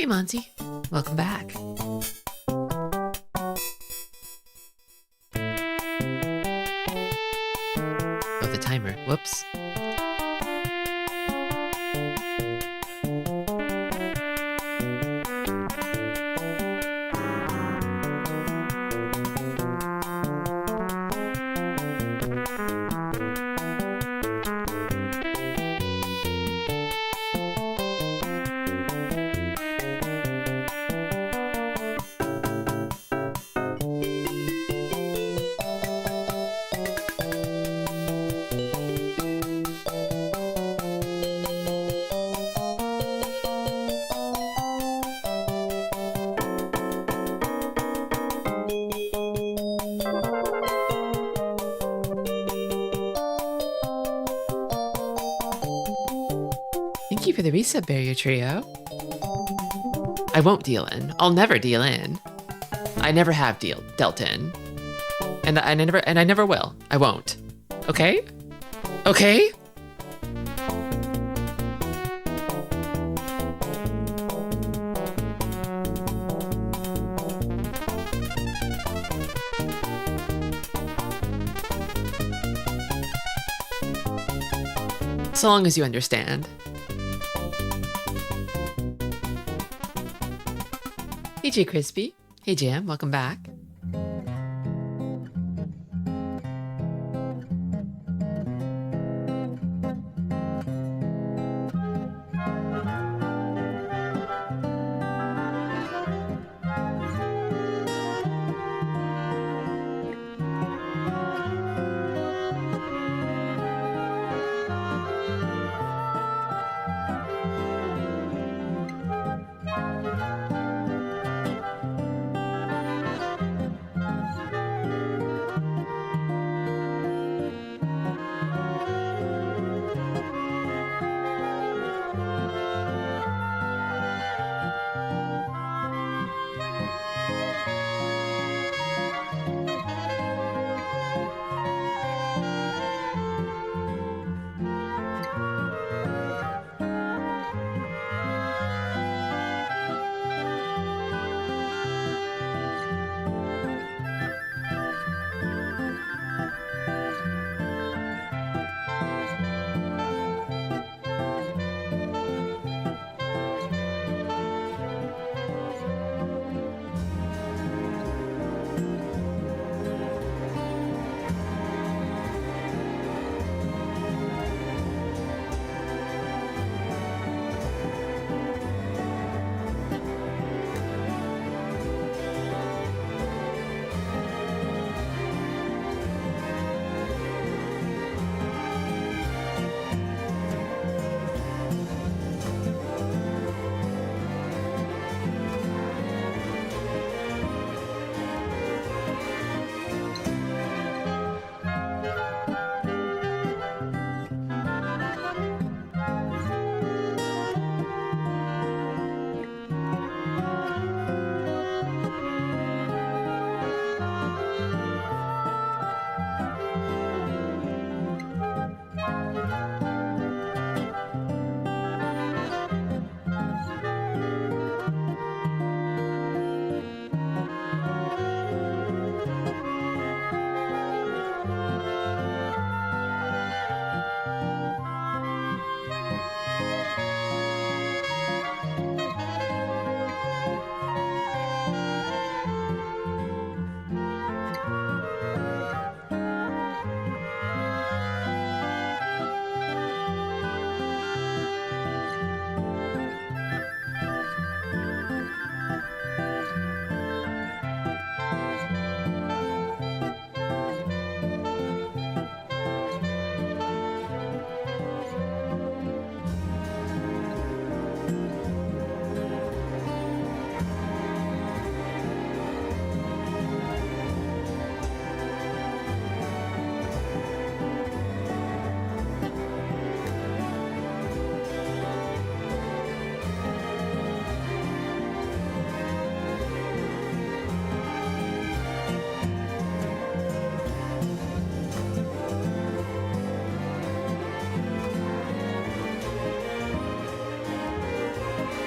Hey, Monty. Welcome back. Oh, the timer. Whoops. Thank you for the reset, Barrier Trio. I won't deal in. I'll never deal in. I never have dealt in. And I never will. I won't. Okay? Okay? So long as you understand. Hey, J Crispy. Hey, Jam. Welcome back.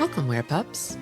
Welcome, werepups.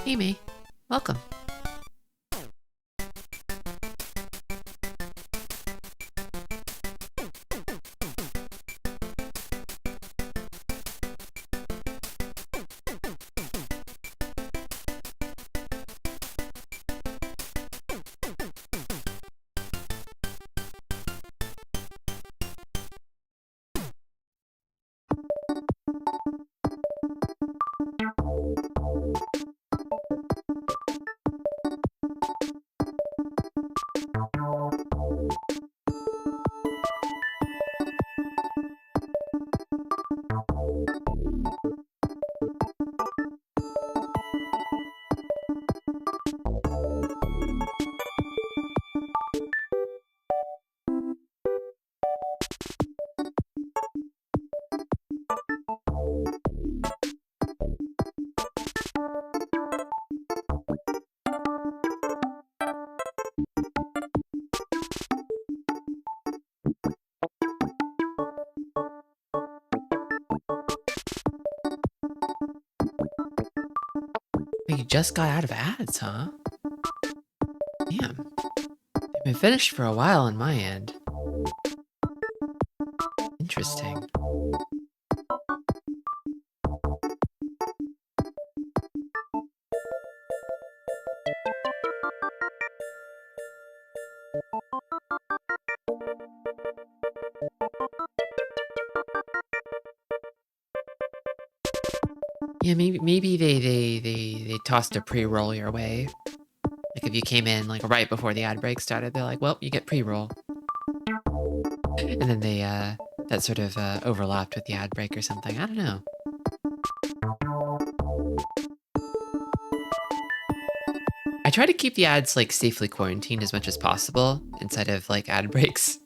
Amy, welcome. You just got out of ads, huh? Damn. They've been finished for a while on my end. Interesting. Yeah, maybe they tossed a pre-roll your way. Like if you came in like right before the ad break started, they're like, well, you get pre-roll. And then they that sort of overlapped with the ad break or something. I don't know. I try to keep the ads like safely quarantined as much as possible inside of like ad breaks.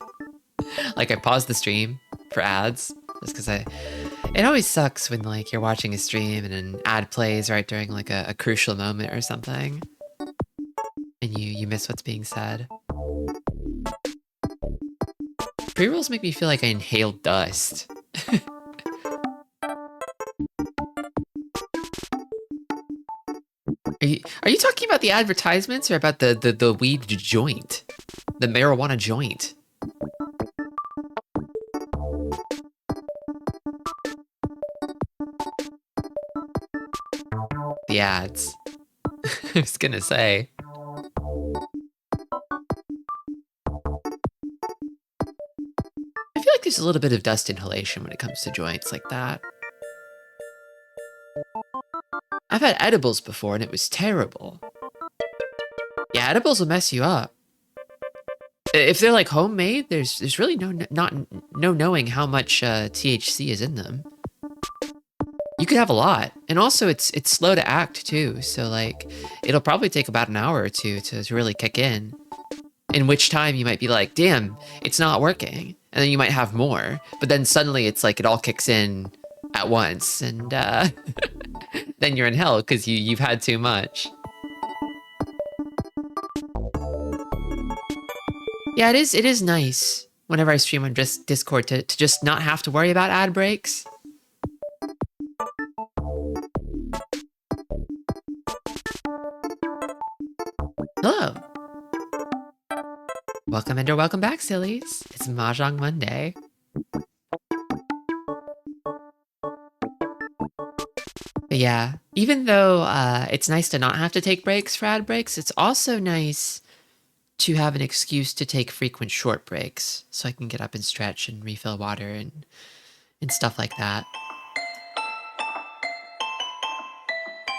Like I pause the stream for ads just because it always sucks when like you're watching a stream and an ad plays right during like a crucial moment or something. And you miss what's being said. Pre-rolls make me feel like I inhaled dust. Are you talking about the advertisements or about the weed joint? The marijuana joint? The ads. I was gonna say. I feel like there's a little bit of dust inhalation when it comes to joints like that. I've had edibles before and it was terrible. Yeah, edibles will mess you up. If they're like homemade, there's really no knowing how much THC is in them. You could have a lot, and also it's slow to act too. So like, it'll probably take about an hour or two to really kick in. In which time you might be like, damn, it's not working, and then you might have more. But then suddenly it's like it all kicks in at once, and then you're in hell because you've had too much. Yeah, it is nice whenever I stream on just Discord to just not have to worry about ad breaks. Hello. Welcome and or welcome back, sillies. It's Mahjong Monday. But yeah, even though it's nice to not have to take breaks for ad breaks, it's also nice to have an excuse to take frequent short breaks so I can get up and stretch and refill water and stuff like that.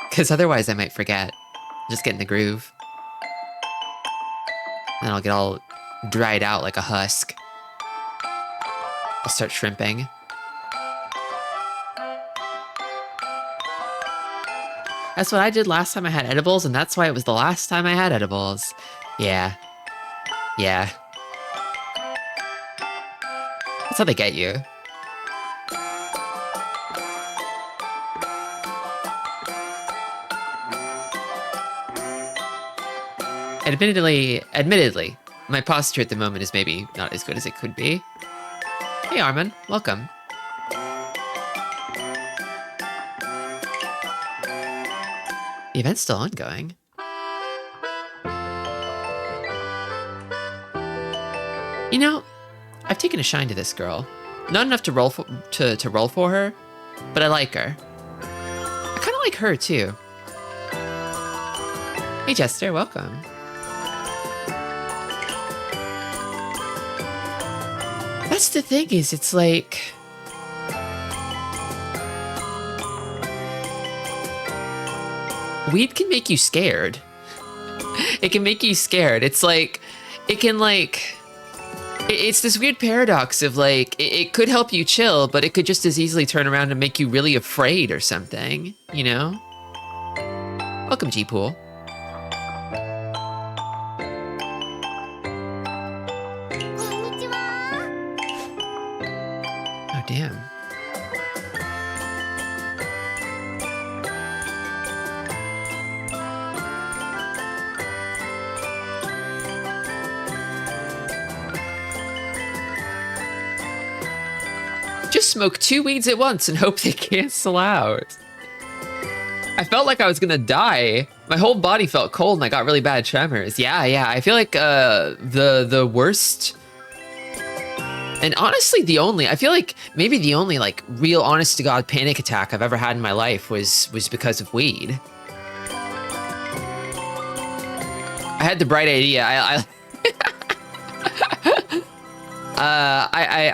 Because otherwise I might forget. Just get in the groove. And I'll get all dried out like a husk. I'll start shrimping. That's what I did last time I had edibles, and that's why it was the last time I had edibles. Yeah. Yeah. That's how they get you. Admittedly, my posture at the moment is maybe not as good as it could be. Hey Armin, welcome. The event's still ongoing. You know, I've taken a shine to this girl. Not enough to roll for, to roll for her, but I like her. I kind of like her too. Hey Jester, welcome. That's the thing is, it's like... weed can make you scared. It can make you scared. It's like, it can like... It's this weird paradox of like, it could help you chill, but it could just as easily turn around and make you really afraid or something, you know? Welcome, G-Pool. Oh, damn. Just smoke 2 weeds at once and hope they cancel out. I felt like I was gonna die. My whole body felt cold and I got really bad tremors. Yeah, I feel like the worst, and honestly I feel like maybe the only like real honest to God panic attack I've ever had in my life was because of weed. I had the bright idea.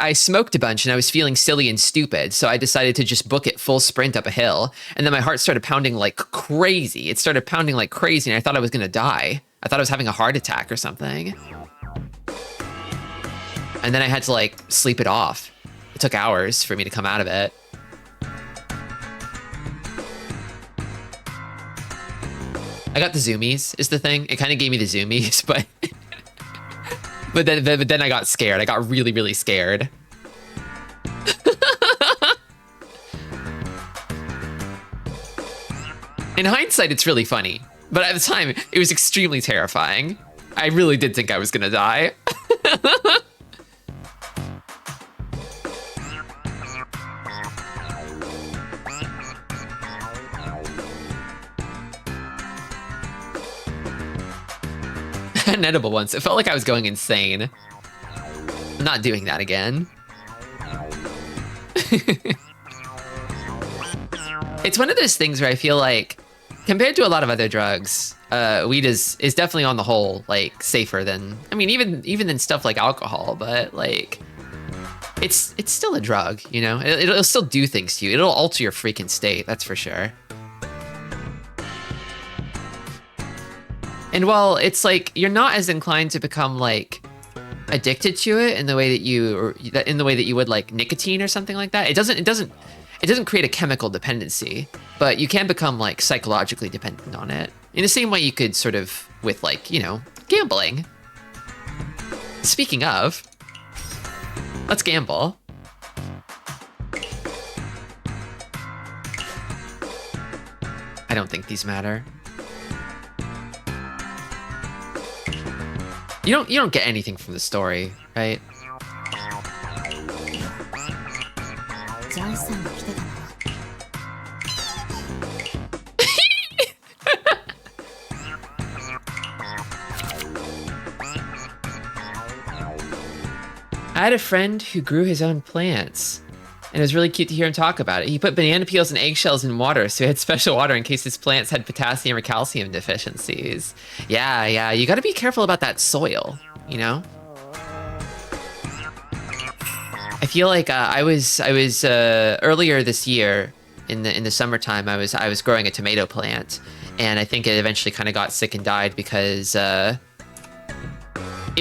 I smoked a bunch and I was feeling silly and stupid, so I decided to just book it full sprint up a hill, and then my heart started pounding like crazy. It started pounding like crazy and I thought I was gonna die. I thought I was having a heart attack or something. And then I had to like sleep it off. It took hours for me to come out of it. I got the zoomies is the thing. It kind of gave me the zoomies, but... But then I got scared. I got really, really scared. In hindsight, it's really funny. But at the time, it was extremely terrifying. I really did think I was gonna die. An edible once. It felt like I was going insane. I'm not doing that again. It's one of those things where I feel like, compared to a lot of other drugs, weed is definitely on the whole like safer than, I mean, even than stuff like alcohol. But like, it's still a drug, you know. It'll still do things to you. It'll alter your freaking state. That's for sure. And while it's like you're not as inclined to become like addicted to it in the way that you would like nicotine or something like that, it doesn't create a chemical dependency, but you can become like psychologically dependent on it in the same way you could sort of with like, you know, gambling. Speaking of, let's gamble. I don't think these matter. You don't get anything from the story, right? I had a friend who grew his own plants, and it was really cute to hear him talk about it. He put banana peels and eggshells in water, so he had special water in case his plants had potassium or calcium deficiencies. Yeah, you gotta be careful about that soil, you know? I feel like I was earlier this year in the summertime, I was growing a tomato plant, and I think it eventually kind of got sick and died because it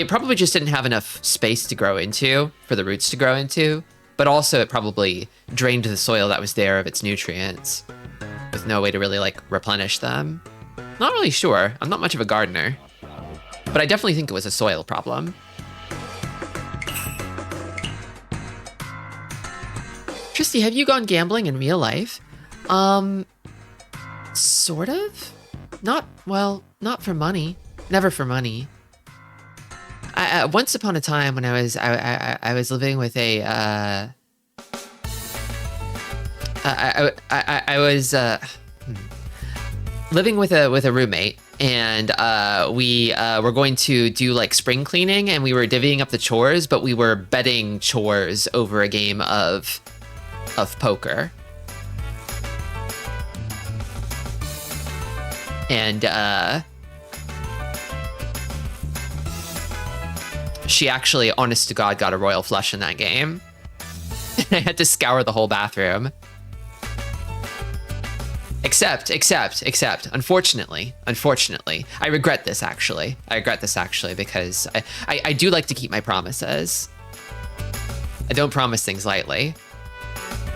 probably just didn't have enough space to grow into, for the roots to grow into, but also it probably drained the soil that was there of its nutrients with no way to really like replenish them. Not really sure. I'm not much of a gardener, but I definitely think it was a soil problem. Tristi, have you gone gambling in real life? Sort of? Not for money. Never for money. Once upon a time when I was living with a living with a roommate, and we were going to do like spring cleaning, and we were divvying up the chores, but we were betting chores over a game of poker. And she actually, honest to God, got a royal flush in that game. I had to scour the whole bathroom. Except, unfortunately, I regret this actually. Because I do like to keep my promises. I don't promise things lightly.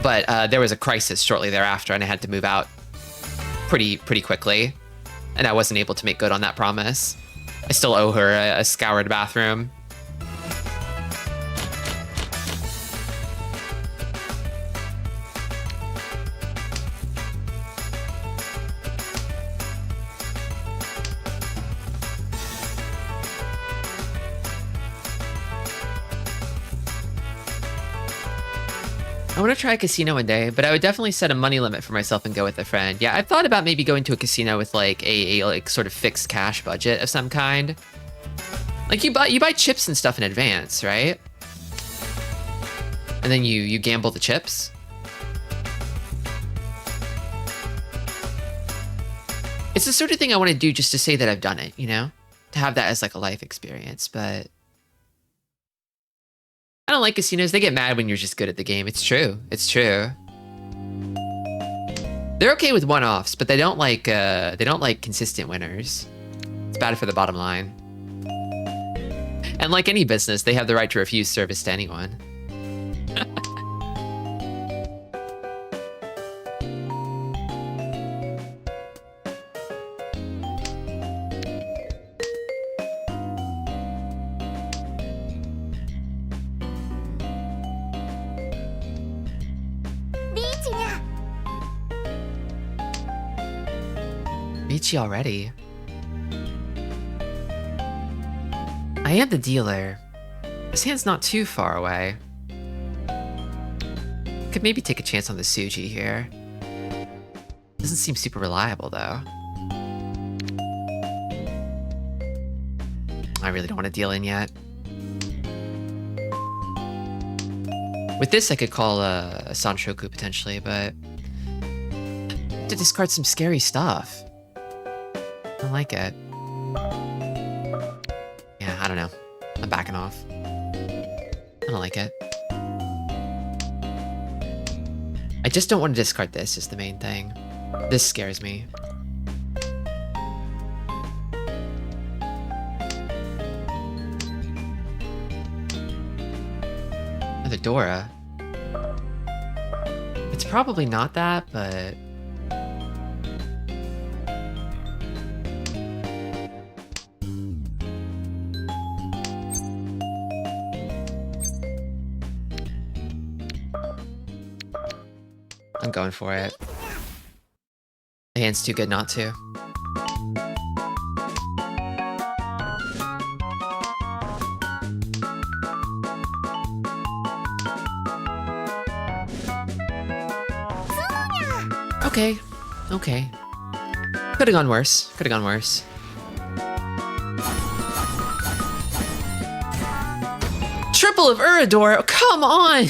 But there was a crisis shortly thereafter, and I had to move out pretty quickly. And I wasn't able to make good on that promise. I still owe her a scoured bathroom. I want to try a casino one day, but I would definitely set a money limit for myself and go with a friend. Yeah, I've thought about maybe going to a casino with like a like sort of fixed cash budget of some kind. Like you buy chips and stuff in advance, right? And then you gamble the chips. It's the sort of thing I want to do just to say that I've done it, you know? To have that as like a life experience, but I don't like casinos. They get mad when you're just good at the game. It's true. They're okay with one-offs, but they don't like consistent winners. It's bad for the bottom line. And like any business, they have the right to refuse service to anyone. Already. I am the dealer. This hand's not too far away. Could maybe take a chance on the Suji here. Doesn't seem super reliable though. I really don't want to deal in yet. With this I could call a Sanshoku potentially, but I have to discard some scary stuff. I don't like it. Yeah, I don't know. I'm backing off. I don't like it. I just don't want to discard this is the main thing. This scares me. Another Dora. It's probably not that, but I'm going for it. The hand's too good not to. Okay. Could've gone worse. Triple of Urador. Come on.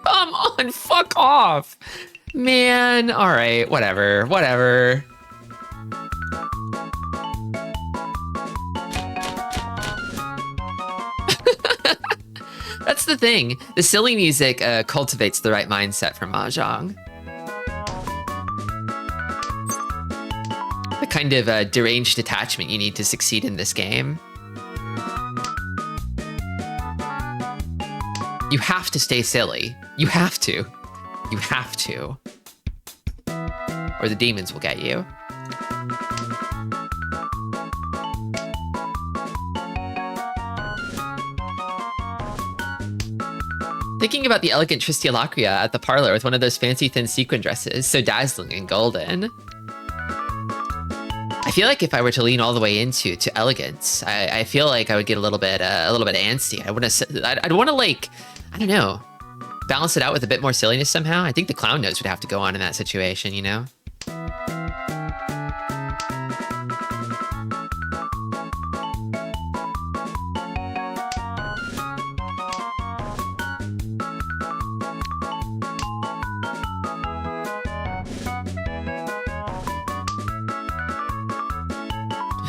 Come on. Fuck off. Man. All right. Whatever. That's the thing. The silly music cultivates the right mindset for Mahjong. The kind of deranged attachment you need to succeed in this game. You have to stay silly. You have to. Or the demons will get you. Thinking about the elegant Tristi at the parlor with one of those fancy thin sequin dresses, so dazzling and golden. I feel like if I were to lean all the way into elegance, I feel like I would get a little bit antsy. I'd want to like, I don't know, balance it out with a bit more silliness somehow. I think the clown notes would have to go on in that situation, you know?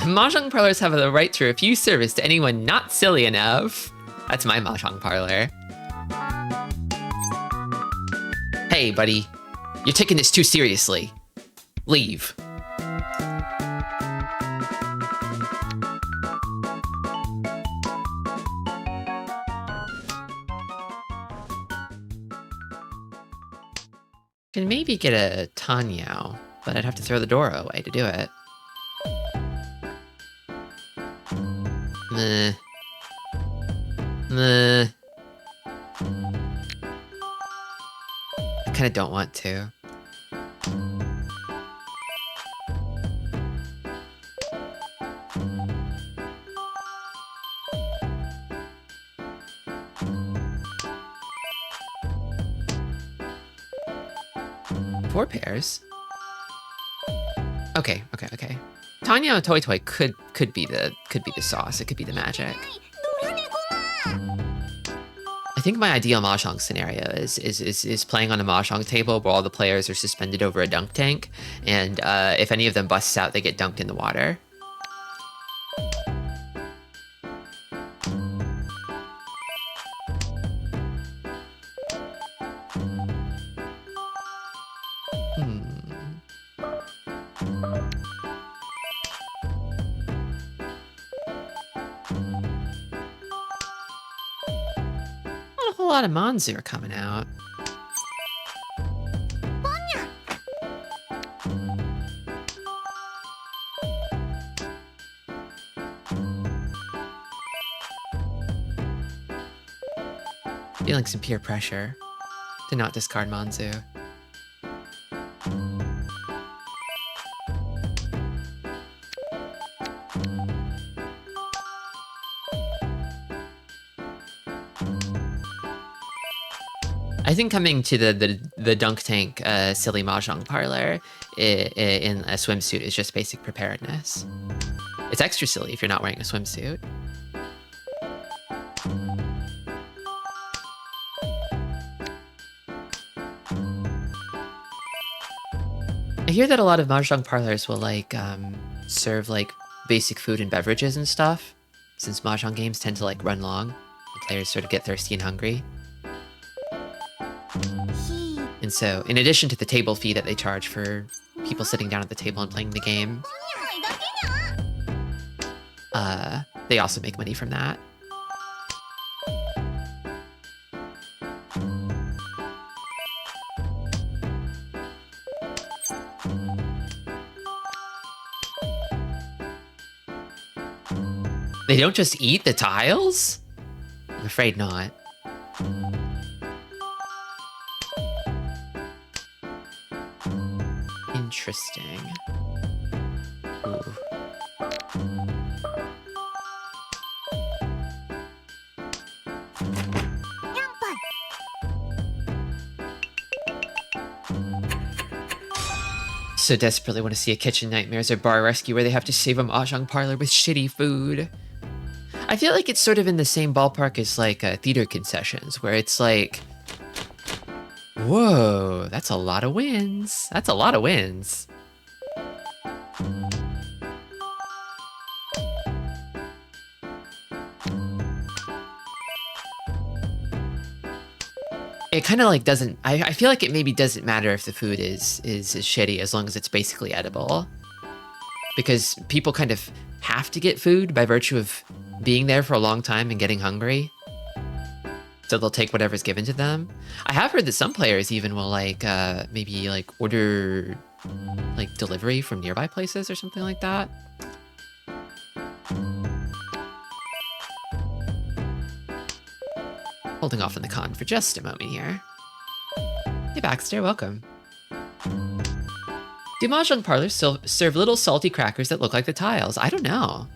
Mahjong parlors have the right to refuse service to anyone not silly enough. That's my Mahjong parlor. Hey, buddy. You're taking this too seriously. Leave. Can maybe get a Tanyao, but I'd have to throw the door away to do it. Meh. Meh. I kind of don't want to. Four pairs. Okay. Tanya and Toy Toy could be the sauce. It could be the magic. I think my ideal Mahjong scenario is playing on a Mahjong table where all the players are suspended over a dunk tank, and if any of them busts out, they get dunked in the water. A lot of Manzu are coming out. Feeling some peer pressure to not discard Manzu. I think coming to the dunk tank silly Mahjong parlor in a swimsuit is just basic preparedness. It's extra silly if you're not wearing a swimsuit. I hear that a lot of Mahjong parlors will like serve like basic food and beverages and stuff, since Mahjong games tend to like run long and players sort of get thirsty and hungry. And so, in addition to the table fee that they charge for people sitting down at the table and playing the game, they also make money from that. They don't just eat the tiles? I'm afraid not. Interesting. Ooh. So desperately want to see a Kitchen Nightmares or Bar Rescue where they have to save a Mahjong parlor with shitty food. I feel like it's sort of in the same ballpark as like theater concessions, where it's like, whoa, that's a lot of wins. That's a lot of wins. It kind of like doesn't, I feel like it maybe doesn't matter if the food is shitty as long as it's basically edible. Because people kind of have to get food by virtue of being there for a long time and getting hungry. So they'll take whatever's given to them. I have heard that some players even will like maybe like order like delivery from nearby places or something like that. Holding off on the con for just a moment here. Hey Baxter, welcome. Do Mahjong parlors still serve little salty crackers that look like the tiles? I don't know.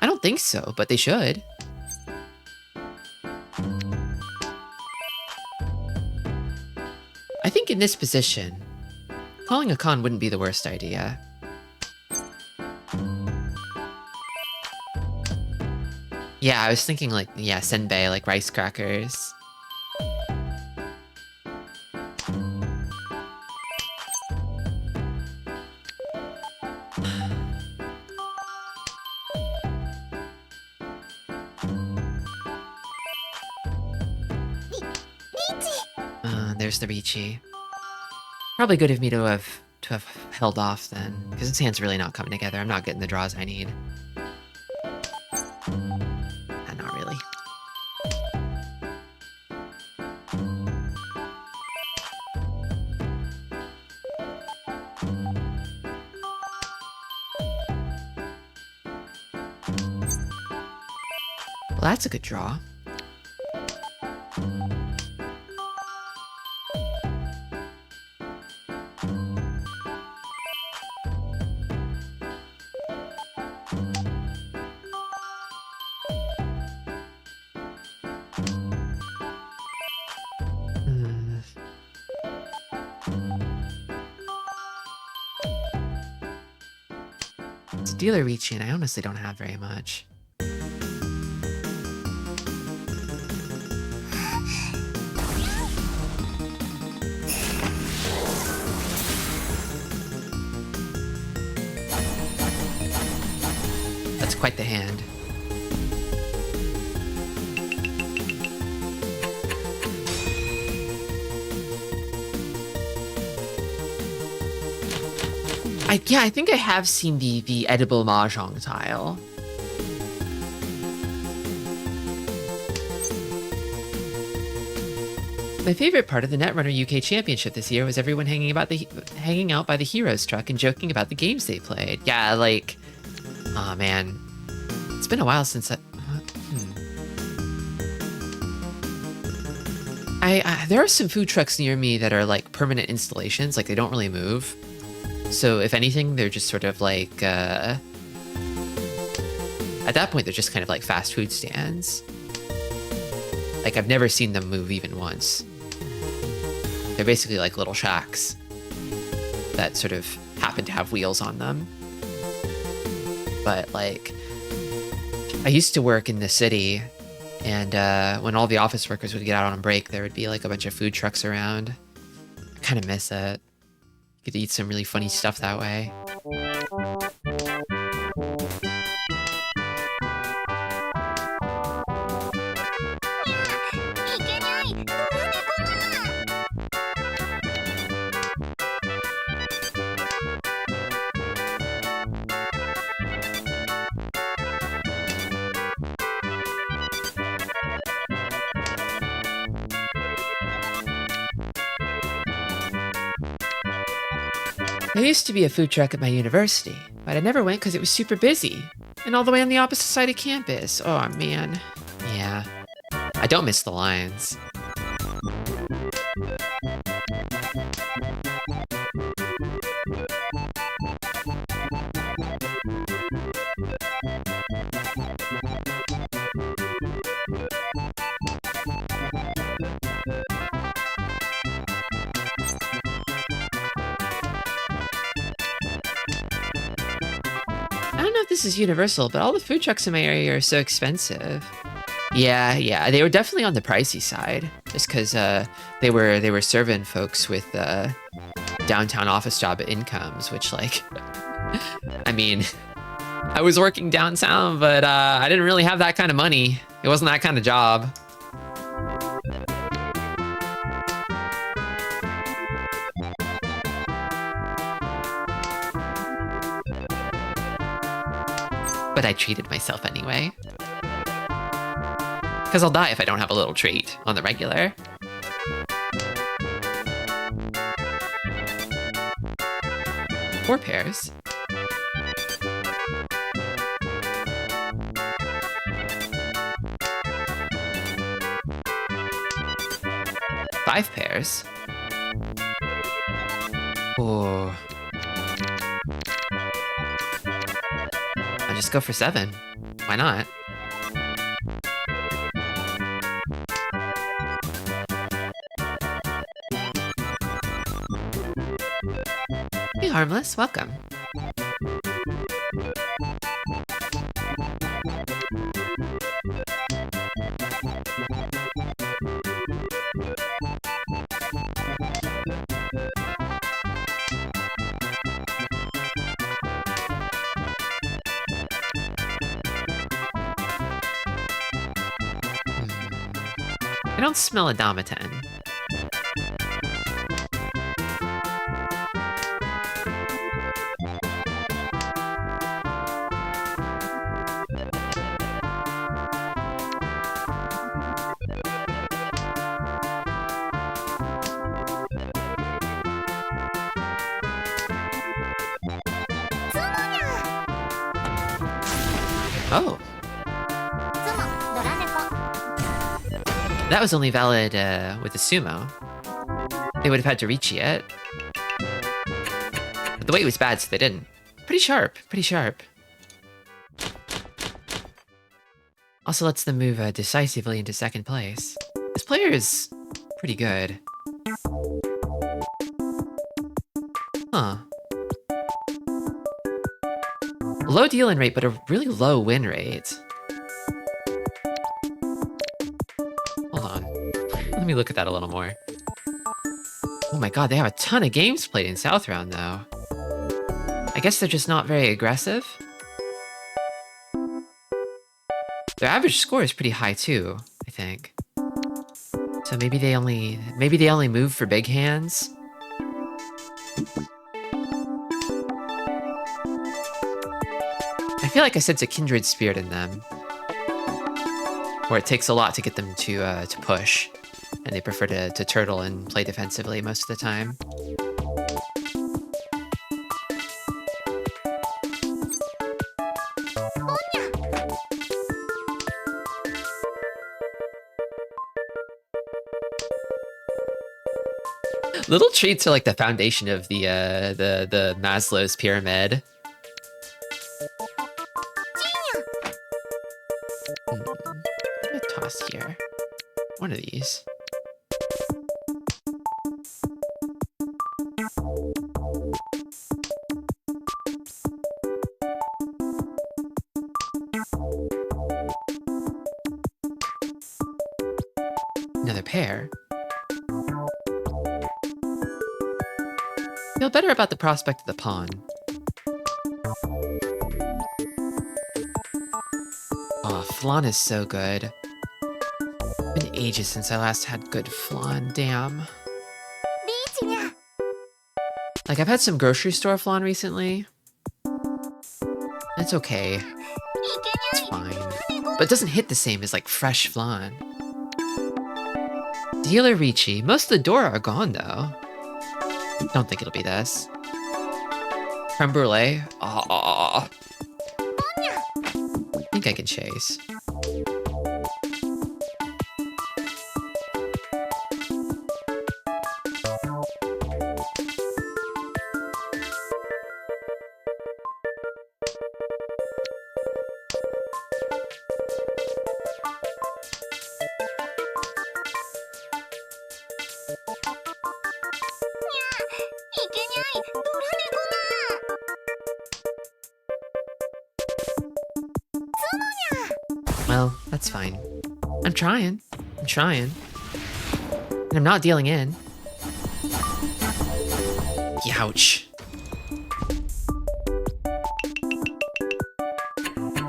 I don't think so, but they should. I think in this position, calling a con wouldn't be the worst idea. Yeah, I was thinking like, yeah, senbei, like rice crackers. there's the Ricci. Probably good of me to have held off then, because this hand's really not coming together. I'm not getting the draws I need. Not really. Well, that's a good draw. It's a dealer Ricci, and I honestly don't have very much. That's quite the hand. I think I have seen the edible Mahjong tile. My favorite part of the Netrunner UK Championship this year was everyone hanging out by the Heroes truck and joking about the games they played. Yeah, like, oh man, it's been a while since there are some food trucks near me that are like permanent installations, like they don't really move. So if anything, they're just sort of like, at that point, they're just kind of like fast food stands. Like I've never seen them move even once. They're basically like little shacks that sort of happen to have wheels on them. But like, I used to work in the city, and when all the office workers would get out on break, there would be like a bunch of food trucks around. I kind of miss it. Could eat some really funny stuff that way. There used to be a food truck at my university, but I never went because it was super busy. And all the way on the opposite side of campus. Oh, man. Yeah. I don't miss the lines. This is universal, but all the food trucks in my area are so expensive. Yeah, they were definitely on the pricey side, just because they were serving folks with downtown office job incomes, which, like, I mean, I was working downtown, but I didn't really have that kind of money. It wasn't that kind of job. But I treated myself anyway. Because I'll die if I don't have a little treat on the regular. Four pairs. Five pairs. Oh. I'll just go for 7. Why not? Hey, Harmless, welcome. I don't smell a Domitan. Oh. That was only valid with the sumo. They would have had to reach it. But the weight was bad, so they didn't. Pretty sharp, pretty sharp. Also lets them move decisively into second place. This player is pretty good. Huh. Low deal-in rate, but a really low win rate. Hold on. Let me look at that a little more. Oh my god, they have a ton of games played in South Round, though. I guess they're just not very aggressive. Their average score is pretty high, too, I think. So maybe they only move for big hands. I feel like I sense a kindred spirit in them, where it takes a lot to get them to push, and they prefer to turtle and play defensively most of the time. Little treats are like the foundation of the Maslow's pyramid. I'm gonna toss here. One of these. Another pair. Feel better about the prospect of the pawn. Oh, flan is so good. Been ages since I last had good flan, damn. Like, I've had some grocery store flan recently. It's okay. It's fine. But it doesn't hit the same as, like, fresh flan. Dealer Ricci. Most of the Dora are gone, though. Don't think it'll be this. Creme brulee. I think I can chase. Well, that's fine. I'm trying. I'm trying. And I'm not dealing in. Youch.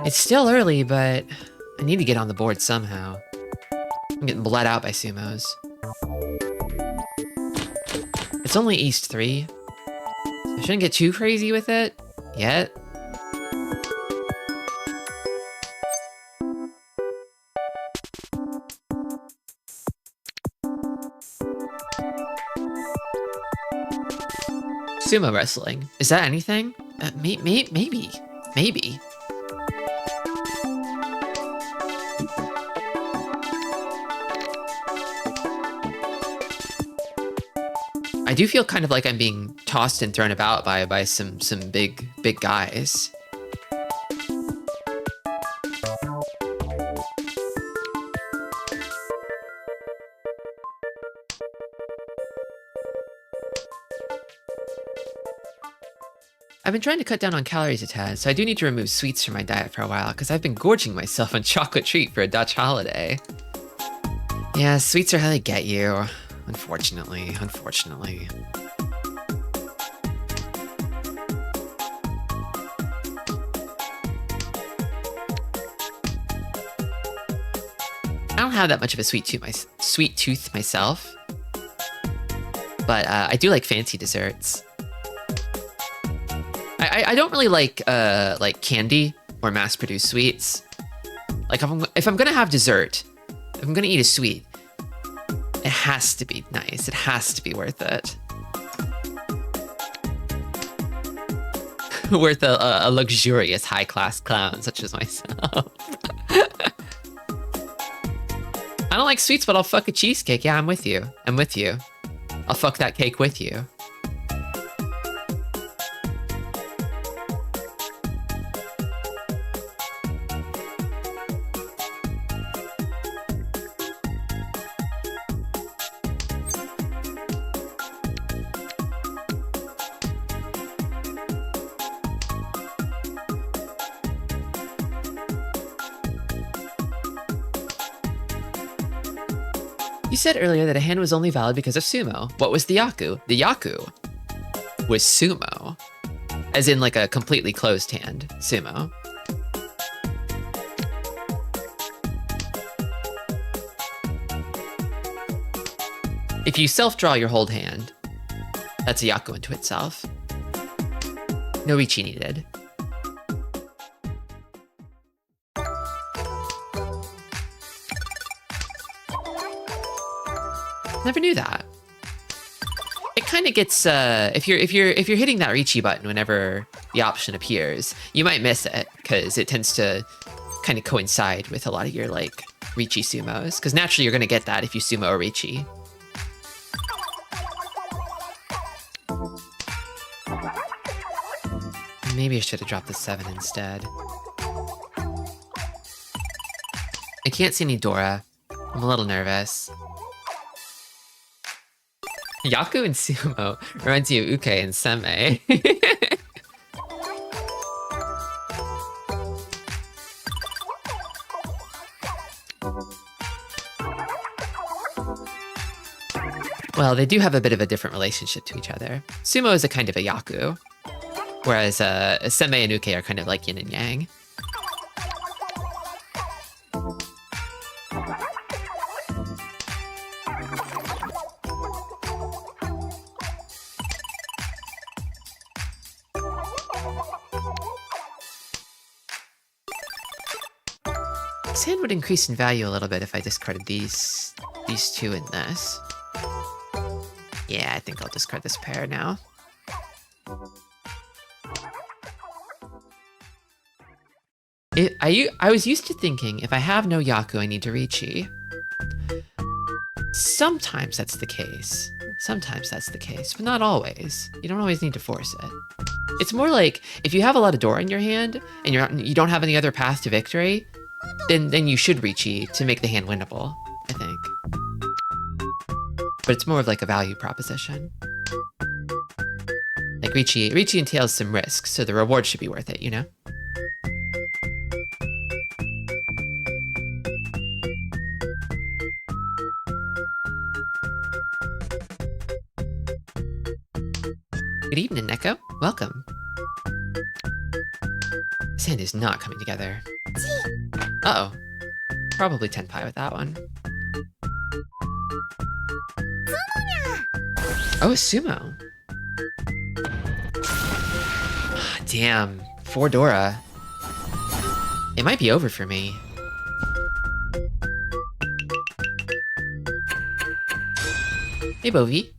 It's still early, but I need to get on the board somehow. I'm getting bled out by sumos. It's only East 3. So I shouldn't get too crazy with it yet. Sumo wrestling. Is that anything? Maybe. I do feel kind of like I'm being tossed and thrown about by some big guys. I've been trying to cut down on calories a tad, so I do need to remove sweets from my diet for a while, because I've been gorging myself on chocolate treat for a Dutch holiday. Yeah, sweets are how they get you. Unfortunately. I don't have that much of a sweet tooth myself, but I do like fancy desserts. I don't really like candy or mass-produced sweets. Like if I'm gonna have dessert, if I'm gonna eat a sweet, it has to be nice. It has to be worth it. worth a luxurious high-class clown such as myself. I don't like sweets, but I'll fuck a cheesecake. Yeah, I'm with you. I'm with you. I'll fuck that cake with you. You said earlier that a hand was only valid because of sumo. What was the yaku? The yaku was sumo. As in like a completely closed hand, sumo. If you self-draw your whole hand, that's a yaku unto itself. No Richi needed. Never knew that. It kind of gets if you're hitting that Richi button whenever the option appears, you might miss it because it tends to kind of coincide with a lot of your like Richi sumos. Because naturally you're gonna get that if you sumo a Richi. Maybe I should have dropped the 7 instead. I can't see any Dora. I'm a little nervous. Yaku and sumo reminds you of Uke and Seme. Well, they do have a bit of a different relationship to each other. Sumo is a kind of a yaku, whereas Seme and Uke are kind of like yin and yang. This hand would increase in value a little bit if I discarded these two in this. Yeah, I think I'll discard this pair now. I was used to thinking if I have no yaku, I need to Richi. Sometimes that's the case. Sometimes that's the case, but not always. You don't always need to force it. It's more like if you have a lot of Dora in your hand and you don't have any other path to victory, then you should Richi to make the hand winnable, I think. But it's more of like a value proposition. Like Richi entails some risks, so the reward should be worth it, you know? Good evening, Neko. Welcome. This hand is not coming together. Uh-oh. Probably Tenpai with that one. Oh, a sumo. Damn. 4 Dora. It might be over for me. Hey, Bovi.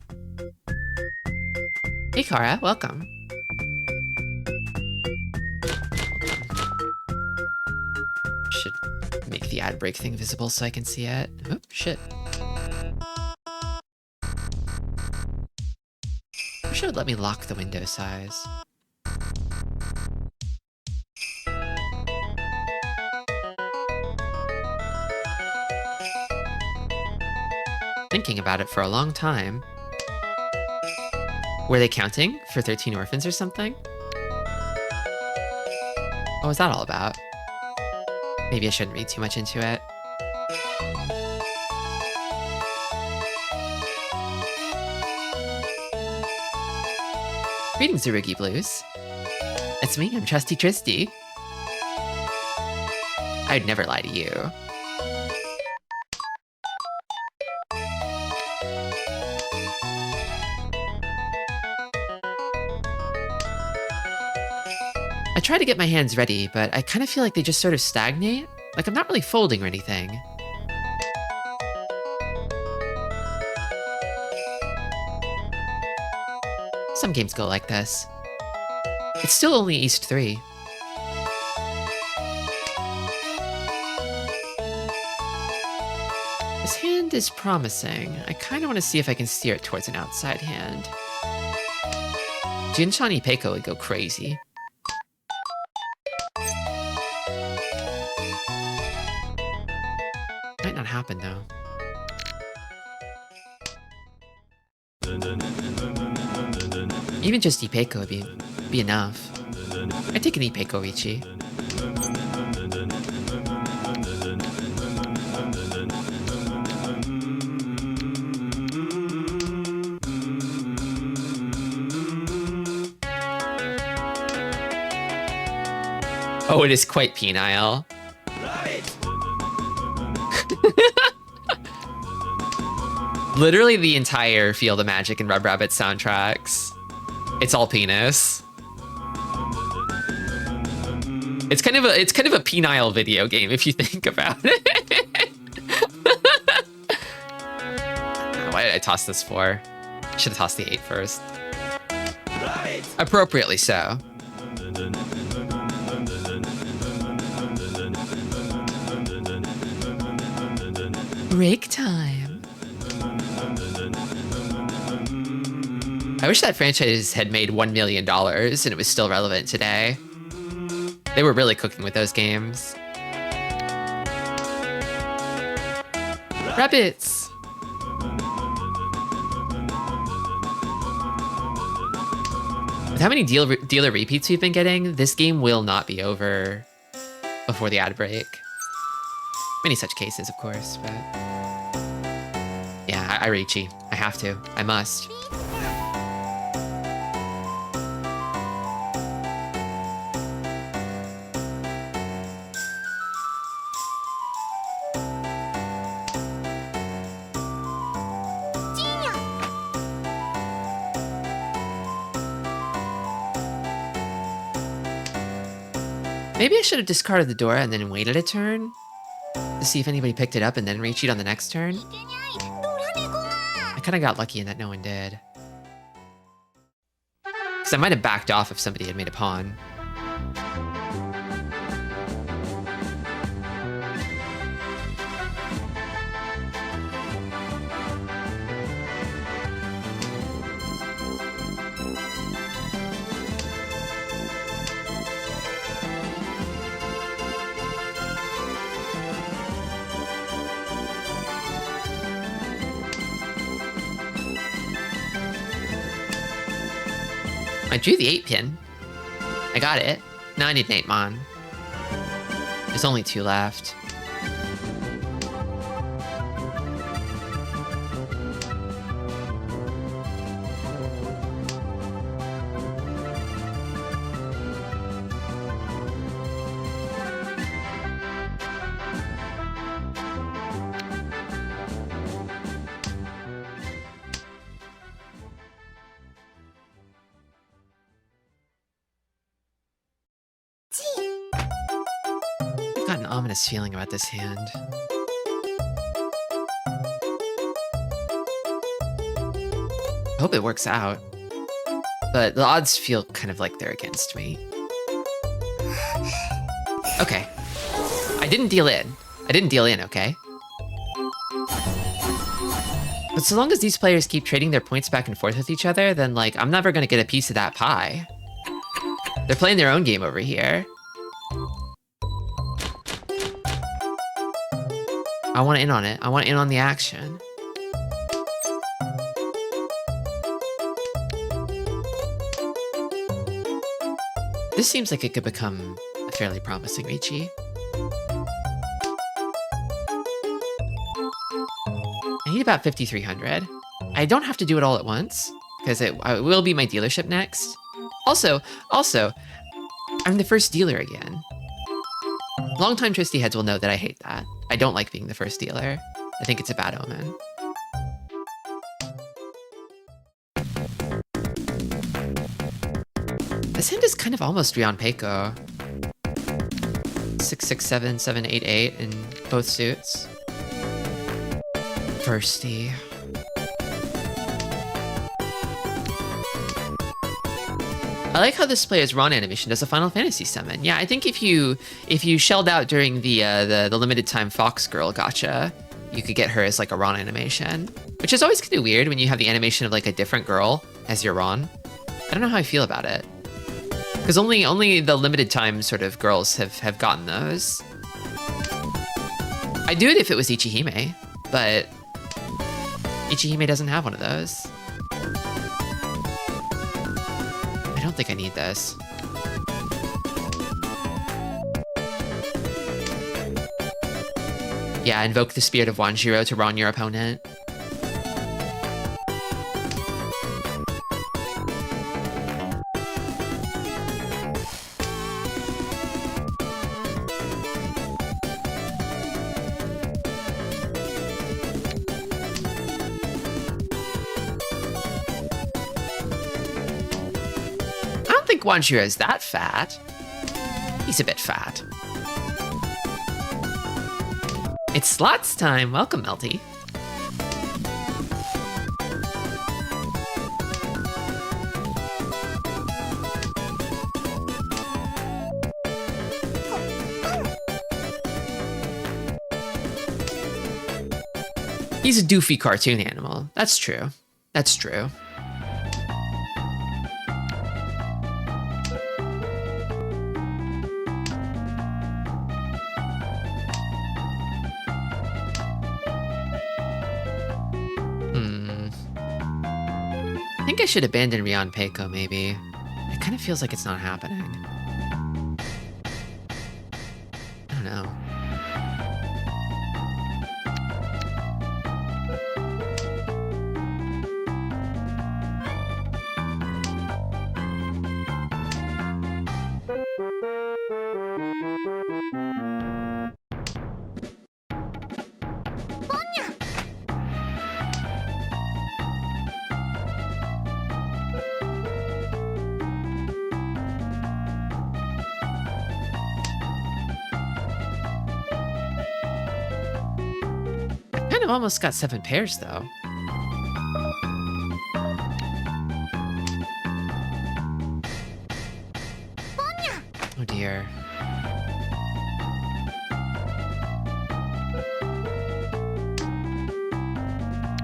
Hey, Kara. Welcome. Should make the ad break thing visible so I can see it. Oh, shit. I wish it would let me lock the window size. Thinking about it for a long time. Were they counting for 13 orphans or something? What was that all about? Maybe I shouldn't read too much into it. Greetings, Tsurugi Blues. It's me, I'm Trusty Tristi. I'd never lie to you. I try to get my hands ready, but I kind of feel like they just sort of stagnate. Like I'm not really folding or anything. Some games go like this. It's still only East 3. This hand is promising. I kind of want to see if I can steer it towards an outside hand. Jinshan Ipeiko would go crazy. Might not happen though. Even just Ipeiko would be enough. I'd take an Ipeiko Richi. Oh, it is quite penile. Literally the entire Field of Magic and Rub Rabbit soundtracks. It's all penis. It's kind of a penile video game if you think about it. Why did I toss this 4? Should have tossed the 8 first. Appropriately so. Break time. I wish that franchise had made $1 million and it was still relevant today. They were really cooking with those games. Rabbits! With how many dealer repeats we've been getting, this game will not be over before the ad break. Many such cases, of course, but... Yeah, I Richi. I have to. I must. Maybe I should have discarded the Dora and then waited a turn to see if anybody picked it up and then reach it on the next turn. I kind of got lucky in that no one did. Because I might have backed off if somebody had made a pawn. I drew the 8 pin. I got it. Now I need an 8 mon. There's only 2 left. Ominous feeling about this hand. I hope it works out, but the odds feel kind of like they're against me. Okay. I didn't deal in. Okay? But so long as these players keep trading their points back and forth with each other, then, like, I'm never gonna get a piece of that pie. They're playing their own game over here. I want in on it. I want in on the action. This seems like it could become a fairly promising Richi. I need about 5,300. I don't have to do it all at once, because it will be my dealership next. Also, I'm the first dealer again. Longtime Tristi heads will know that I hate that. I don't like being the first dealer. I think it's a bad omen. This hand is kind of almost Ryan Peiko. 6, 6, 7, 7, 8, 8 in both suits. Firsty. I like how this player's Ron animation does a Final Fantasy summon. Yeah, I think if you shelled out during the limited time Fox Girl gacha, you could get her as like a Ron animation, which is always kind of weird when you have the animation of like a different girl as your Ron. I don't know how I feel about it, because only the limited time sort of girls have gotten those. I'd do it if it was Ichihime, but Ichihime doesn't have one of those. I don't think I need this. Yeah, invoke the spirit of Wanjiro to Ron your opponent. I don't think Wanjiro is that fat. He's a bit fat. It's slots time. Welcome, Melty. He's a doofy cartoon animal. That's true. That's true. I think I should abandon Rion Peiko, maybe. It kind of feels like it's not happening. I don't know. I've almost got 7 pairs, though. Oh dear.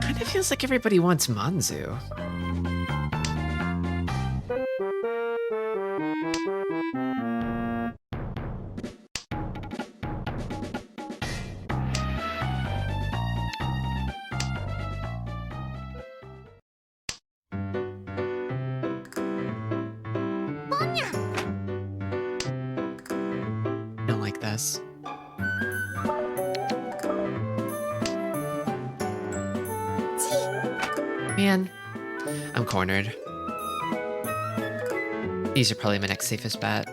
Kind of feels like everybody wants Manzu. Man, I'm cornered. These are probably my next safest bet.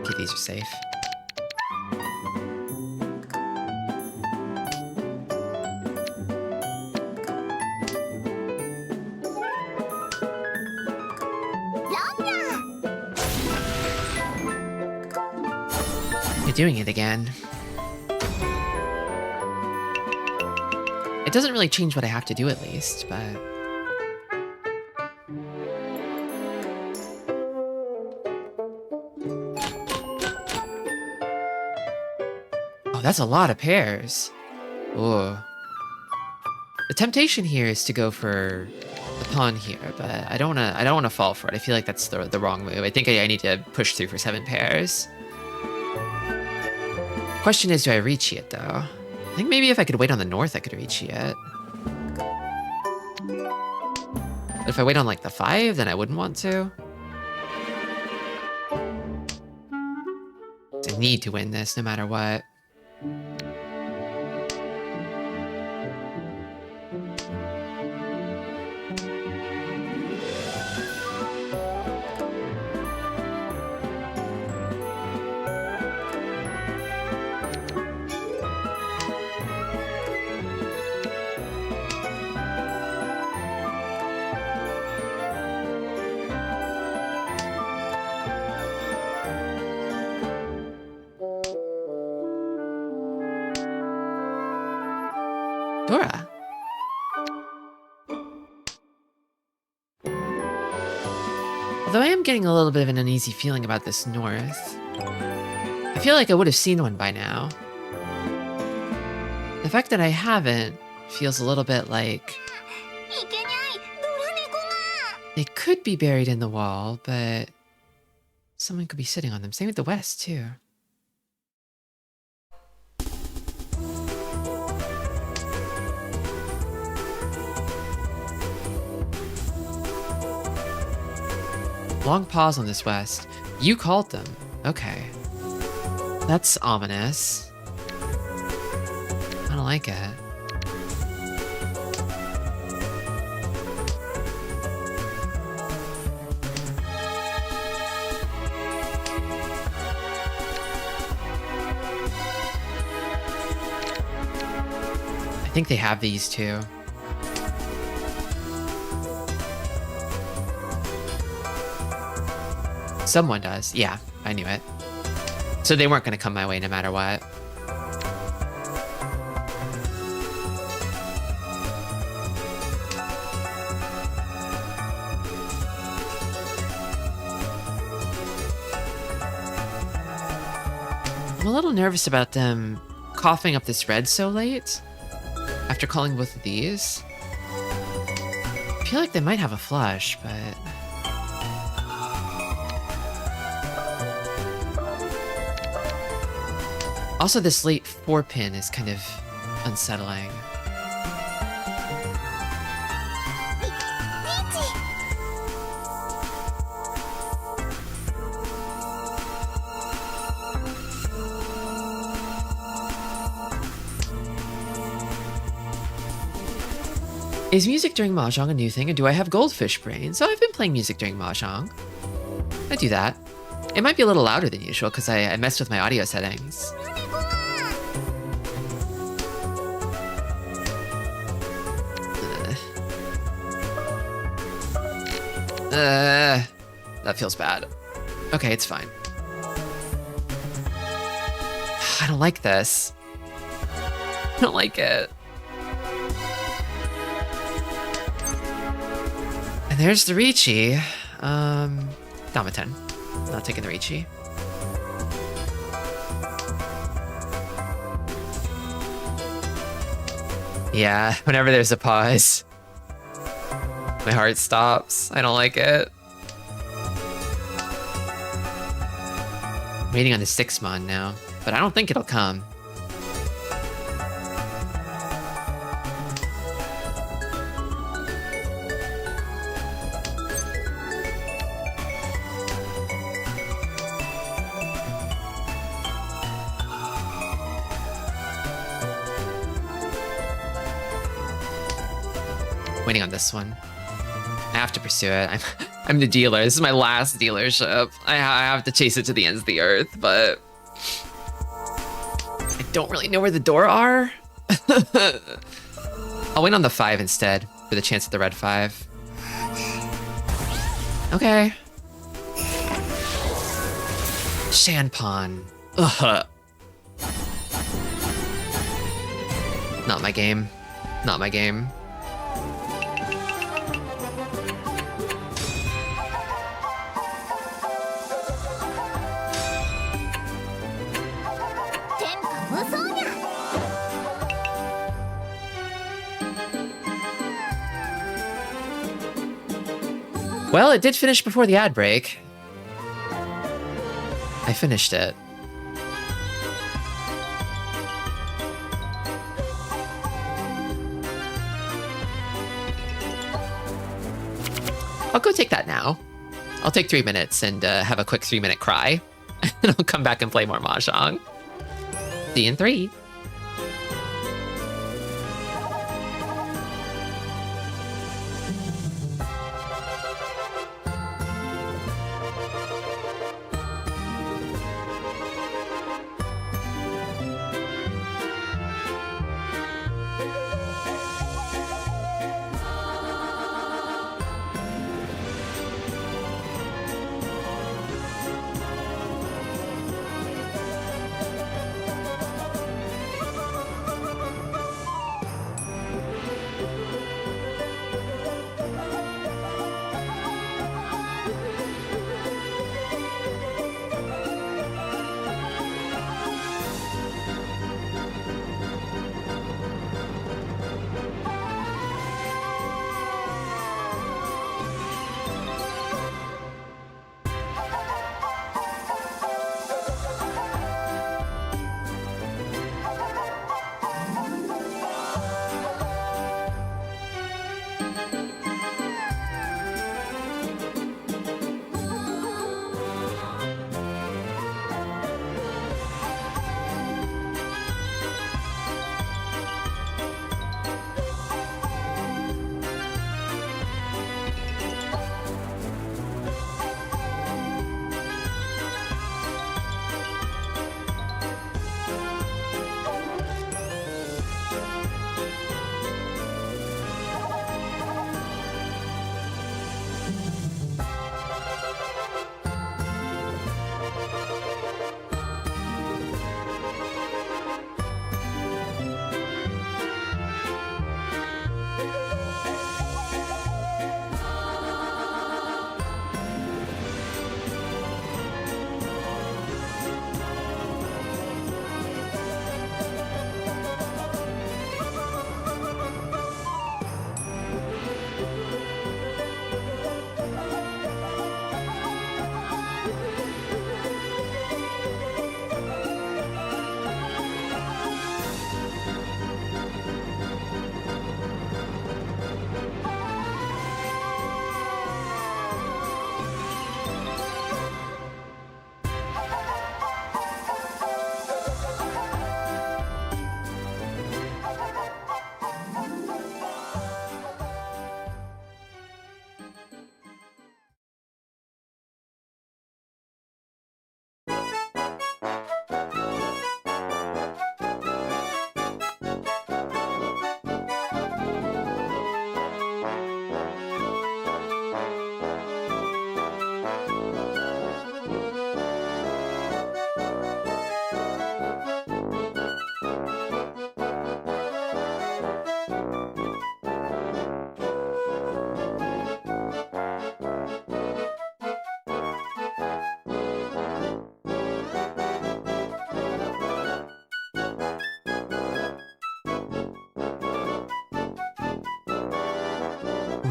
Okay, these are safe. Doing it again. It doesn't really change what I have to do, at least, but... Oh, that's a lot of pairs. Ooh. The temptation here is to go for the pawn here, but I don't wanna fall for it. I feel like that's the wrong move. I think I need to push through for 7 pairs. Question is, do I reach it though? I think maybe if I could wait on the north, I could reach it. But if I wait on like the 5, then I wouldn't want to. I need to win this no matter what. Sakura. Although I am getting a little bit of an uneasy feeling about this north. I feel like I would have seen one by now. The fact that I haven't feels a little bit like they could be buried in the wall, but someone could be sitting on them. Same with the west, too. Long pause on this west. You called them. Okay. That's ominous. I don't like it. I think they have these too. Someone does. Yeah, I knew it. So they weren't going to come my way no matter what. I'm a little nervous about them coughing up this red so late after calling both of these. I feel like they might have a flush, but... Also, this late 4-pin is kind of unsettling. Is music during Mahjong a new thing, and do I have goldfish brain? So I've been playing music during Mahjong. I do that. It might be a little louder than usual because I messed with my audio settings. That feels bad. Okay, it's fine. I don't like this. I don't like it. And there's the Ricci. Damaten. Not taking the Ricci. Yeah, whenever there's a pause, my heart stops. I don't like it. I'm waiting on the 6-mon now, but I don't think it'll come. Waiting on this one. I have to pursue it. I'm the dealer. This is my last dealership. I have to chase it to the ends of the earth, but I don't really know where the door are. I'll wait on the 5 instead for the chance at the red 5. Okay. Shanpan. Ugh. Not my game. Not my game. Well, it did finish before the ad break. I finished it. I'll go take that now. I'll take 3 minutes and have a quick 3-minute cry. And I'll come back and play more Mahjong. See you in 3.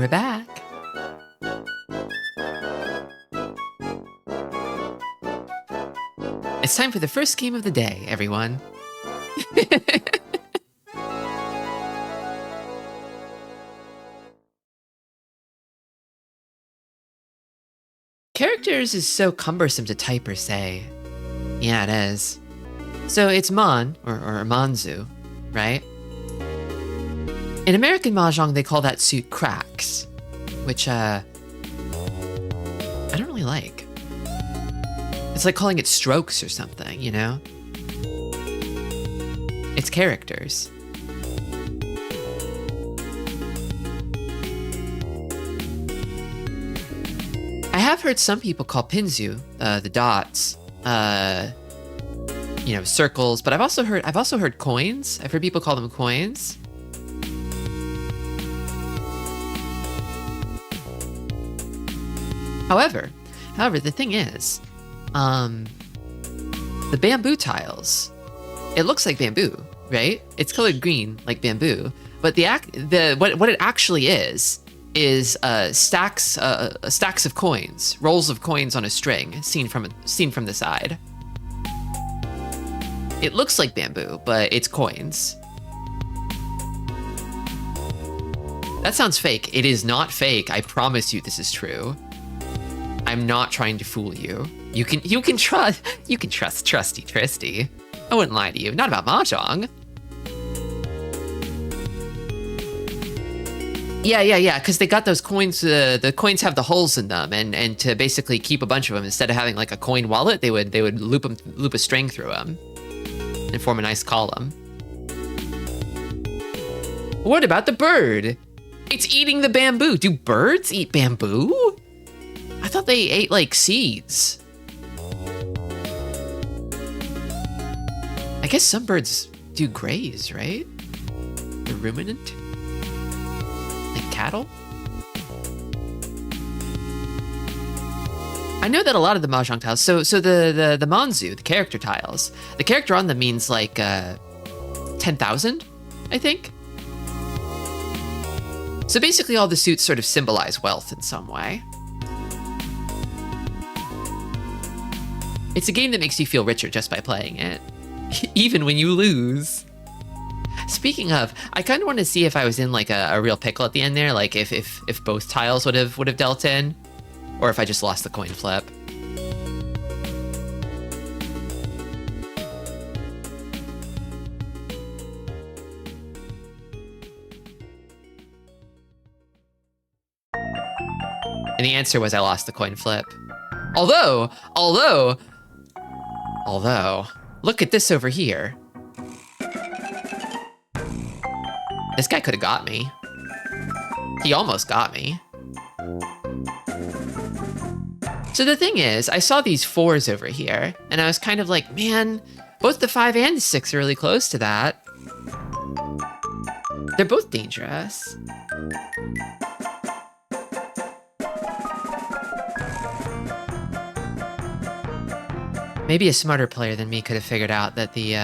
we're back. It's time for the first game of the day, everyone. Characters is so cumbersome to type or say. Yeah, it is. So it's Mon, or Manzu, right? In American Mahjong, they call that suit cracks, which, I don't really like. It's like calling it strokes or something, you know? It's characters. I have heard some people call pinzu, the dots, you know, circles, but I've also heard coins. I've heard people call them coins. However, the thing is, the bamboo tiles, it looks like bamboo, right? It's colored green like bamboo, but what it actually is stacks of coins, rolls of coins on a string, seen from the side. It looks like bamboo, but it's coins. That sounds fake. It is not fake. I promise you this is true. I'm not trying to fool you. You can trust trusty Tristi. I wouldn't lie to you. Not about Mahjong. Yeah, because they got those coins, the coins have the holes in them, and to basically keep a bunch of them, instead of having like a coin wallet, they would loop a string through them and form a nice column. What about the bird? It's eating the bamboo. Do birds eat bamboo? I thought they ate like seeds. I guess some birds do graze, right? They're ruminant? Like cattle? I know that a lot of the Mahjong tiles, so the Manzu, the character tiles, the character on them means like 10,000, I think. So basically all the suits sort of symbolize wealth in some way. It's a game that makes you feel richer just by playing it, even when you lose. Speaking of, I kind of want to see if I was in like a real pickle at the end there, like if both tiles would have dealt in, or if I just lost the coin flip. And the answer was I lost the coin flip. Although, look at this over here. This guy could have got me. He almost got me. So the thing is, I saw these 4s over here, and I was kind of like, man, both the 5 and the 6 are really close to that. They're both dangerous. Maybe a smarter player than me could have figured out that the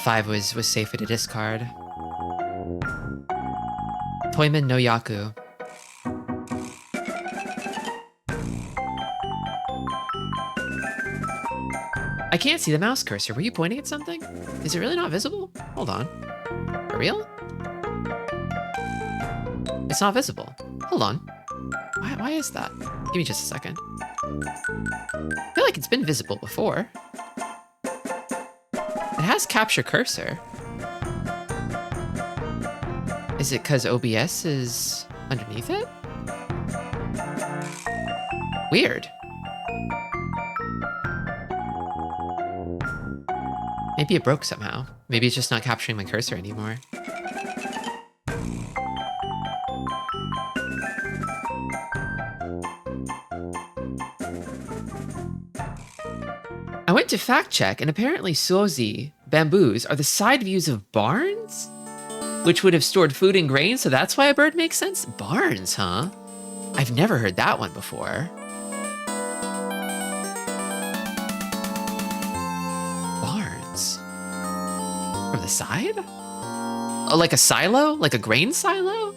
5 was safer to discard. Toiman no Yaku. I can't see the mouse cursor. Were you pointing at something? Is it really not visible? Hold on. For real? It's not visible. Hold on. Why is that? Give me just a second. I feel like it's been visible before. It has capture cursor. Is it because OBS is underneath it? Weird. Maybe it broke somehow. Maybe it's just not capturing my cursor anymore. I went to fact check, and apparently Suozi bamboos are the side views of barns? Which would have stored food and grain, so that's why a bird makes sense? Barns, huh? I've never heard that one before. Barns? From the side? Oh, like a silo? Like a grain silo?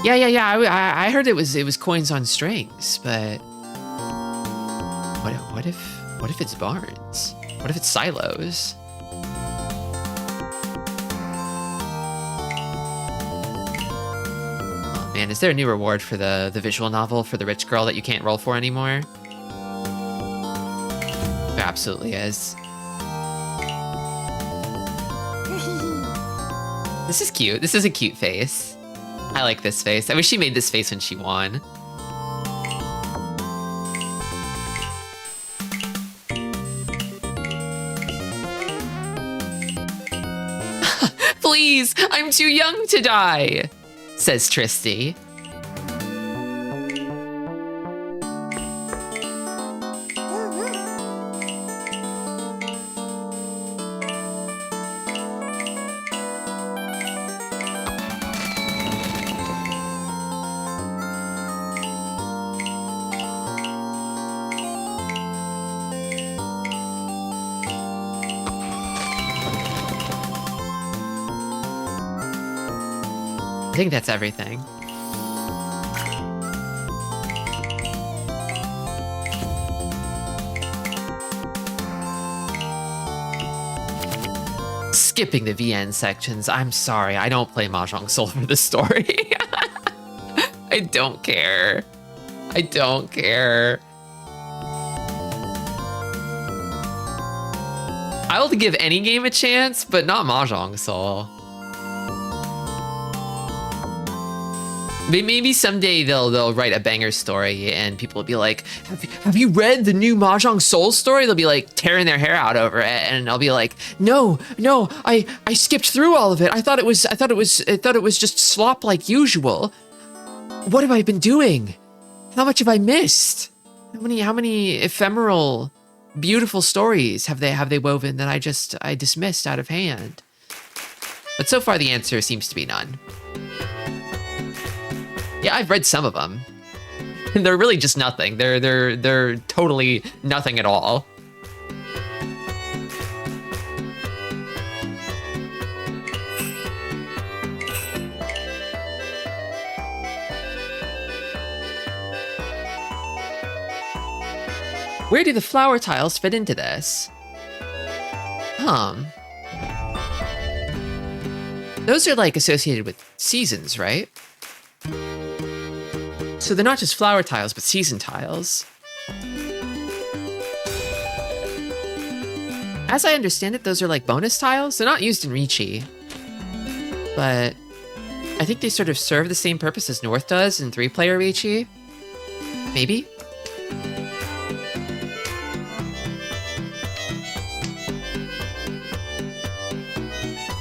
Yeah. I heard it was coins on strings, but what if it's barns? What if it's silos? Oh man, is there a new reward for the visual novel for the rich girl that you can't roll for anymore? There absolutely is. This is cute. This is a cute face. I like this face. I wish she made this face when she won. Please, I'm too young to die, says Tristi. I think that's everything. Skipping the VN sections. I'm sorry, I don't play Mahjong Soul for the story. I don't care. I don't care. I will give any game a chance, but not Mahjong Soul. Maybe someday they'll write a banger story and people will be like, have you read the new Mahjong Soul story? They'll be like tearing their hair out over it, and I'll be like, no, I skipped through all of it. I thought it was just slop like usual. What have I been doing? How much have I missed? How many ephemeral, beautiful stories have they woven that I dismissed out of hand? But so far the answer seems to be none. Yeah, I've read some of them. And they're really just nothing. They're totally nothing at all. Where do the flower tiles fit into this? Those are like associated with seasons, right? So they're not just flower tiles, but season tiles. As I understand it, those are like bonus tiles. They're not used in Ricci, but I think they sort of serve the same purpose as North does in 3-player Ricci. Maybe?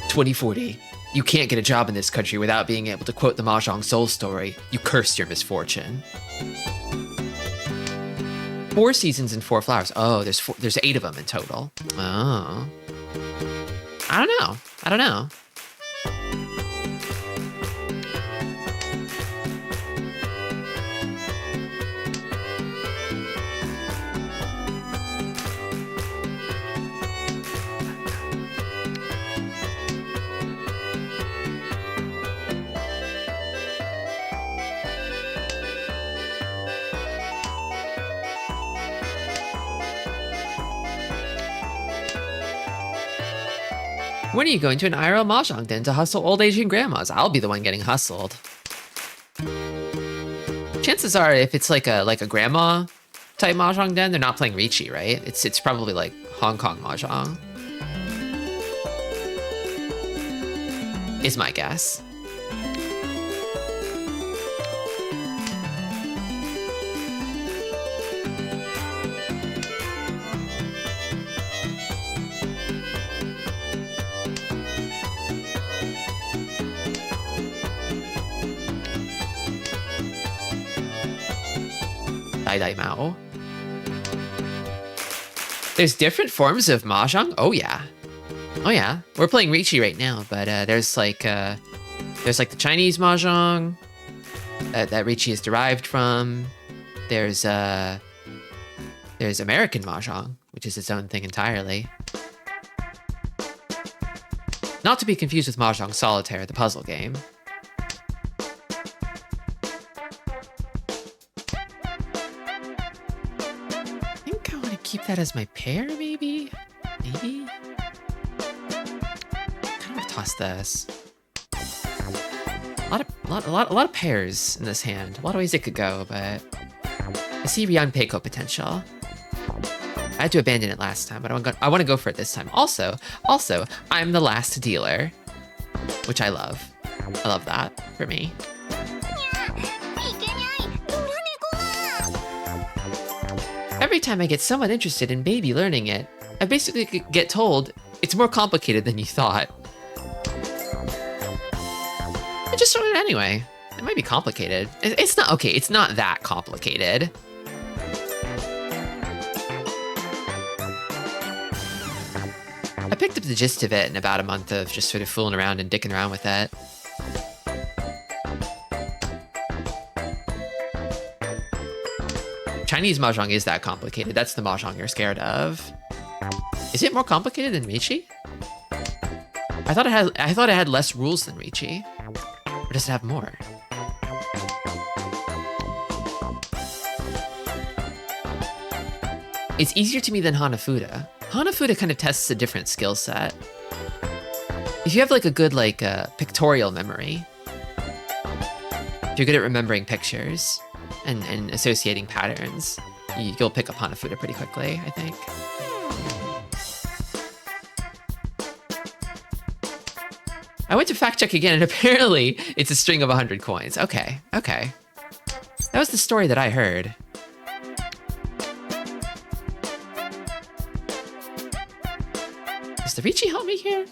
"2040. You can't get a job in this country without being able to quote the Mahjong Soul story. You cursed your misfortune." 4 seasons and 4 flowers. Oh, there's 8 of them in total. Oh. I don't know. When are you going to an IRL Mahjong den to hustle old Asian grandmas? I'll be the one getting hustled. Chances are, if it's like a grandma type Mahjong den, they're not playing Ricci, right? It's probably like Hong Kong Mahjong. Is my guess. Dai Mao. There's different forms of Mahjong? Oh yeah. We're playing Ricci right now, but there's like the Chinese Mahjong that Ricci is derived from. There's American Mahjong, which is its own thing entirely. Not to be confused with Mahjong Solitaire, the puzzle game. I think I want to keep that as my pair, maybe? Maybe? I kind of want to toss this. A lot of pairs in this hand. A lot of ways it could go, but I see Ryan Peiko potential. I had to abandon it last time, but I want to go for it this time. Also, I'm the last dealer, which I love. I love that for me. Every time I get somewhat interested in baby learning it, I basically get told it's more complicated than you thought. I just learn it anyway. It might be complicated. It's not, okay, it's not that complicated. I picked up the gist of it in about a month of just sort of fooling around and dicking around with it. Chinese Mahjong is that complicated. That's the Mahjong you're scared of. Is it more complicated than Riichi? I thought it had less rules than Riichi. Or does it have more? It's easier to me than Hanafuda. Hanafuda kind of tests a different skill set. If you have like a good pictorial memory, if you're good at remembering pictures and associating patterns, you'll pick up Hanafuda pretty quickly, I think. I went to fact check again, and apparently it's a string of 100 coins. Okay. That was the story that I heard. Does the Riichi help me here?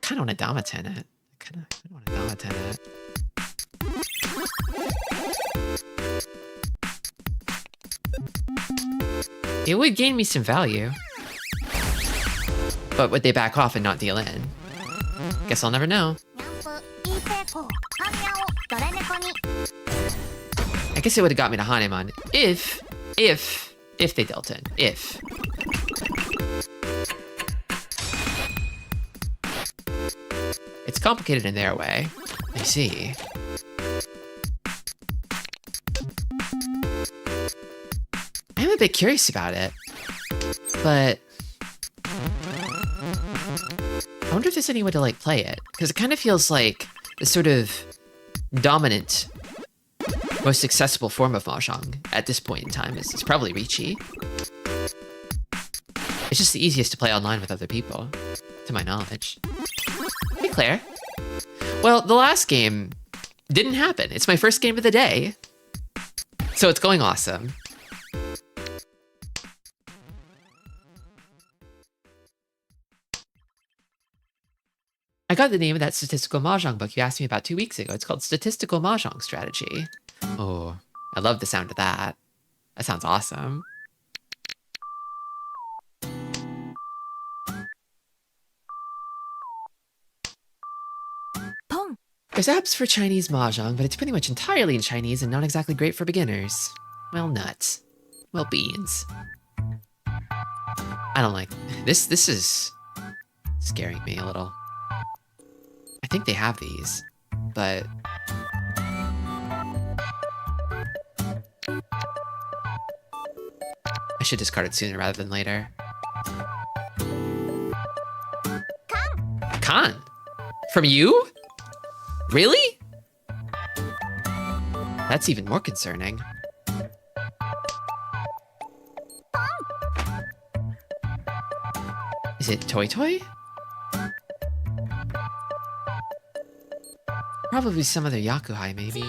Kinda want to Damaten it. Kinda want to Damaten it. It would gain me some value. But would they back off and not deal in? Guess I'll never know. I guess it would have got me to Hanemon if they dealt in. If. It's complicated in their way. I see. I am a bit curious about it, but I wonder if there's any way to play it, because it kind of feels like the sort of dominant, most accessible form of Mahjong at this point in time is probably Riichi. It's just the easiest to play online with other people, to my knowledge. Hey, Claire. Well, the last game didn't happen. It's my first game of the day, so it's going awesome. I got the name of that statistical Mahjong book you asked me about 2 weeks ago. It's called Statistical Mahjong Strategy. Oh, I love the sound of that. That sounds awesome. There's apps for Chinese Mahjong, but it's pretty much entirely in Chinese and not exactly great for beginners. Well, nuts. Well, beans. I don't like this. This is scaring me a little. I think they have these, but I should discard it sooner rather than later. Khan? From you? Really? That's even more concerning. Is it Toy Toy? Probably some other Yakuhai, maybe.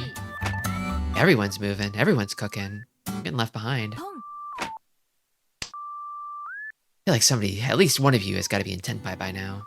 Everyone's moving, everyone's cooking. I'm getting left behind. I feel like somebody, at least one of you, has got to be in Tenpai by now.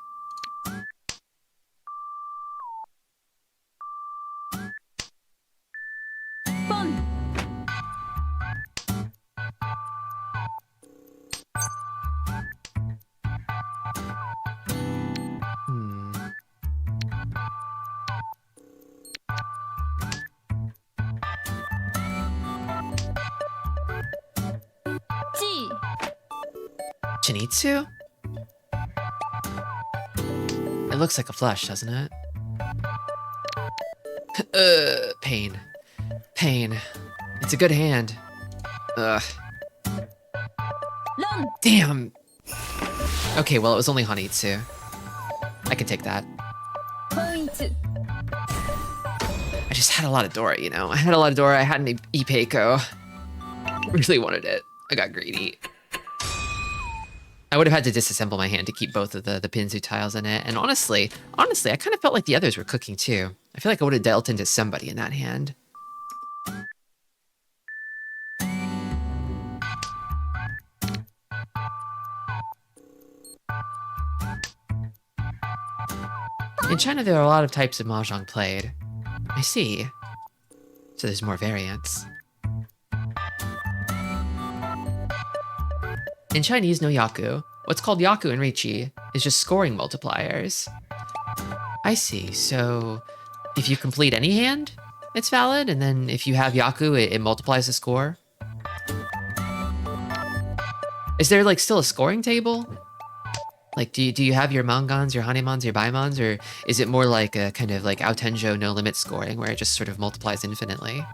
Chinitsu? looks like a flush, doesn't it? Pain. Pain. It's a good hand. Ugh. Damn. Okay, well, it was only Hanitsu. I can take that. I just had a lot of Dora, you know? I had a lot of Dora, I had an Ipeiko. Really wanted it. I got greedy. I would have had to disassemble my hand to keep both of the Pinzu tiles in it. And honestly, I kind of felt like the others were cooking too. I feel like I would have dealt into somebody in that hand. In China, there are a lot of types of Mahjong played. I see. So there's more variants. In Chinese, no yaku. What's called yaku in Riichi is just scoring multipliers. I see. So if you complete any hand, it's valid, and then if you have yaku, it multiplies the score. Is there like still a scoring table? Like, do you have your mangans, your hanemans, your baimans, or is it more like a kind of like Aotenjo no limit scoring where it just sort of multiplies infinitely?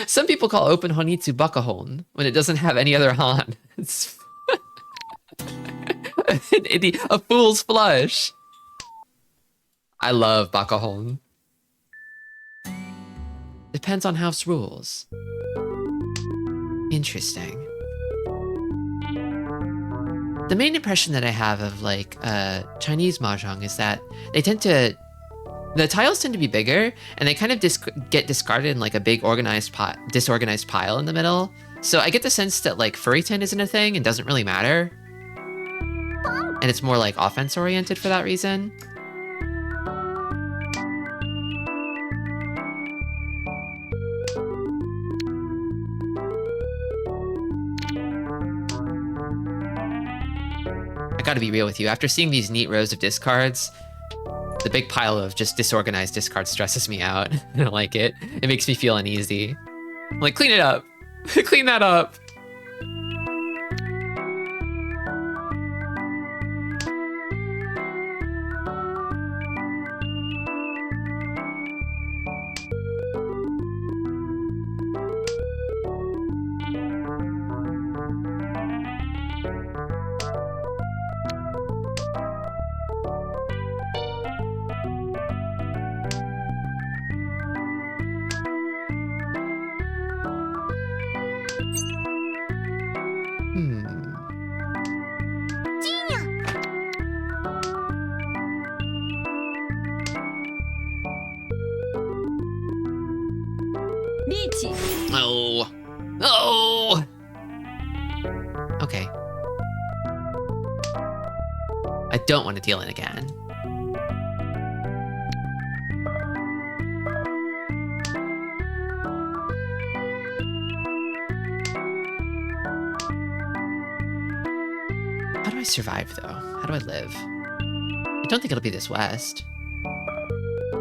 Some people call open honitsu bakahon when it doesn't have any other han. It's a fool's flush. I love bakahon. Depends on house rules. Interesting. The main impression that I have of like Chinese mahjong is that the tiles tend to be bigger and they kind of get discarded in like a big disorganized pile in the middle. So I get the sense that like Furitan isn't a thing and doesn't really matter. And it's more like offense oriented for that reason. I gotta be real with you, after seeing these neat rows of discards, the big pile of just disorganized discards stresses me out. I don't like it. It makes me feel uneasy. I'm like, clean it up. Clean that up. Oh. Oh! Okay. I don't want to deal in again. How do I survive, though? How do I live? I don't think it'll be this west.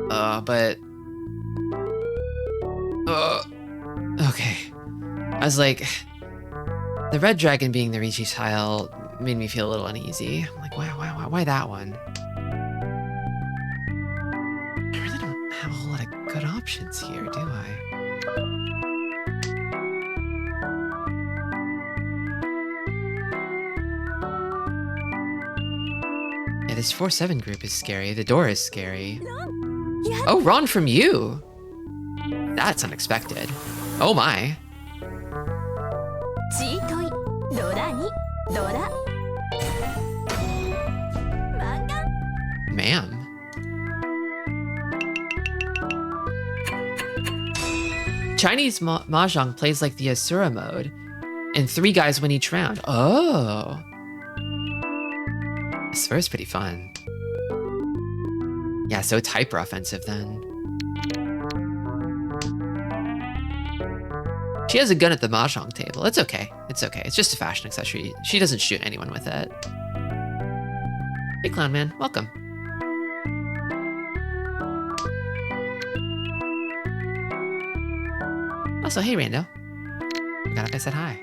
But... okay. I was like... The red dragon being the Riichi tile made me feel a little uneasy. I'm like, why that one? I really don't have a whole lot of good options here, do I? Yeah, this 4-7 group is scary. The door is scary. Oh, Ron from you! That's unexpected. Oh my. Ma'am. Chinese Mahjong plays like the Asura mode, and 3 guys win each round. Oh. This first pretty fun. Yeah, so it's hyper offensive then. She has a gun at the Mahjong table. It's okay. It's okay. It's just a fashion accessory. She doesn't shoot anyone with it. Hey, Clown Man. Welcome. Also, hey, Rando. Forgot if I said hi.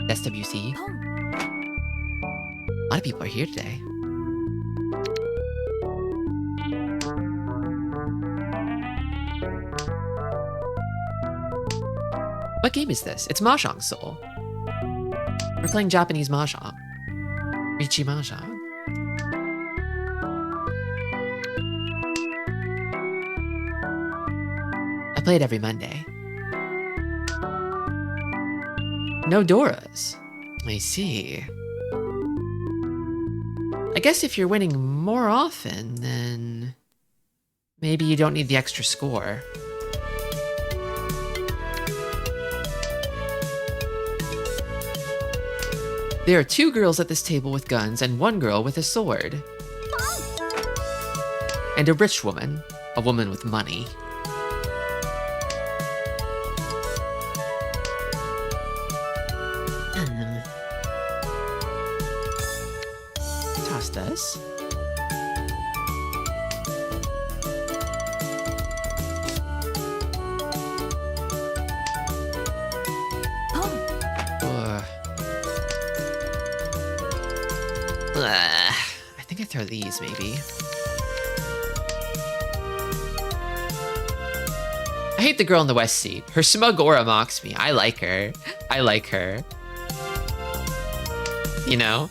SWC. A lot of people are here today. What game is this? It's Mahjong Soul. We're playing Japanese Mahjong. Richi Mahjong. I play it every Monday. No Doras. I see. I guess if you're winning more often, then maybe you don't need the extra score. There are 2 girls at this table with guns and 1 girl with a sword. And a rich woman, a woman with money. Toss this. I think I throw these, maybe. I hate the girl in the west seat. Her smug aura mocks me. I like her. I like her. You know?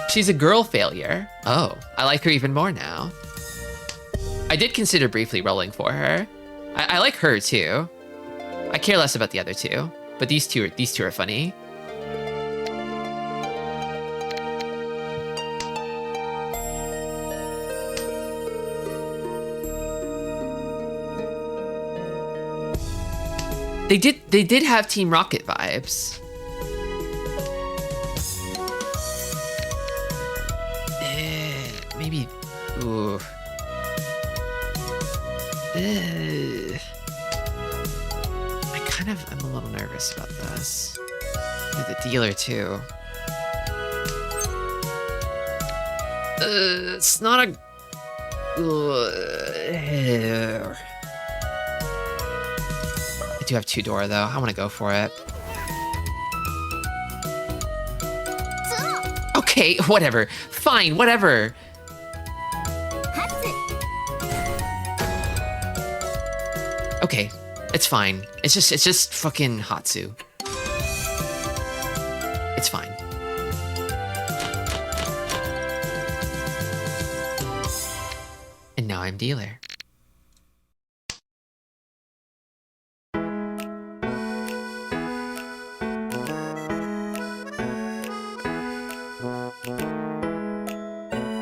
She's a girl failure. Oh, I like her even more now. I did consider briefly rolling for her. I like her too. I care less about the other 2, but these two are funny. They did have Team Rocket vibes. Maybe. Ooh. I kind of am a little nervous about this. With the dealer too. It's not a. I do have 2 Dora though. I want to go for it. Okay, whatever. Fine, whatever. Okay, it's fine. It's just fucking Hatsu. It's fine. And now I'm dealer.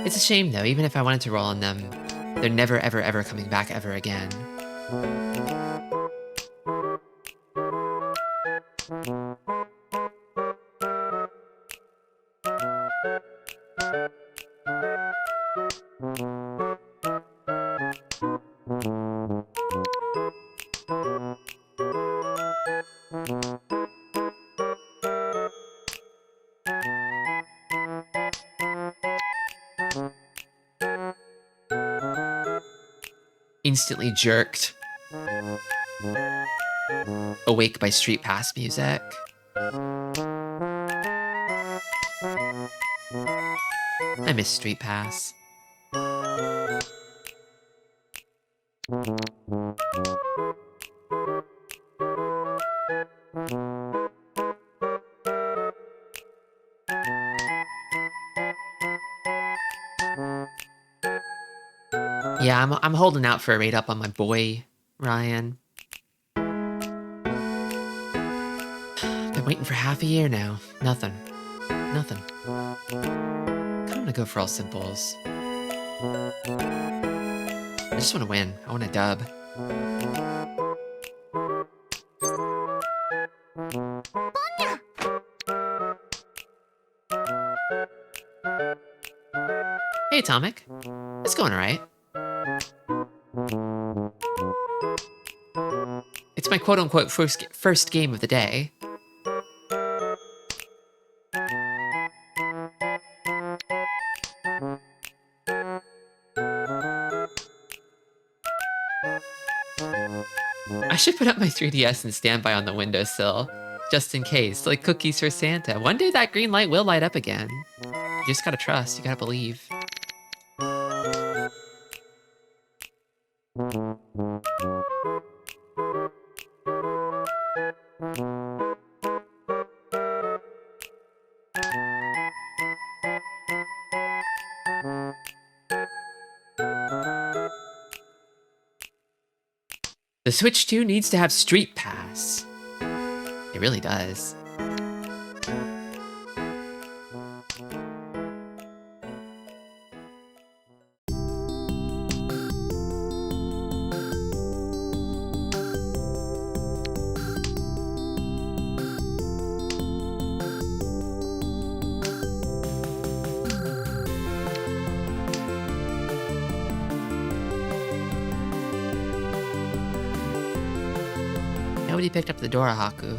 It's a shame though, even if I wanted to roll on them, they're never ever ever coming back ever again. Instantly jerked. Awake by Street Pass music. I miss Street Pass. Yeah, I'm holding out for a rate up on my boy, Ryan. Been waiting for half a year now. Nothing. Nothing. I'm gonna go for all simples. I just want to win. I want a dub. Hey, Atomic. It's going alright. It's my quote-unquote first game of the day. I should put up my 3DS and stand by on the windowsill, just in case, like cookies for Santa. One day that green light will light up again. You just gotta trust, you gotta believe. The Switch 2 needs to have Street Pass. It really does. Nobody picked up the Dora Haku.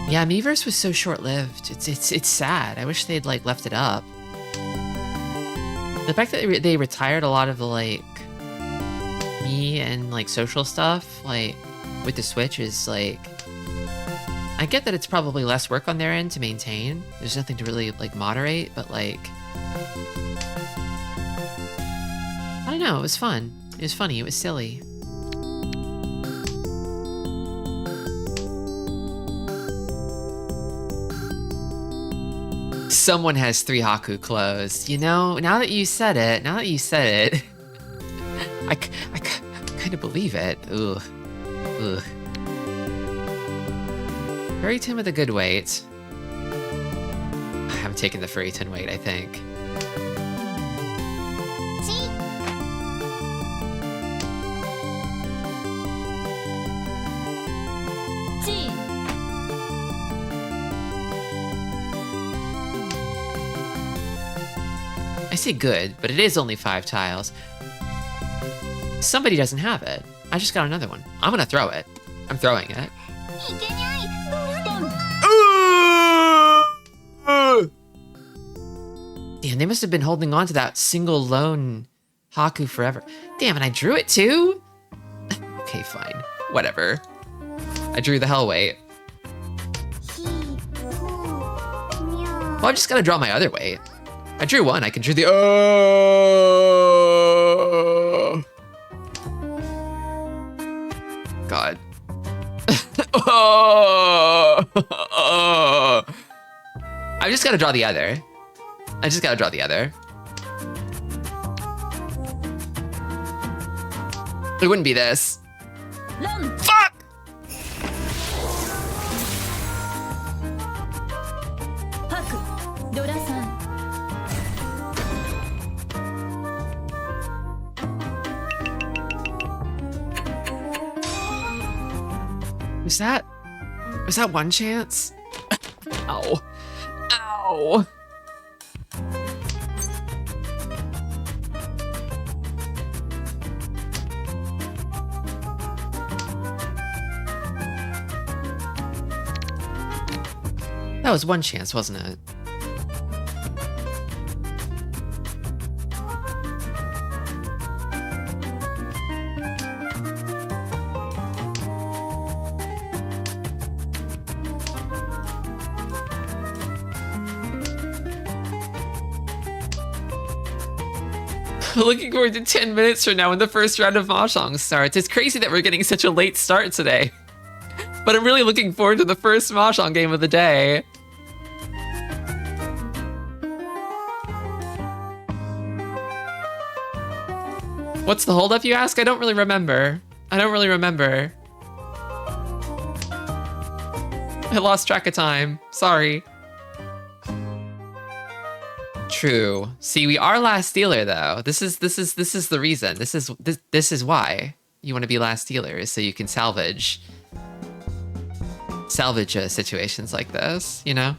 Yeah, Miiverse was so short-lived. It's sad. I wish they'd like left it up. The fact that they retired a lot of the like me and like social stuff like with the Switch is like, I get that it's probably less work on their end to maintain. There's nothing to really like moderate, but like, I don't know. It was fun. It was funny. It was silly. Someone has 3 Haku closed. You know, now that you said it, I kind of believe it. Ugh. Ugh. Furryton with a good weight. I'm taking the Furryton weight, I think. I say good, but it is only 5 tiles. Somebody doesn't have it. I just got another one. I'm gonna throw it. I'm throwing it. Damn, they must have been holding on to that single lone Haku forever. Damn, and I drew it too? Okay, fine. Whatever. I drew the hell weight. Well, I just gotta draw my other weight. I drew one, I can draw the God. I just gotta draw the other. I just gotta draw the other. It wouldn't be this. Fuck! Was that one chance? Ow. Ow. That was one chance, wasn't it? Looking forward to 10 minutes from now when the first round of Mahjong starts. It's crazy that we're getting such a late start today. But I'm really looking forward to the first Mahjong game of the day. What's the holdup, you ask? I don't really remember. I lost track of time. Sorry. True. See, we are last dealer though. This is the reason. This is why you want to be last dealer, is so you can salvage situations like this, you know?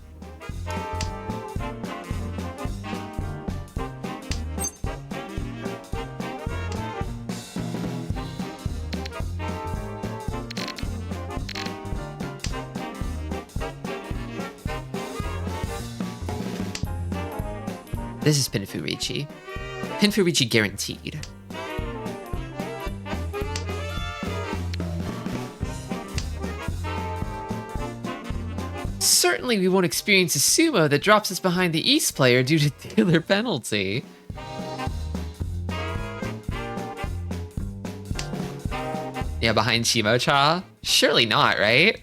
This is Pinfurichi. Pinfurichi guaranteed. Importantly, we won't experience a sumo that drops us behind the East player due to dealer penalty. Yeah, behind Shimocha? Surely not, right?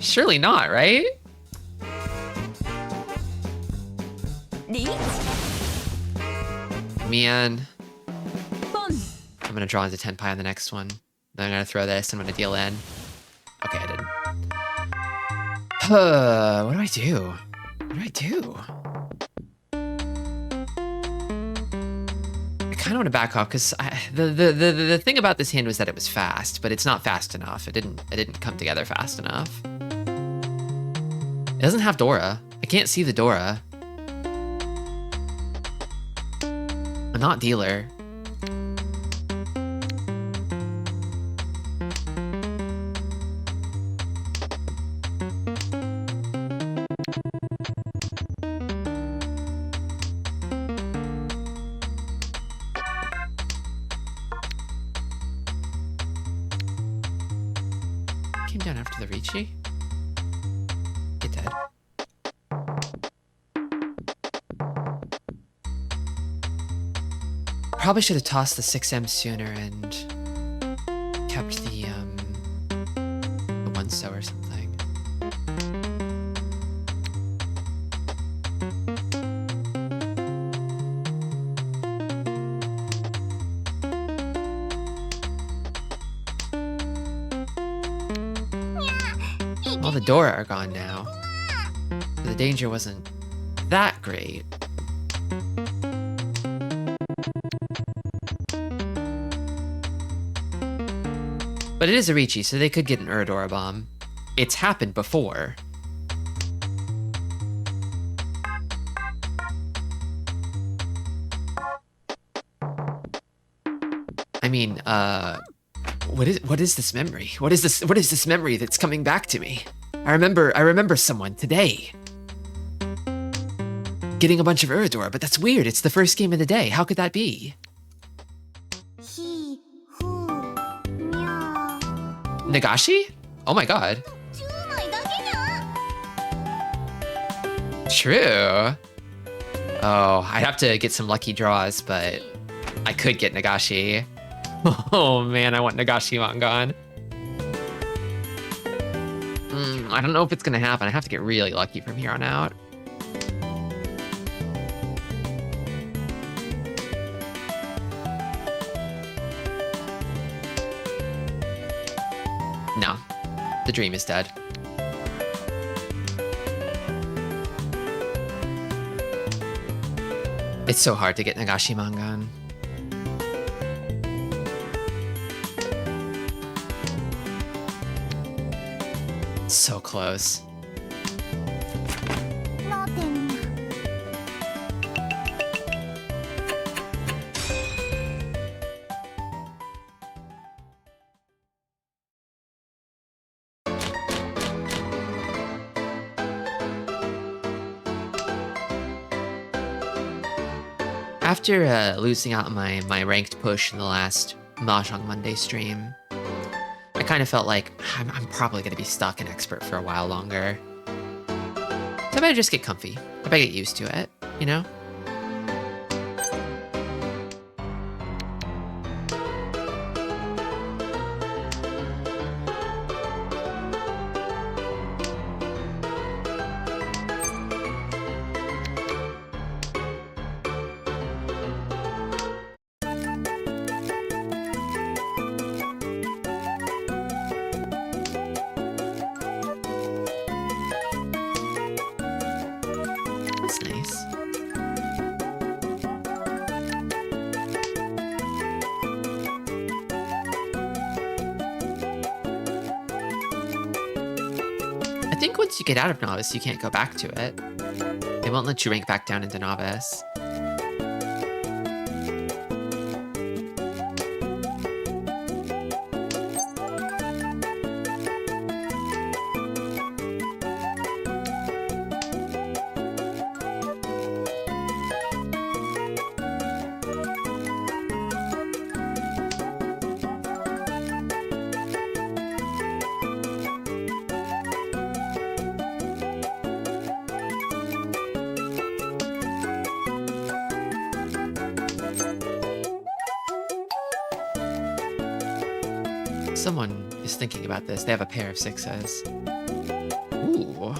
Surely not, right? Man. I'm gonna draw into Tenpai on the next one. Then I'm gonna throw this, I'm gonna deal in. Okay, I didn't. What do I do? What do I do? I kind of want to back off because the thing about this hand was that it was fast, but it's not fast enough. It didn't come together fast enough. It doesn't have Dora. I can't see the Dora. I'm not dealer. Came down after the Ricci. It did. Probably should have tossed the 6M sooner and kept the 1-so or something. All the Dora are gone now. So the danger wasn't that great. But it is a Ricci, so they could get an Uradora bomb. It's happened before. I mean, what is this memory? What is this memory that's coming back to me? I remember someone today getting a bunch of Uradora, but that's weird. It's the first game of the day. How could that be? Nagashi? Oh my god. True. Oh, I'd have to get some lucky draws, but I could get Nagashi. Oh man, I want Nagashi Mangan. I don't know if it's gonna happen. I have to get really lucky from here on out. No, the dream is dead. It's so hard to get Nagashi Mangan. So close. After losing out on my ranked push in the last Mahjong Monday stream, I kind of felt like I'm probably going to be stuck in expert for a while longer. So I better just get comfy. I better get used to it, you know? That's nice. I think once you get out of Novice, you can't go back to it. They won't let you rank back down into Novice. Someone is thinking about this. They have a pair of 6s. Ooh.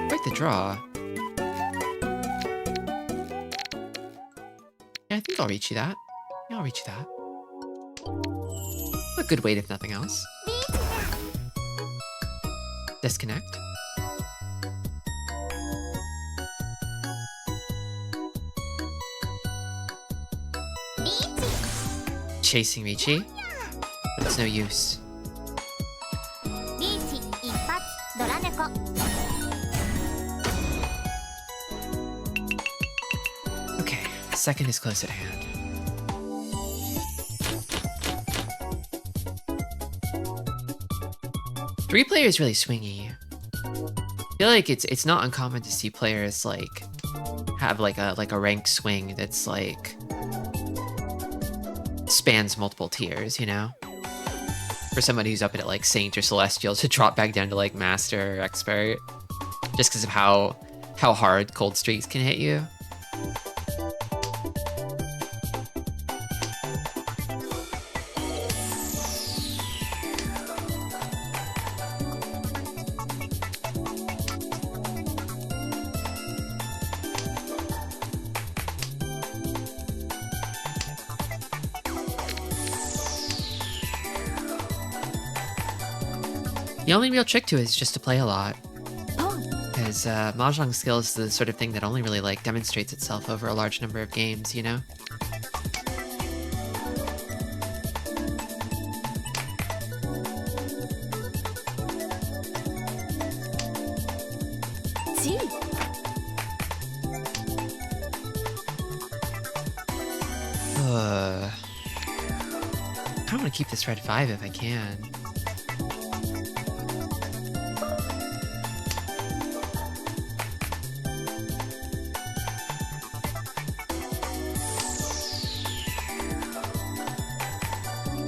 Quite the draw. Yeah, I think I'll reach you that. Yeah, I'll reach you that. A good weight if nothing else. Disconnect. Chasing Riichi, but it's no use. Okay, second is close at hand. Three player is really swingy. I feel like it's not uncommon to see players like have like a rank swing that's like spans multiple tiers, you know? For somebody who's up at like Saint or Celestial to drop back down to like Master or Expert. Just because of how hard cold streaks can hit you. The only real trick to it is just to play a lot. Because Mahjong skill is the sort of thing that only really like demonstrates itself over a large number of games, you know? I want to keep this red 5 if I can.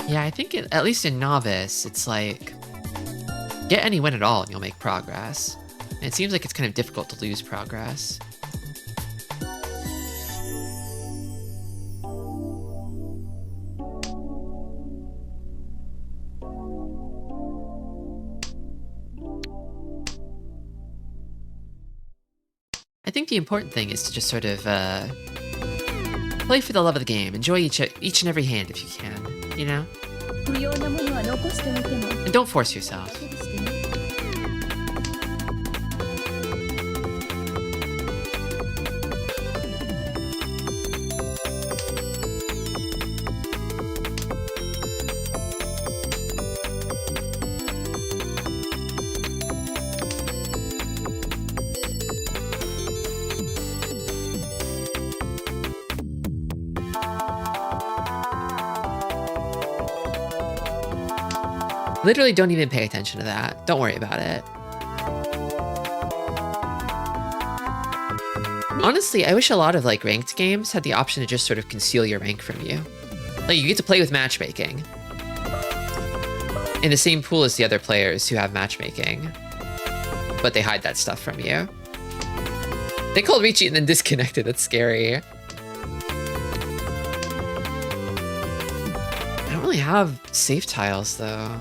Yeah, I think at least in Novice, it's like, get any win at all and you'll make progress. And it seems like it's kind of difficult to lose progress. I think the important thing is to just sort of play for the love of the game. Enjoy each and every hand if you can, you know? And don't force yourself. Literally don't even pay attention to that. Don't worry about it. Honestly, I wish a lot of like ranked games had the option to just sort of conceal your rank from you. Like you get to play with matchmaking in the same pool as the other players who have matchmaking, but they hide that stuff from you. They called Riichi and then disconnected. That's scary. I don't really have safe tiles though.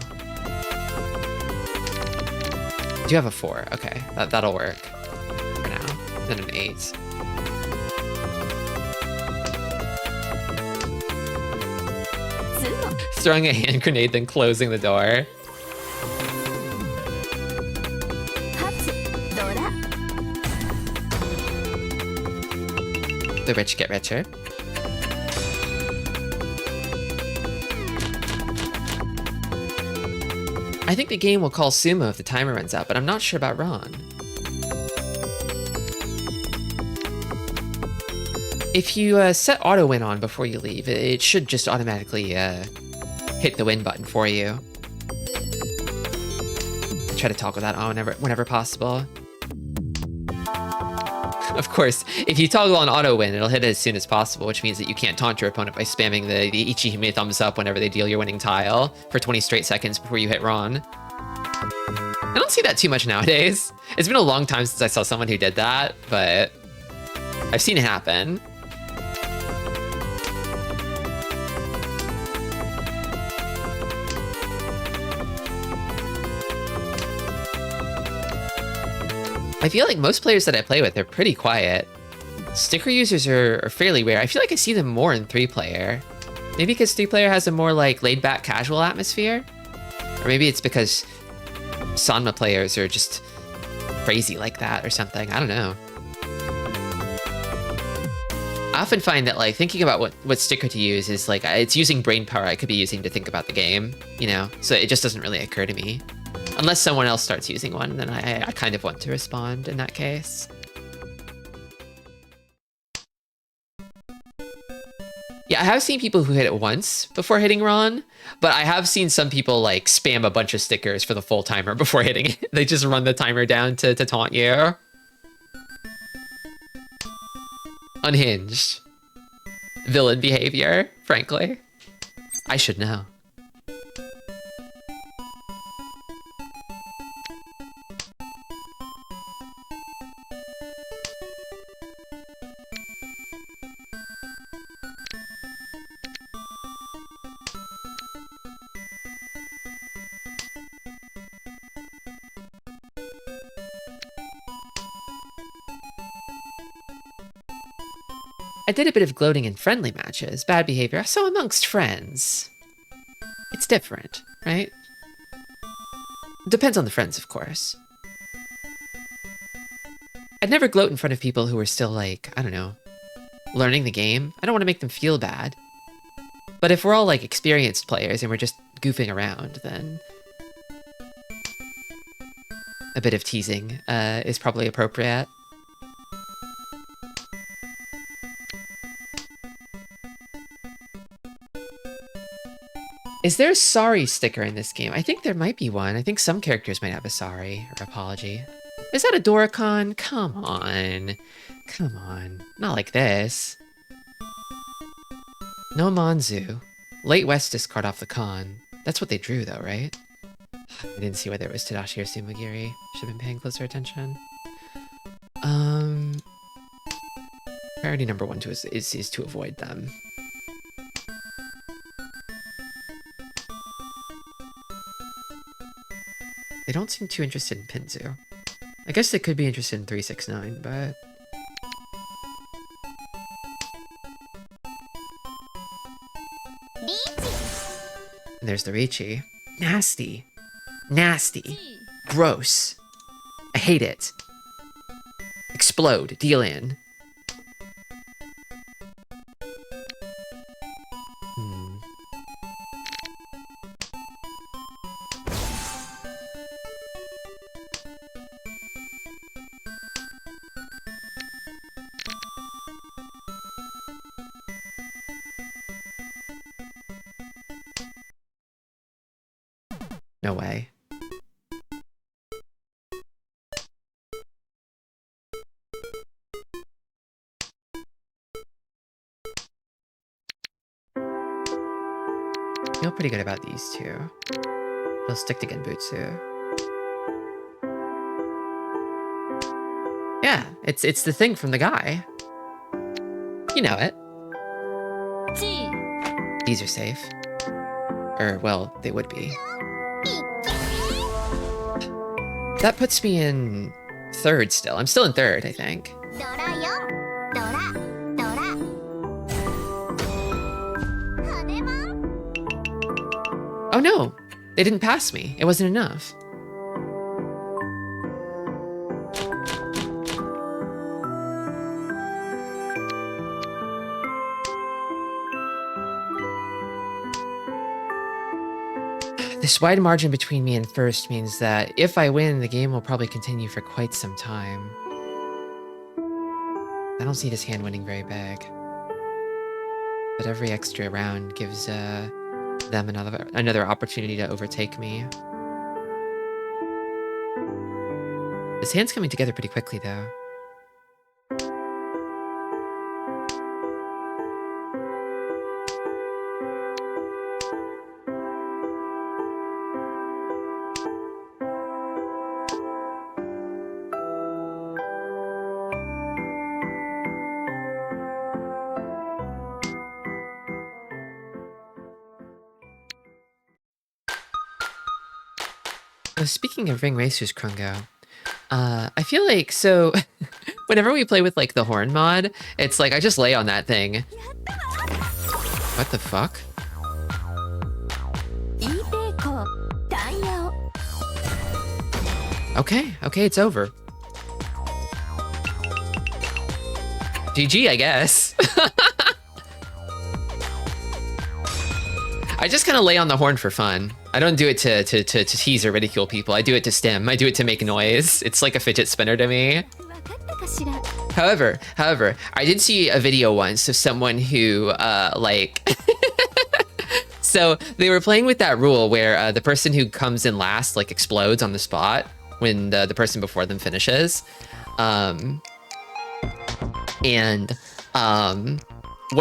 Do you have a 4? Okay, that'll work for now. Then an 8. Throwing a hand grenade, then closing the door. The rich get richer. I think the game will call Sumo if the timer runs out, but I'm not sure about Ron. If you set auto win on before you leave, it should just automatically hit the win button for you. Try to toggle that on whenever possible. Of course, if you toggle on auto win, it'll hit it as soon as possible, which means that you can't taunt your opponent by spamming the Ichihime thumbs up whenever they deal your winning tile for 20 straight seconds before you hit Ron. I don't see that too much nowadays. It's been a long time since I saw someone who did that, but I've seen it happen. I feel like most players that I play with are pretty quiet. Sticker users are fairly rare. I feel like I see them more in 3-player. Maybe because 3-player has a more like laid-back casual atmosphere? Or maybe it's because Sanma players are just crazy like that or something. I don't know. I often find that like thinking about what sticker to use is like it's using brain power I could be using to think about the game, you know? So it just doesn't really occur to me. Unless someone else starts using one, then I kind of want to respond in that case. Yeah, I have seen people who hit it once before hitting Ron, but I have seen some people like spam a bunch of stickers for the full timer before hitting it. They just run the timer down to taunt you. Unhinged. Villain behavior, frankly. I should know. I did a bit of gloating in friendly matches, bad behavior, so amongst friends. It's different, right? Depends on the friends, of course. I'd never gloat in front of people who are still like, I don't know, learning the game. I don't want to make them feel bad. But if we're all like experienced players and we're just goofing around, then a bit of teasing is probably appropriate. Is there a sorry sticker in this game? I think there might be one. I think some characters might have a sorry or apology. Is that a Doricon? Come on. Come on. Not like this. No Manzu. Late West discard off the con. That's what they drew though, right? I didn't see whether it was Tadashi or Sumagiri. Should have been paying closer attention. Priority number 1 is to avoid them. They don't seem too interested in Pinzu. I guess they could be interested in 369, but... And there's the Riichi. Nasty. Nasty. Gross. I hate it. Explode. Deal in. No way. I feel pretty good about these two. They'll stick to Genbutsu. Yeah, it's the thing from the guy. You know it. These are safe. Or, well, they would be. That puts me in 3rd still. I'm still in 3rd, I think. Oh no! They didn't pass me. It wasn't enough. This wide margin between me and 1st means that if I win, the game will probably continue for quite some time. I don't see this hand winning very big. But every extra round gives them another opportunity to overtake me. This hand's coming together pretty quickly, though. Speaking of ring racers, Krungo, I feel like, so whenever we play with like the horn mod, it's like I just lay on that thing. What the fuck? Okay, okay, it's over. GG, I guess. I just kind of lay on the horn for fun. I don't do it to tease or ridicule people. I do it to stim. I do it to make noise. It's like a fidget spinner to me. However, I did see a video once of someone who like so they were playing with that rule where the person who comes in last like explodes on the spot when the person before them finishes. What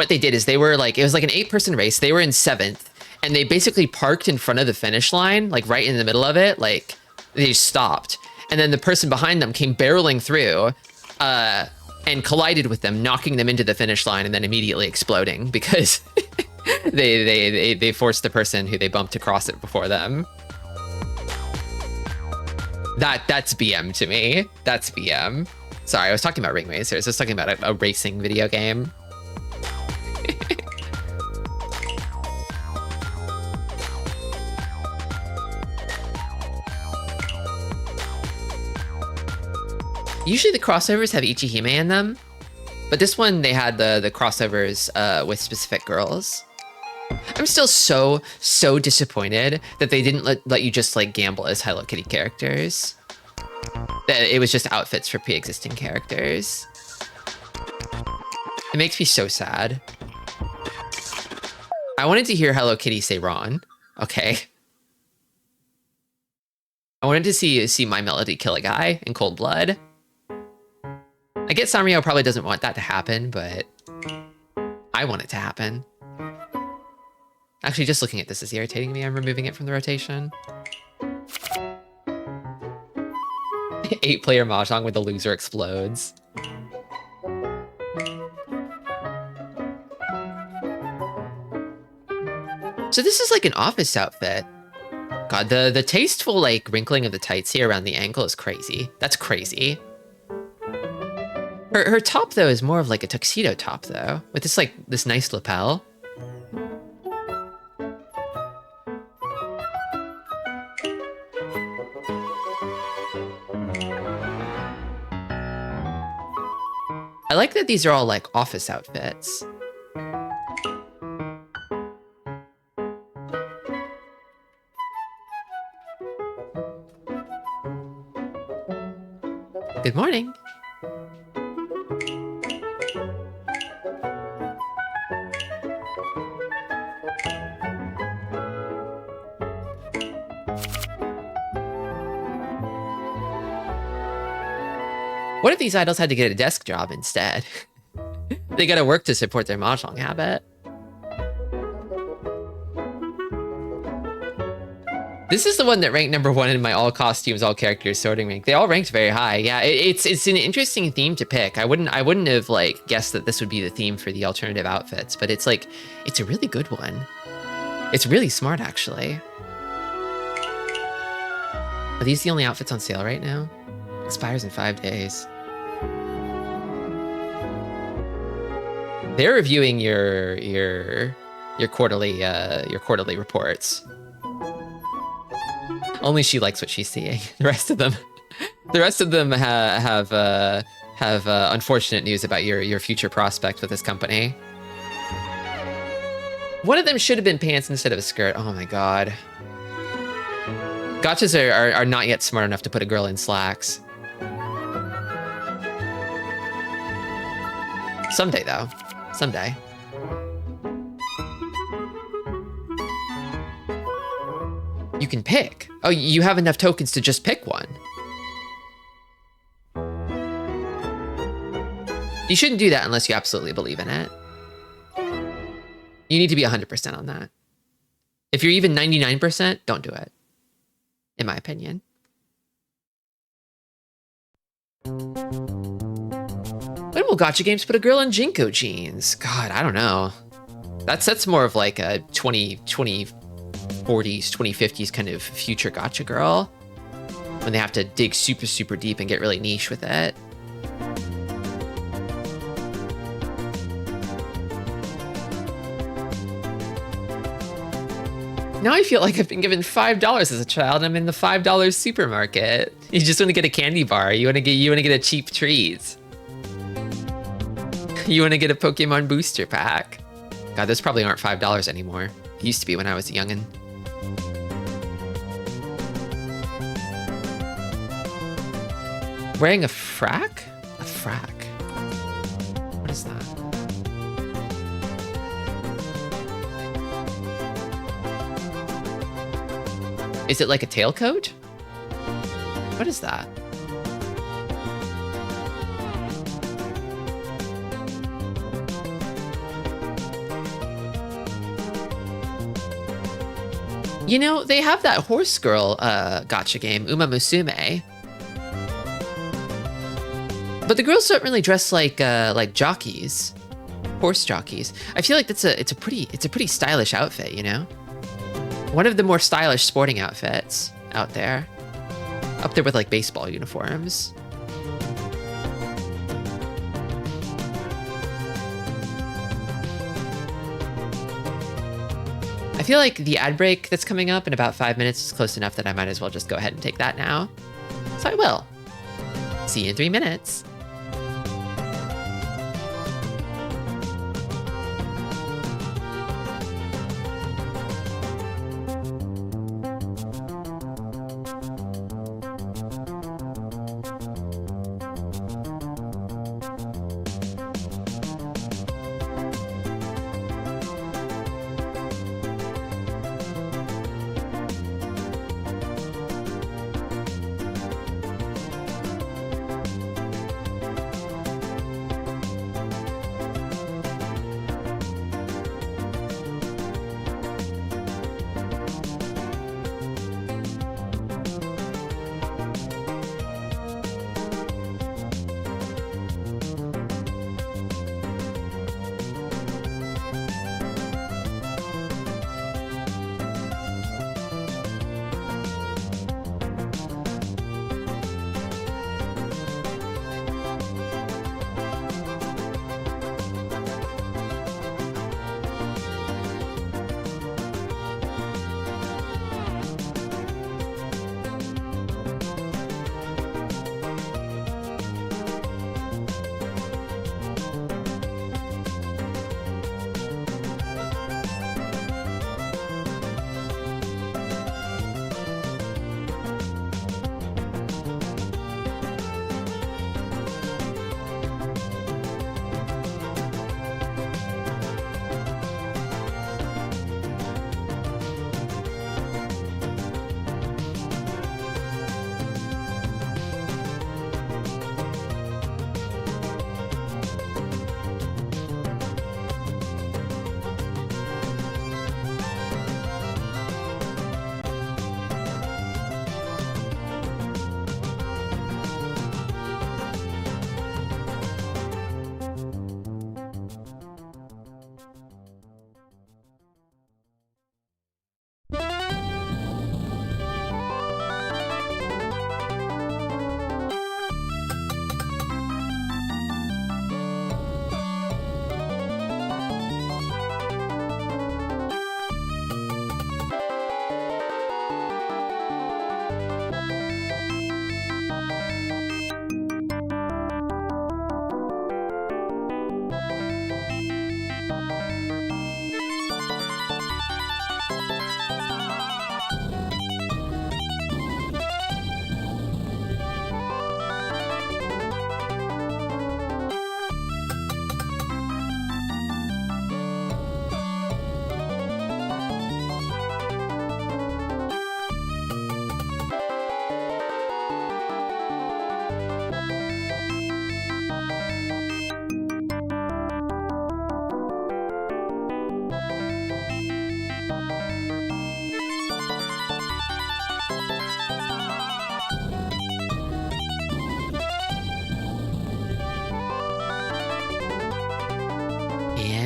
they did is they were like, it was like an 8-person race. They were in 7th. And they basically parked in front of the finish line, like right in the middle of it. Like they stopped. And then the person behind them came barreling through and collided with them, knocking them into the finish line and then immediately exploding because they forced the person who they bumped to cross it before them. That's BM to me. That's BM. Sorry, I was talking about ring racers. I was talking about a racing video game. Usually the crossovers have Ichihime in them, but this one they had the crossovers with specific girls. I'm still so disappointed that they didn't let you just like gamble as Hello Kitty characters. That it was just outfits for pre-existing characters. It makes me so sad. I wanted to hear Hello Kitty say Ron. Okay. I wanted to see My Melody kill a guy in cold blood. I get Sanrio probably doesn't want that to happen, but I want it to happen. Actually, just looking at this is irritating me. I'm removing it from the rotation. 8-player Mahjong where the loser explodes. So this is like an office outfit. God, the tasteful like wrinkling of the tights here around the ankle is crazy. That's crazy. Her top though is more of like a tuxedo top though, with this nice lapel. I like that these are all like office outfits. Good morning. What if these idols had to get a desk job instead? They gotta work to support their Mahjong habit. This is the one that ranked #1 in my all costumes, all characters sorting rank. They all ranked very high. Yeah, it's an interesting theme to pick. I wouldn't have like guessed that this would be the theme for the alternative outfits, but it's like, it's a really good one. It's really smart actually. Are these the only outfits on sale right now? Expires in 5 days. They're reviewing your quarterly reports. Only she likes what she's seeing. The rest of them have unfortunate news about your future prospect with this company. One of them should have been pants instead of a skirt. Oh my god. Gotchas are not yet smart enough to put a girl in slacks. Someday though. Someday. You can pick. Oh, you have enough tokens to just pick one. You shouldn't do that unless you absolutely believe in it. You need to be 100% on that. If you're even 99%, don't do it. In my opinion. When will gacha games put a girl in Jinko jeans? God, I don't know. That's more of like a 2040s, 2050s kind of future gacha girl. when they have to dig super, super deep and get really niche with it. Now I feel like I've been given $5 as a child. I'm in the $5 supermarket. You just want to get a candy bar. You want to get a cheap treat. You want to get a Pokemon booster pack. God, those probably aren't $5 anymore. It used to be when I was a youngin'. Wearing a frack? A frack. What is that? Is it like a tailcoat? What is that? You know, they have that horse girl gacha game, Uma Musume. But the girls don't really dress like jockeys, horse jockeys. I feel like it's a pretty stylish outfit, you know? One of the more stylish sporting outfits out there. Up there with like baseball uniforms. I feel like the ad break that's coming up in about 5 minutes is close enough that I might as well just go ahead and take that now. So I will. See you in 3 minutes.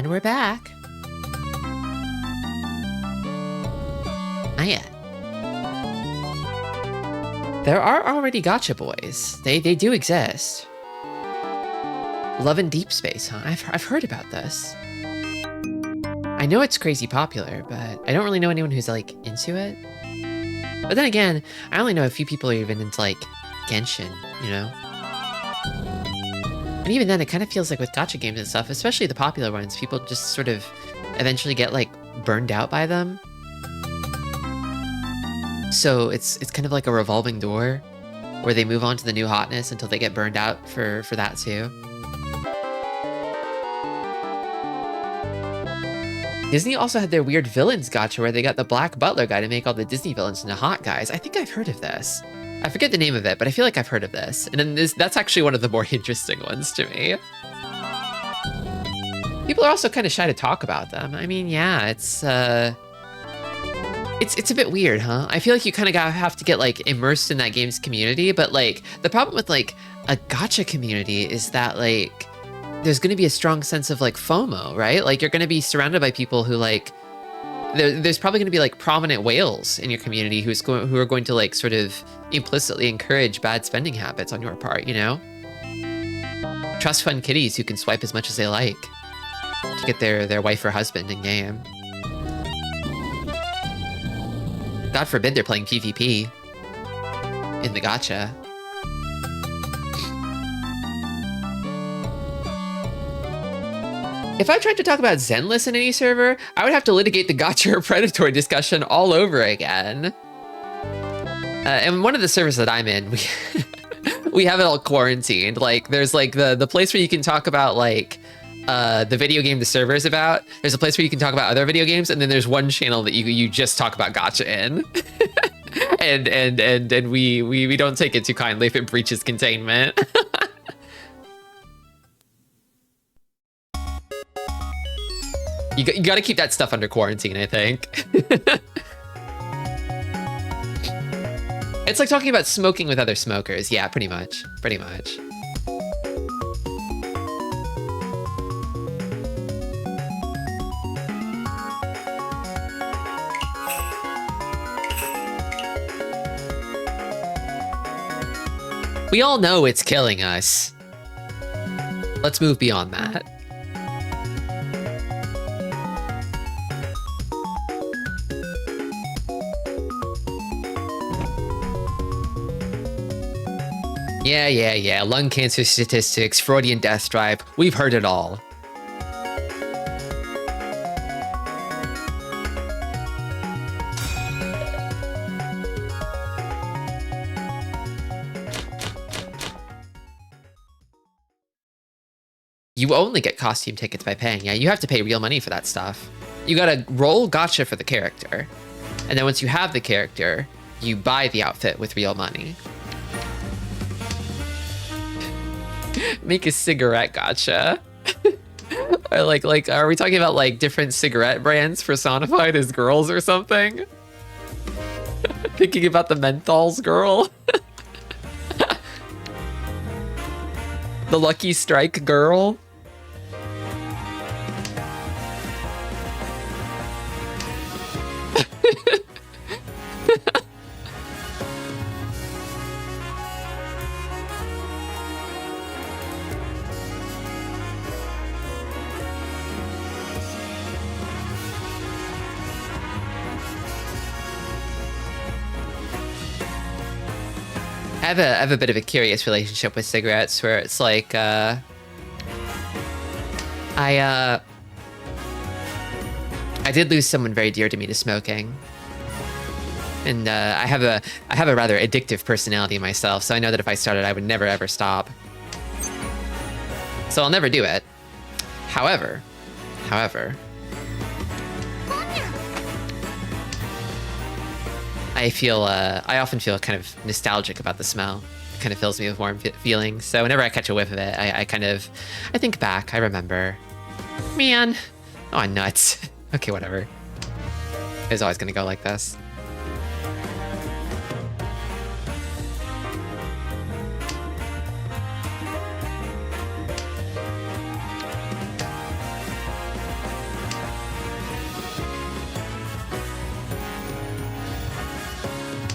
We're back. Not yet. There are already gacha boys. They do exist. Love in Deep Space, huh? I've heard about this. I know it's crazy popular, but I don't really know anyone who's like into it. But then again, I only know a few people who are even into like Genshin, you know? And even then, it kind of feels like with gacha games and stuff, especially the popular ones, people just sort of eventually get like burned out by them. So it's kind of like a revolving door where they move on to the new hotness until they get burned out for that too. Disney also had their weird villains gacha where they got the Black Butler guy to make all the Disney villains into hot guys. I think I've heard of this. I forget the name of it, but I feel like I've heard of this. And then that's actually one of the more interesting ones to me. People are also kind of shy to talk about them. I mean, yeah, it's a bit weird, huh? I feel like you kind of have to get like immersed in that game's community, but like the problem with like a gacha community is that like there's going to be a strong sense of like FOMO, right? Like you're going to be surrounded by people who like, there's probably going to be like prominent whales in your community who are going to like sort of implicitly encourage bad spending habits on your part, you know? Trust fund kitties who can swipe as much as they like to get their wife or husband in game. God forbid they're playing PvP in the gacha. If I tried to talk about Zenless in any server, I would have to litigate the gacha or predatory discussion all over again. And one of the servers that I'm in, we have it all quarantined. Like, there's like the place where you can talk about like the video game the server is about. There's a place where you can talk about other video games, and then there's one channel that you just talk about gacha in. and we don't take it too kindly if it breaches containment. You got to keep that stuff under quarantine, I think. It's like talking about smoking with other smokers. Yeah, pretty much. Pretty much. We all know it's killing us. Let's move beyond that. Yeah. Lung cancer statistics, Freudian death drive. We've heard it all. You only get costume tickets by paying. Yeah, you have to pay real money for that stuff. You gotta roll gacha for the character. And then once you have the character, you buy the outfit with real money. Make a cigarette gacha. Or like, are we talking about like different cigarette brands personified as girls or something? Thinking about the menthols girl. The Lucky Strike girl. I have a bit of a curious relationship with cigarettes where it's like, I did lose someone very dear to me to smoking. And I have a rather addictive personality myself, so I know that if I started, I would never ever stop. So I'll never do it. However, I often feel kind of nostalgic about the smell. It kind of fills me with warm feelings. So whenever I catch a whiff of it, I think back, I remember, man, oh, nuts. Okay, whatever. It was always gonna go like this.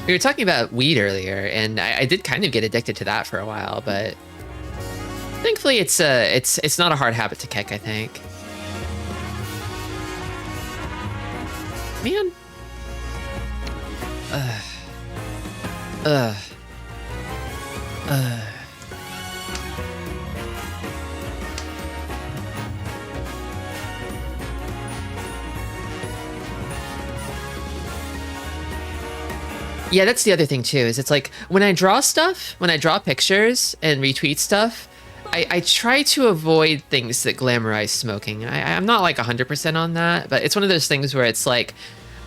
We were talking about weed earlier, and I did kind of get addicted to that for a while, but thankfully it's not a hard habit to kick, I think. Man. Yeah, that's the other thing too, is it's like when I draw pictures and retweet stuff, I try to avoid things that glamorize smoking. I'm not like 100% on that, but it's one of those things where it's like,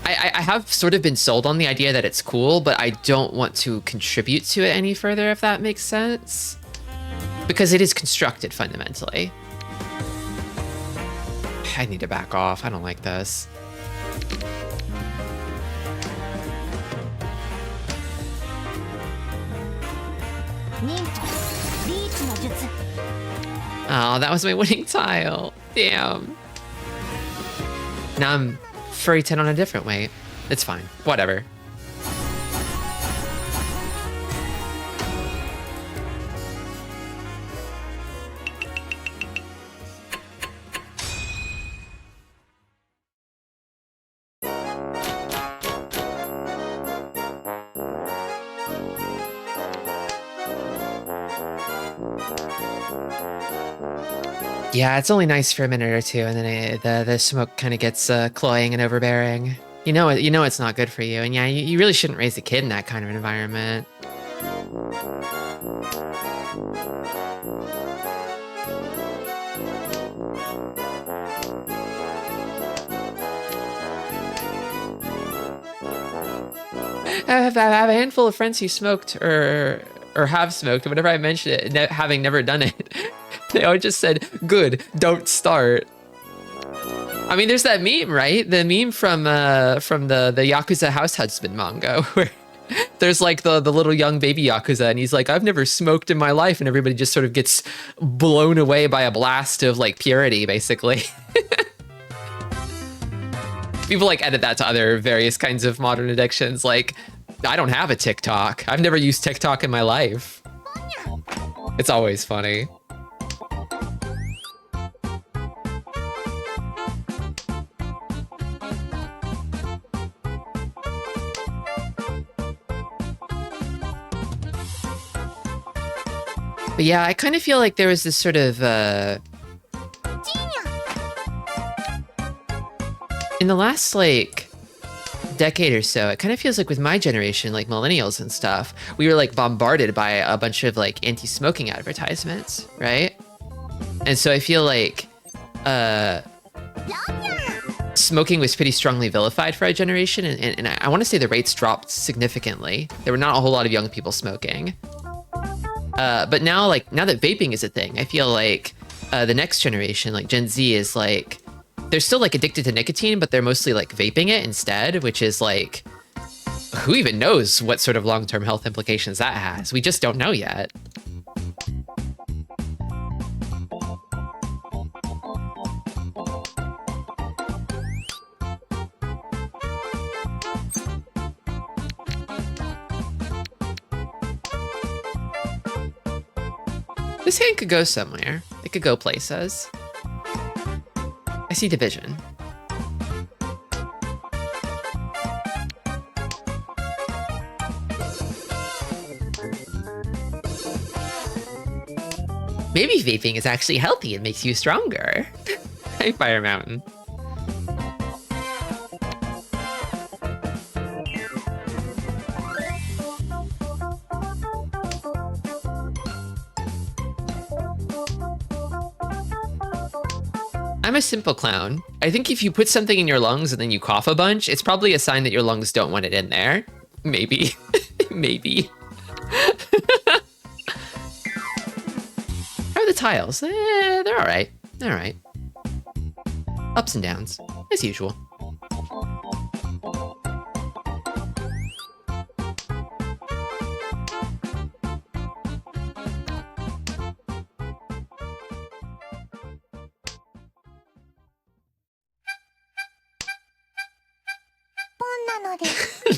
I have sort of been sold on the idea that it's cool, but I don't want to contribute to it any further, if that makes sense. Because it is constructed fundamentally. I need to back off. I don't like this. Oh, that was my winning tile. Damn. Now I'm furry 10 on a different weight. It's fine. Whatever. Yeah, it's only nice for a minute or two, and then the smoke kind of gets cloying and overbearing. You know it's not good for you, and yeah, you really shouldn't raise a kid in that kind of environment. I have a handful of friends who smoked or have smoked, and whenever I mention it, having never done it, they always just said, "Good, don't start." I mean, there's that meme, right? The meme from the Yakuza house husband manga, where there's like the little young baby Yakuza, and he's like, "I've never smoked in my life," and everybody just sort of gets blown away by a blast of like purity, basically. People like edit that to other various kinds of modern addictions. Like, I don't have a TikTok. I've never used TikTok in my life. It's always funny. But yeah, I kind of feel like there was this sort of in the last like decade or so, it kind of feels like with my generation, like millennials and stuff, we were like bombarded by a bunch of like anti-smoking advertisements, right? And so I feel like smoking was pretty strongly vilified for our generation, and I want to say the rates dropped significantly. There were not a whole lot of young people smoking. But now that vaping is a thing, I feel like the next generation, like Gen Z, is like, they're still like addicted to nicotine, but they're mostly like vaping it instead, which is like, who even knows what sort of long-term health implications that has? We just don't know yet. This hand could go somewhere. It could go places. I see division. Maybe vaping is actually healthy and makes you stronger. Hey, Fire Mountain. I'm a simple clown. I think if you put something in your lungs and then you cough a bunch, it's probably a sign that your lungs don't want it in there. Maybe. Maybe. How are the tiles? They're all right. All right. Ups and downs, as usual.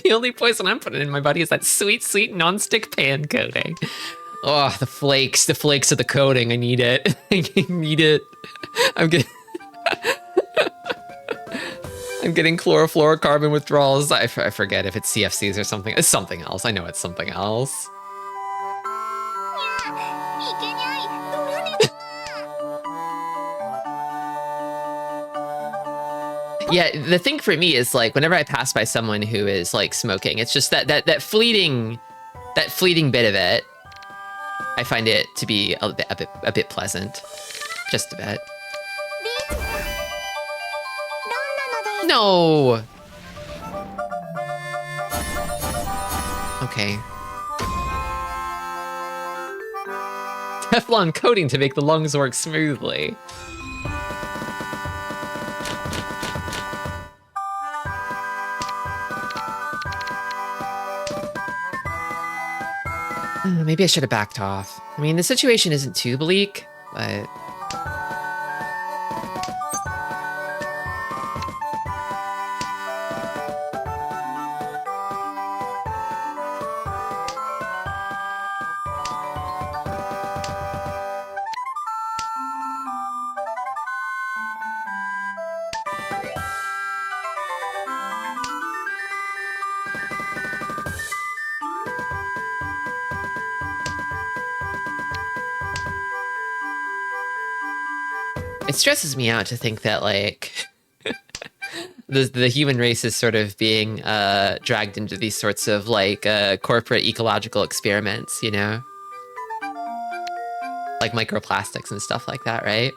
The only poison I'm putting in my body is that sweet, sweet non-stick pan coating. Oh, the flakes of the coating. I need it. I need it. I'm getting chlorofluorocarbon withdrawals. I forget if it's CFCs or something. It's something else. I know it's something else. Yeah, the thing for me is like whenever I pass by someone who is like smoking, it's just that fleeting bit of it. I find it to be a bit pleasant, just a bit. No. Okay. Teflon coating to make the lungs work smoothly. Maybe I should have backed off. I mean, the situation isn't too bleak, but... It stresses me out to think that, like, the human race is sort of being dragged into these sorts of, like, corporate ecological experiments, you know? Like microplastics and stuff like that, right?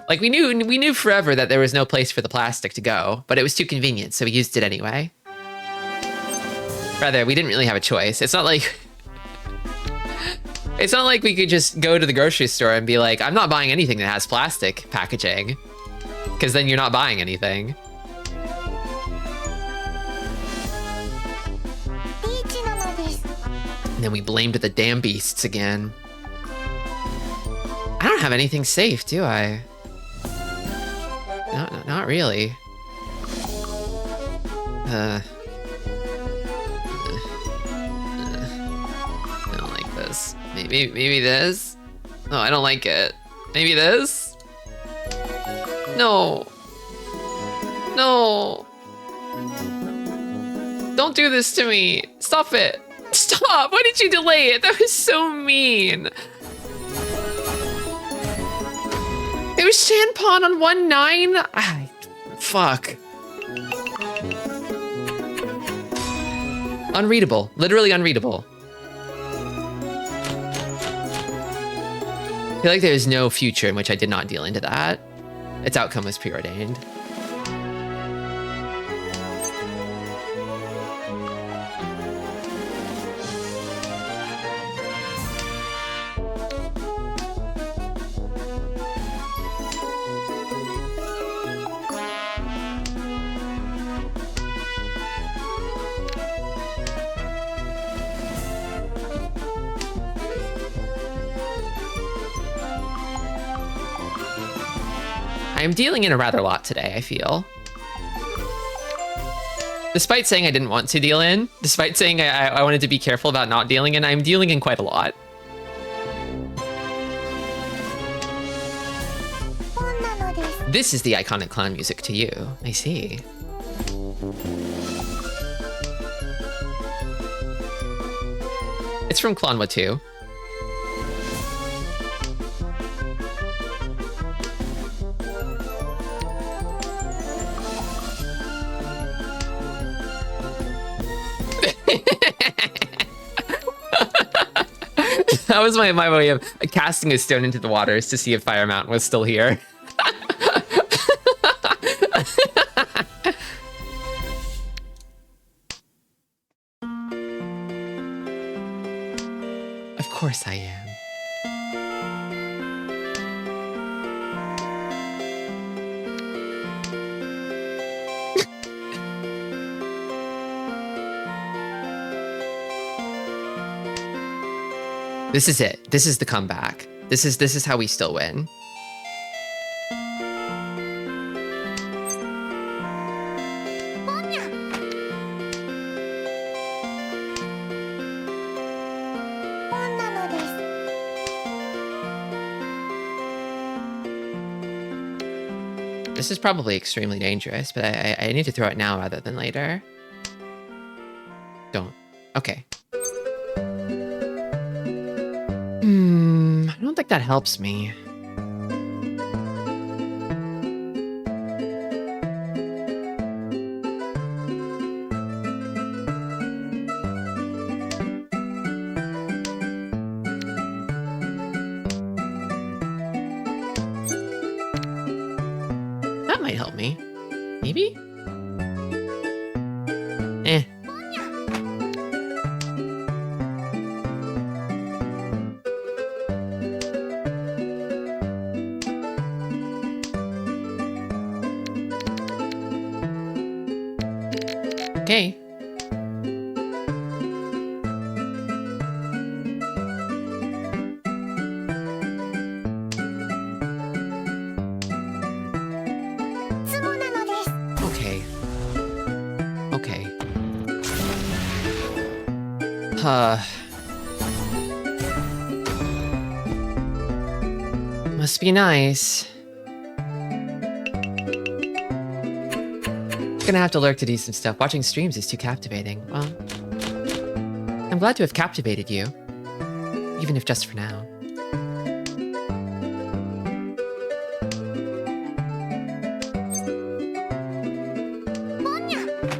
Like, we knew forever that there was no place for the plastic to go, but it was too convenient, so we used it anyway. Rather, we didn't really have a choice. It's not like... It's not like we could just go to the grocery store and be like, I'm not buying anything that has plastic packaging, because then you're not buying anything. And then we blamed the damn beasts again. I don't have anything safe, do I? No, not really. I don't like this. Maybe this? No, I don't like it. Maybe this? No. No. Don't do this to me. Stop it. Stop. Why did you delay it? That was so mean. It was Shanpon on 1-9? Ah, fuck. Unreadable. Literally unreadable. I feel like there is no future in which I did not deal into that. Its outcome was preordained. I'm dealing in a rather lot today, I feel. Despite saying I didn't want to deal in, despite saying I wanted to be careful about not dealing in, I'm dealing in quite a lot. This is the iconic clown music to you. I see. It's from Clonwa 2. That was my way of casting a stone into the waters to see if Fire Mountain was still here. Of course I am. This is it. This is the comeback. This is how we still win. This is probably extremely dangerous, but I need to throw it now rather than later. Don't. Okay. I don't think that helps me. That might help me. Maybe? Eh. Okay. Okay. Okay. Must be nice. Gonna have to lurk to do some stuff. Watching streams is too captivating. Well, I'm glad to have captivated you. Even if just for now.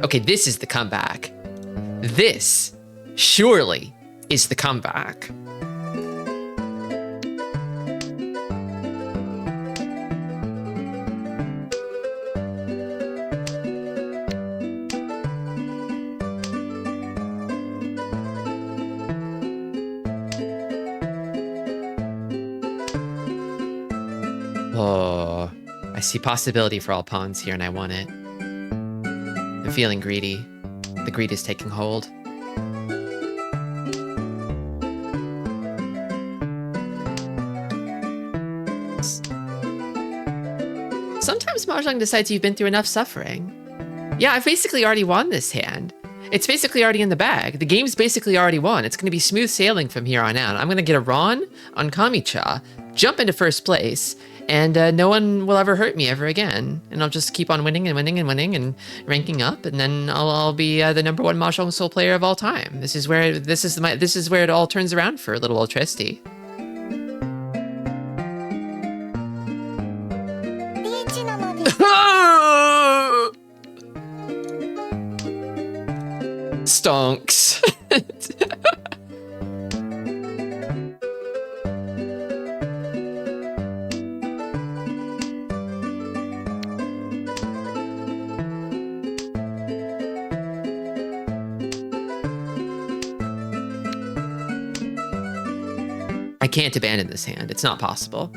Okay, this is the comeback. This, surely, is the comeback. Oh, I see possibility for all pawns here and I want it. I'm feeling greedy. The greed is taking hold. Sometimes Mahjong decides you've been through enough suffering. Yeah, I've basically already won this hand. It's basically already in the bag. The game's basically already won. It's going to be smooth sailing from here on out. I'm going to get a Ron on Kami-cha, jump into first place, and no one will ever hurt me ever again. And I'll just keep on winning and winning and winning and ranking up, and then I'll be the #1 Mahjong Soul player of all time. This is where it all turns around for little old Tristi. Stonks. I can't abandon this hand. It's not possible.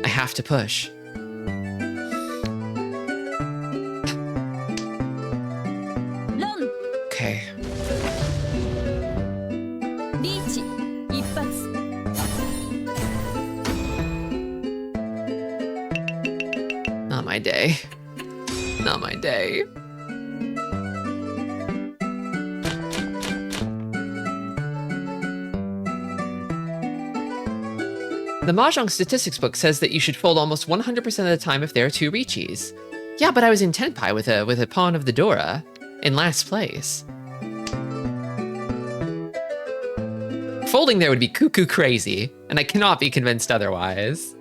I have to push. Okay. Not my day. Not my day. The Mahjong statistics book says that you should fold almost 100% of the time if there are 2 Richis. Yeah, but I was in Tenpai with a pawn of the Dora in last place. Folding there would be cuckoo crazy, and I cannot be convinced otherwise.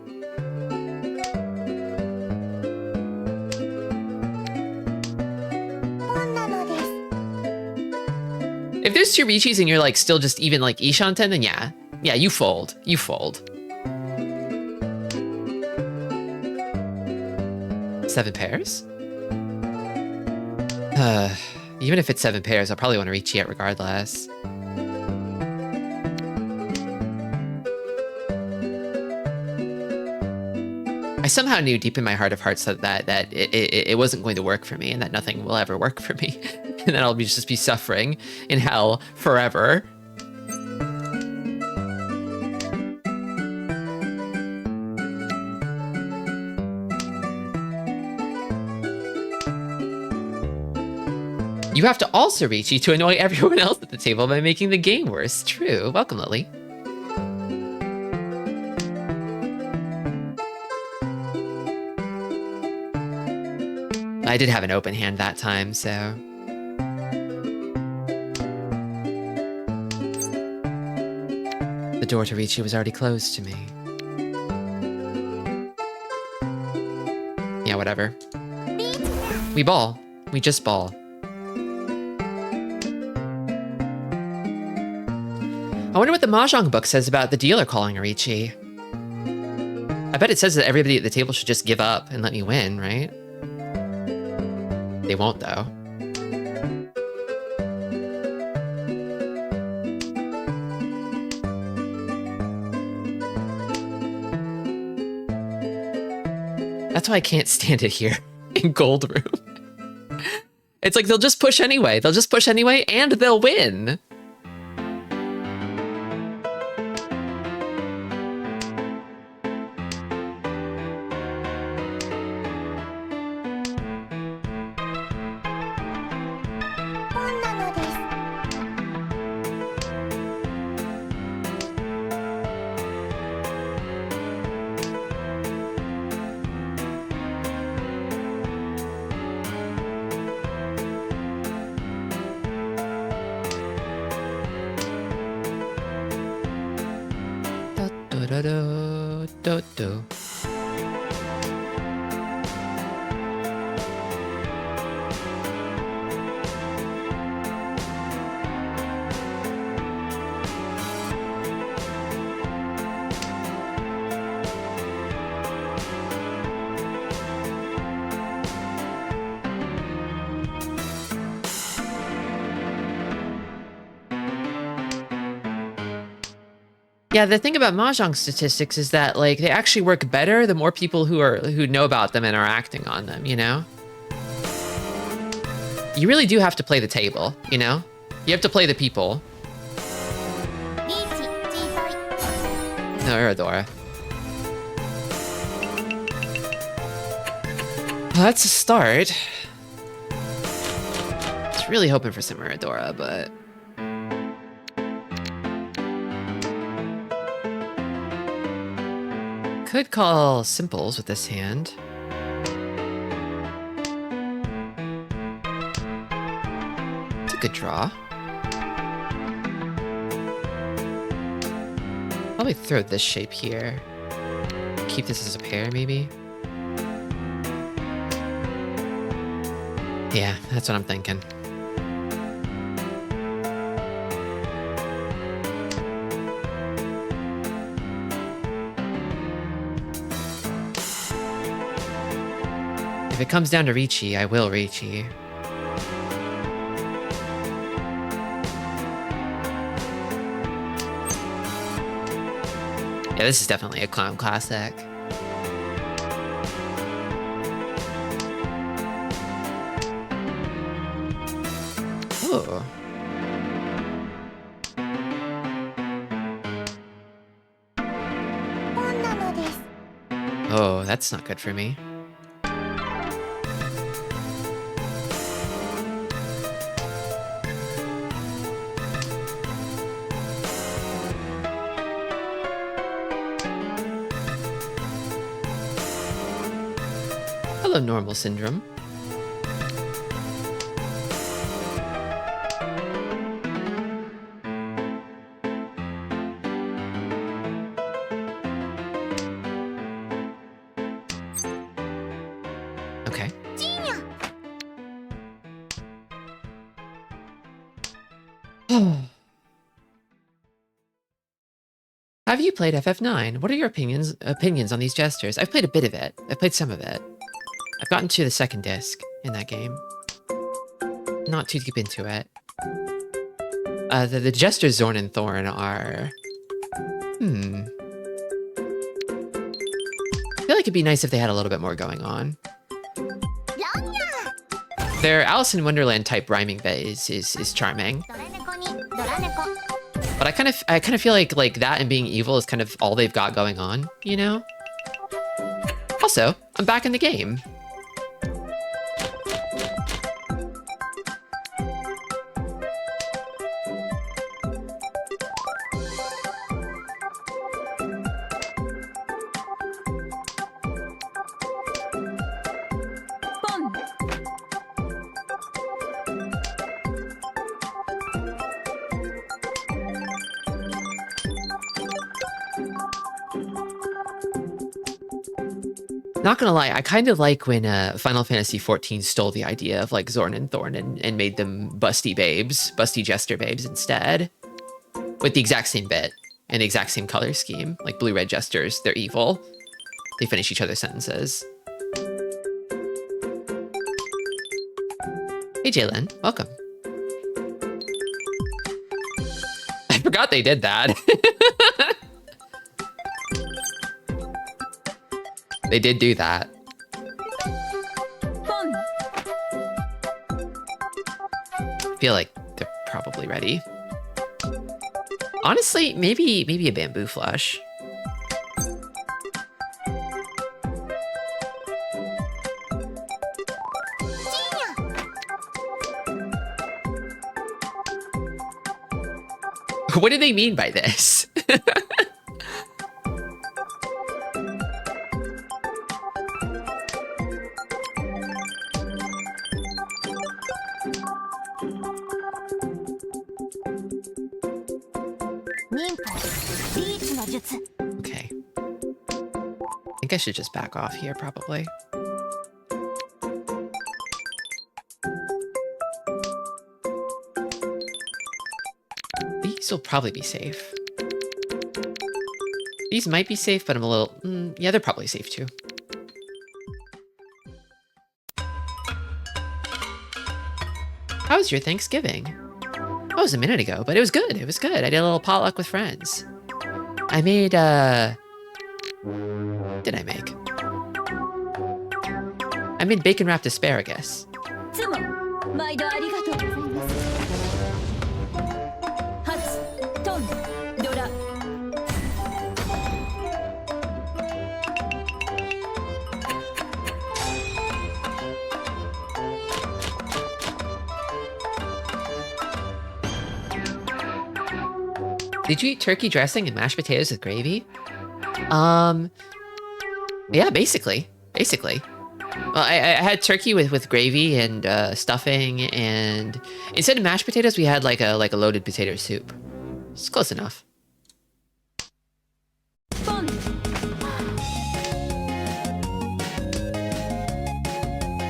If there's 2 Richis and you're like still just even like Ishanten, then yeah. Yeah, you fold. You fold. 7 pairs? Even if it's 7 pairs, I'll probably want to Richi it regardless. I somehow knew deep in my heart of hearts that it wasn't going to work for me and that nothing will ever work for me. And then I'll just be suffering in hell forever. You have to also reach to annoy everyone else at the table by making the game worse. True. Welcome, Lily. I did have an open hand that time, so... The door to Ricci was already closed to me. Yeah, whatever. We ball. We just ball. I wonder what the Mahjong book says about the dealer calling Ricci. I bet it says that everybody at the table should just give up and let me win, right? They won't, though. That's why I can't stand it here in Gold Room. It's like they'll just push anyway. They'll just push anyway, and they'll win. Do. Yeah, the thing about Mahjong statistics is that, like, they actually work better the more people who know about them and are acting on them, you know? You really do have to play the table, you know? You have to play the people. No, Iridora. Well, that's a start. I was really hoping for some Iridora, but... Could call simples with this hand. It's a good draw. Probably throw this shape here. Keep this as a pair, maybe. Yeah, that's what I'm thinking. If it comes down to Ricci, I will Ricci. Yeah, this is definitely a clown classic. Ooh. Oh, that's not good for me. Hello, normal syndrome. Okay. Have you played FF9? What are your opinions on these gestures? I've played a bit of it. I've played some of it. I've gotten to the second disc in that game. Not too deep into it. The gestures Zorn and Thorn are... I feel like it'd be nice if they had a little bit more going on. Their Alice in Wonderland type rhyming bit is charming. But I kind of feel like that and being evil is kind of all they've got going on, you know? Also, I'm back in the game. Not gonna lie, I kind of like when Final Fantasy XIV stole the idea of like Zorn and Thorn and made them busty babes, busty jester babes instead. With the exact same bit and the exact same color scheme. Like blue-red jesters, they're evil. They finish each other's sentences. Hey Jalen, welcome. I forgot they did that. They did do that. I feel like they're probably ready. Honestly, maybe a bamboo flush. What do they mean by this? Okay. I think I should just back off here, probably. These will probably be safe. These might be safe, but I'm a little... yeah, they're probably safe too. How was your Thanksgiving? That was a minute ago, but it was good. It was good. I did a little potluck with friends. I made, what did I make? I made bacon-wrapped asparagus. Did you eat turkey dressing and mashed potatoes with gravy? Yeah, basically. Well, I had turkey with gravy and stuffing, and instead of mashed potatoes, we had like a loaded potato soup. It's close enough.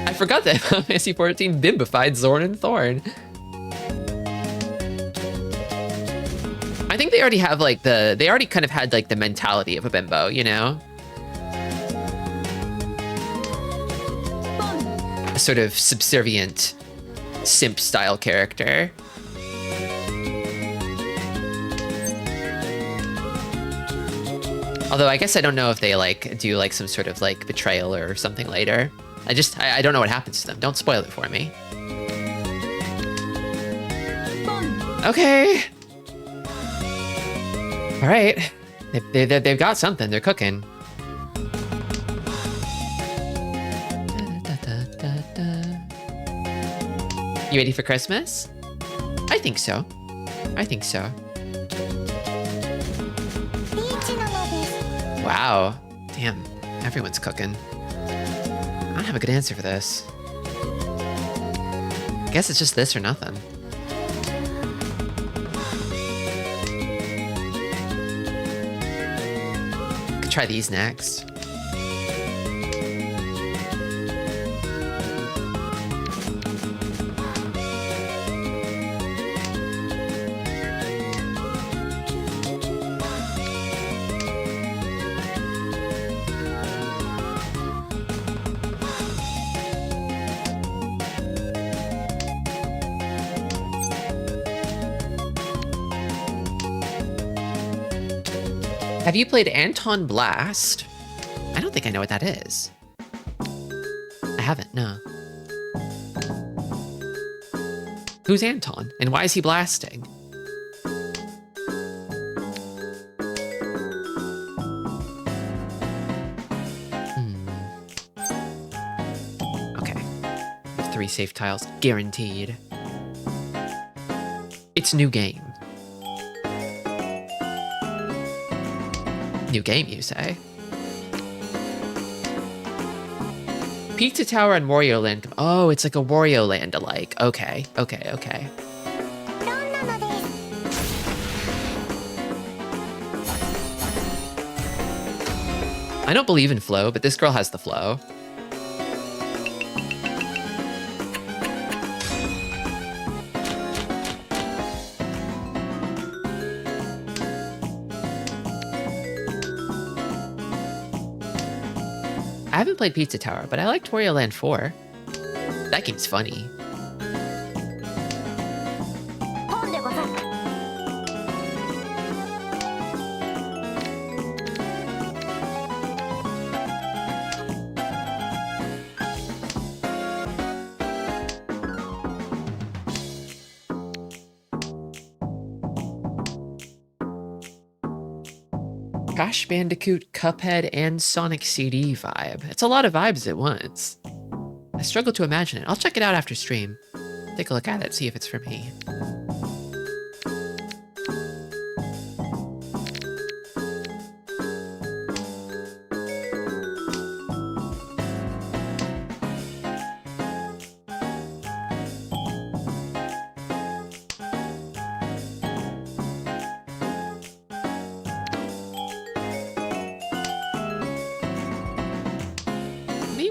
I forgot that Final Fantasy XIV bimbified Zorn and Thorn. I think they already have like they already kind of had like the mentality of a bimbo, you know? A sort of subservient simp style character. Although I guess I don't know if they like do like some sort of like betrayal or something later. I don't know what happens to them. Don't spoil it for me. Okay. All right, they've got something. They're cooking. You ready for Christmas? I think so. Wow, damn, everyone's cooking. I don't have a good answer for this. I guess it's just this or nothing. Try these next. Have you played Anton Blast? I don't think I know what that is. I haven't, no. Who's Anton? And why is he blasting? Okay. 3 safe tiles, guaranteed. It's new game. New game, you say? Pizza Tower and Wario Land. Oh, it's like a Wario Land alike. Okay. I don't believe in flow, but this girl has the flow. I haven't played Pizza Tower, but I like Wario Land 4. That game's funny. Crash Bandicoot, Cuphead, and Sonic CD vibe. It's a lot of vibes at once. I struggle to imagine it. I'll check it out after stream. Take a look at it, see if it's for me.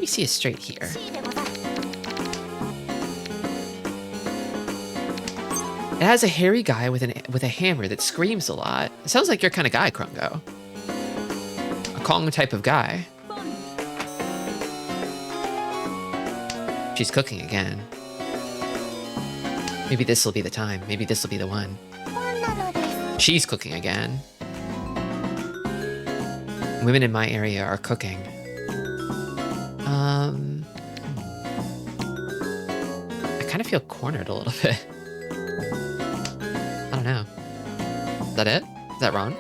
See it straight here. It has a hairy guy with a hammer that screams a lot. It sounds like your kind of guy, Krungo. A Kong type of guy. She's cooking again. Maybe this will be the time. Maybe this will be the one. She's cooking again. Women in my area are cooking. I kind of feel cornered a little bit. I don't know. Is that it? Is that wrong?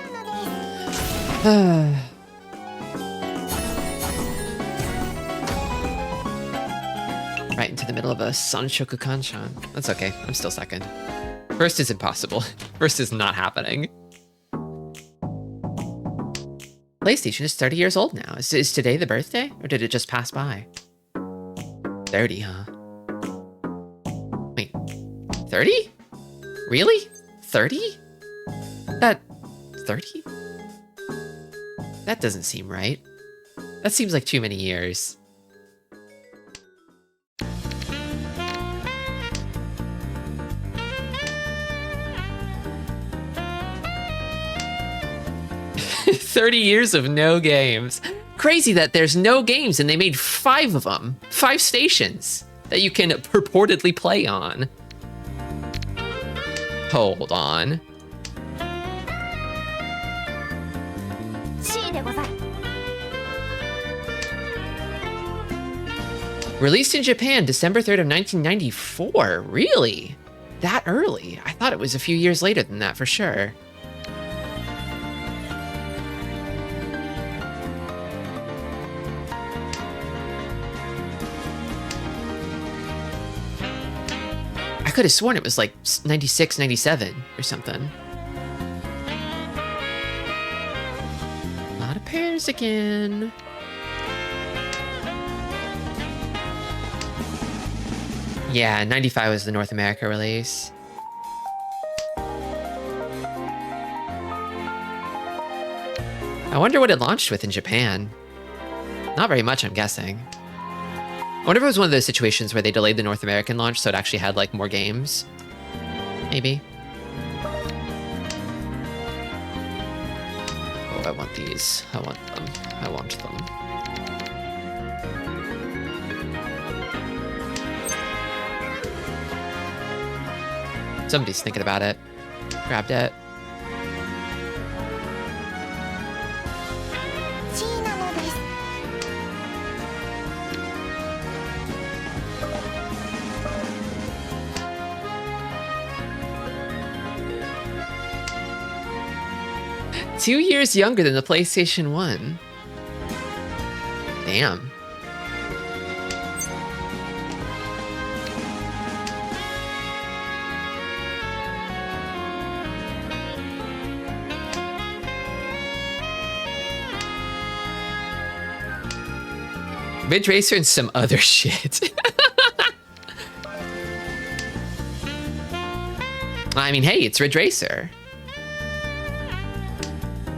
Right into the middle of a Sanshoku Kanshan. That's okay. I'm still second. First is impossible. First is not happening. PlayStation is 30 years old now. Is today the birthday? Or did it just pass by? 30, huh? Wait, 30? Really? 30? That... 30? That doesn't seem right. That seems like too many years. $30 years of no games. Crazy that there's no games and they made 5 of them. 5 stations that you can purportedly play on. Hold on. Released in Japan, December 3rd of 1994. Really? That early? I thought it was a few years later than that for sure. I could have sworn it was like 96, 97 or something. A lot of pairs again. Yeah, 95 was the North America release. I wonder what it launched with in Japan. Not very much, I'm guessing. I wonder if it was one of those situations where they delayed the North American launch so it actually had, like, more games. Maybe. Oh, I want these. I want them. I want them. Somebody's thinking about it. Grabbed it. Two years younger than the PlayStation 1. Damn. Ridge Racer and some other shit. I mean, hey, it's Ridge Racer.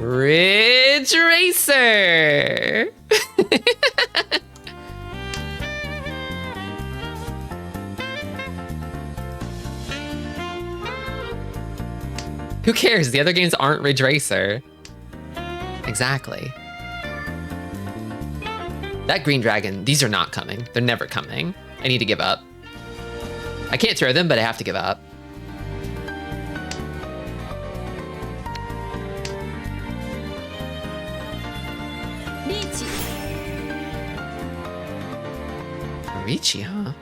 Ridge Racer! Who cares? The other games aren't Ridge Racer. Exactly. That green dragon, these are not coming. They're never coming. I need to give up. I can't throw them, but I have to give up. Richie, huh?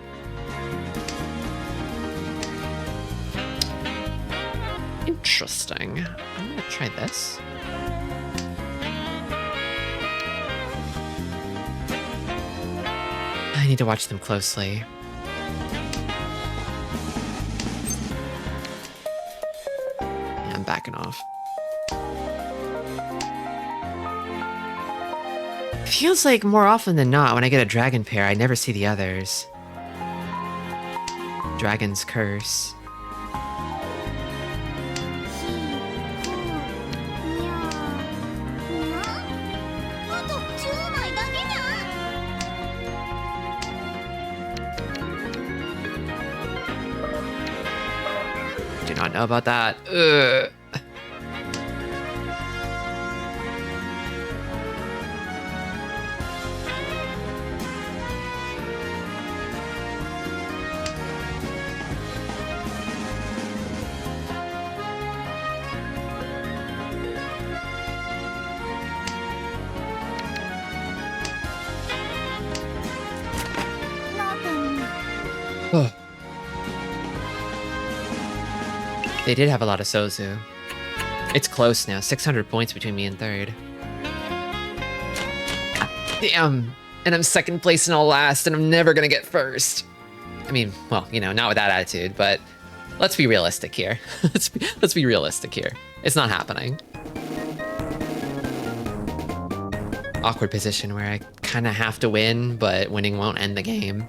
Interesting. I'm gonna try this. I need to watch them closely. Yeah, I'm backing off. Feels like more often than not, when I get a dragon pair, I never see the others. Dragon's Curse. Do not know about that. Ugh. They did have a lot of Sozu. It's close now, 600 points between me and third. Damn, and I'm second place and all last, and I'm never gonna get first. I mean, well, you know, not with that attitude, but let's be realistic here. let's be realistic here. It's not happening. Awkward position where I kind of have to win, but winning won't end the game.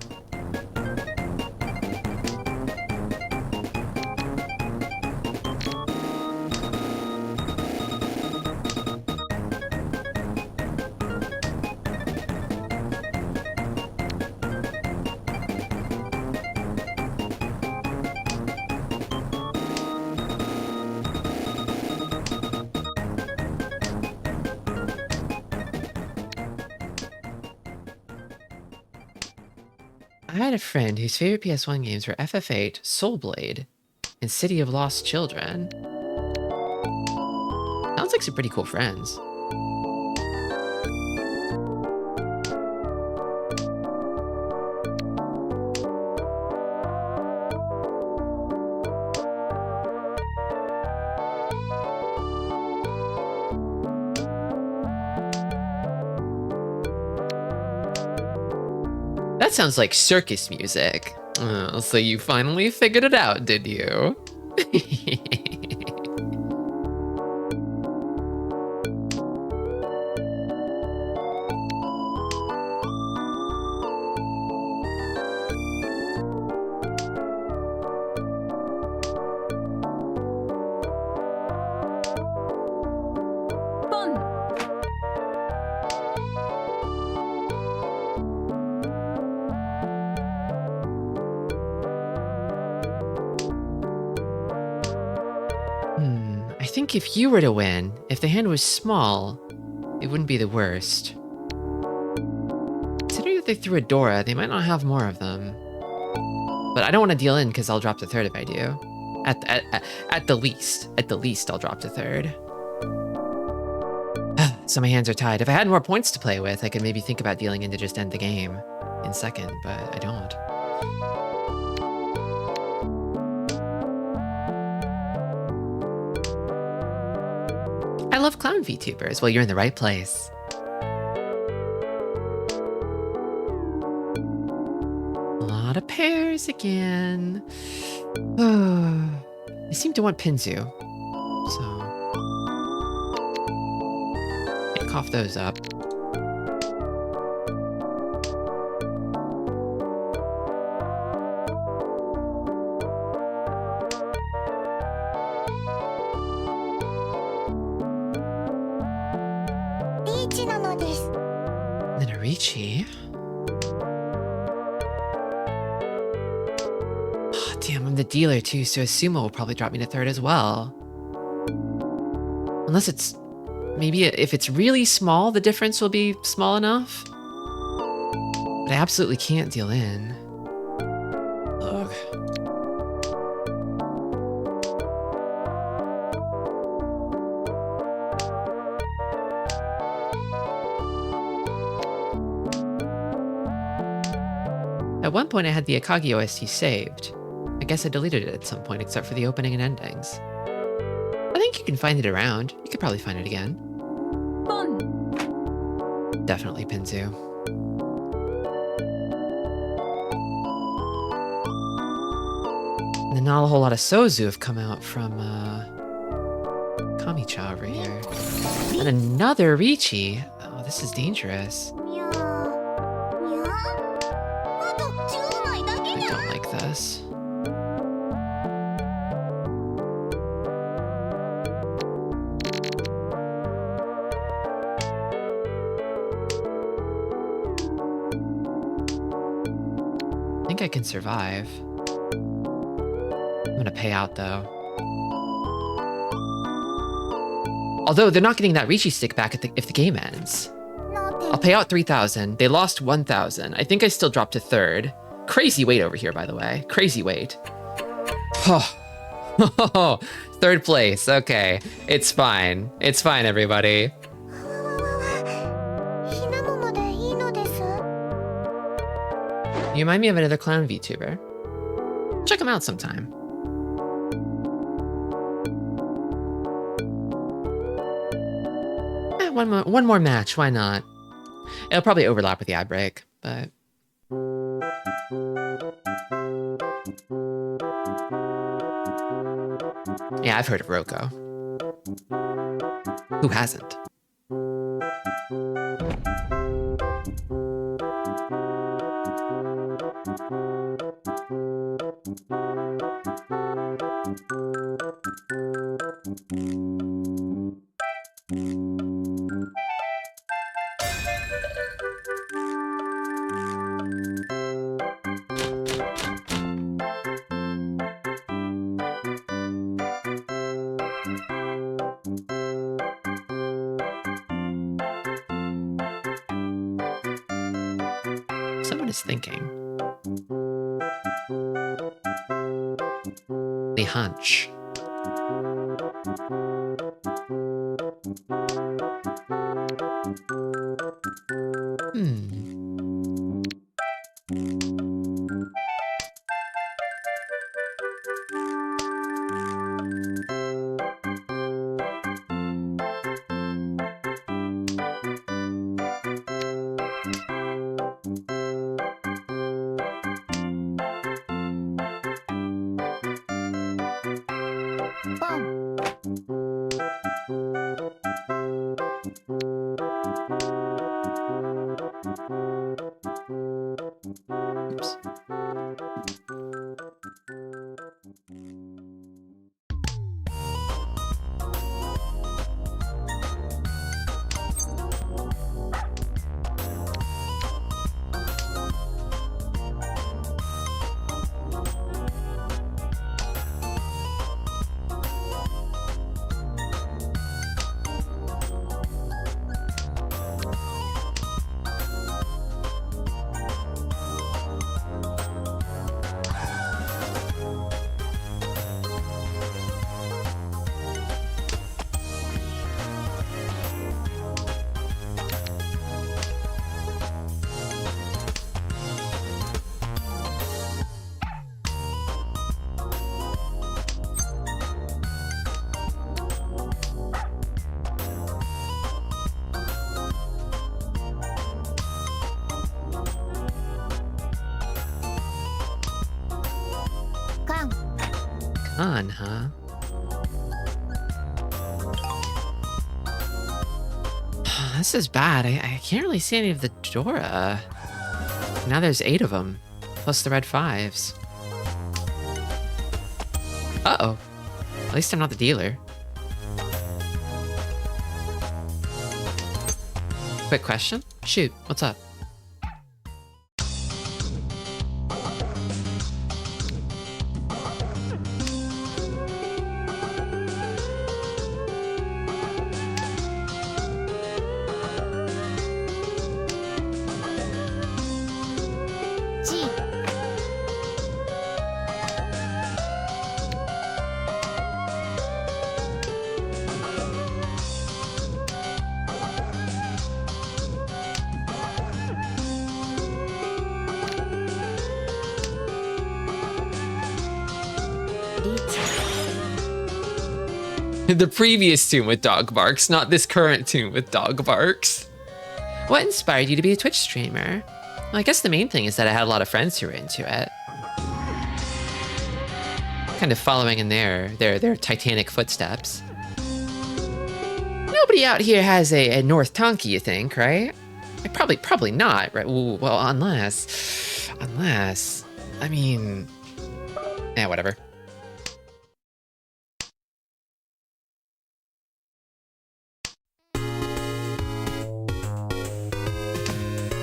I had a friend whose favorite PS1 games were FF8, Soul Blade, and City of Lost Children. Sounds like some pretty cool friends. That sounds like circus music. So you finally figured it out, did you? I think if you were to win, if the hand was small, it wouldn't be the worst. Considering that they threw a Dora, they might not have more of them. But I don't want to deal in because I'll drop to third if I do. At the least, I'll drop to third. So my hands are tied. If I had more points to play with, I could maybe think about dealing in to just end the game in second, but I don't. I love clown VTubers. Well, you're in the right place. A lot of pairs again. I seem to want Pinzu, so can't cough those up. Ricci. Oh, damn, I'm the dealer too, so a sumo will probably drop me to third as well. Unless it's... Maybe if it's really small, the difference will be small enough. But I absolutely can't deal in. Ugh. At one point I had the Akagi OST saved. I guess I deleted it at some point except for the opening and endings. I think you can find it around. You could probably find it again. Fun. Definitely Pinzu. And then not a whole lot of Sozu have come out from Kami-cha over here. And another Ricci. Oh, this is dangerous. I don't like this. I think I can survive. I'm gonna pay out though. Although they're not getting that Ricci stick back if the game ends. I'll pay out 3,000. They lost 1,000. I think I still dropped to third. Crazy wait over here, by the way. Crazy wait. Oh, third place. Okay, it's fine. It's fine, everybody. You remind me of another clown VTuber. Check him out sometime. One more match, why not? It'll probably overlap with the ad break, but... Yeah, I've heard of Roko. Who hasn't? Someone is thinking. The hunch. Oops. On, huh? This is bad. I can't really see any of the Dora. Now there's 8 of them, plus the red 5s. Uh-oh. At least I'm not the dealer. Quick question? Shoot, what's up? The previous tune with dog barks, not this current tune with dog barks. What inspired you to be a Twitch streamer? Well, I guess the main thing is that I had a lot of friends who were into it. Kind of following in their titanic footsteps. Nobody out here has a North Tonki, you think, right? Probably not, right? Ooh, well, unless, I mean, yeah, whatever.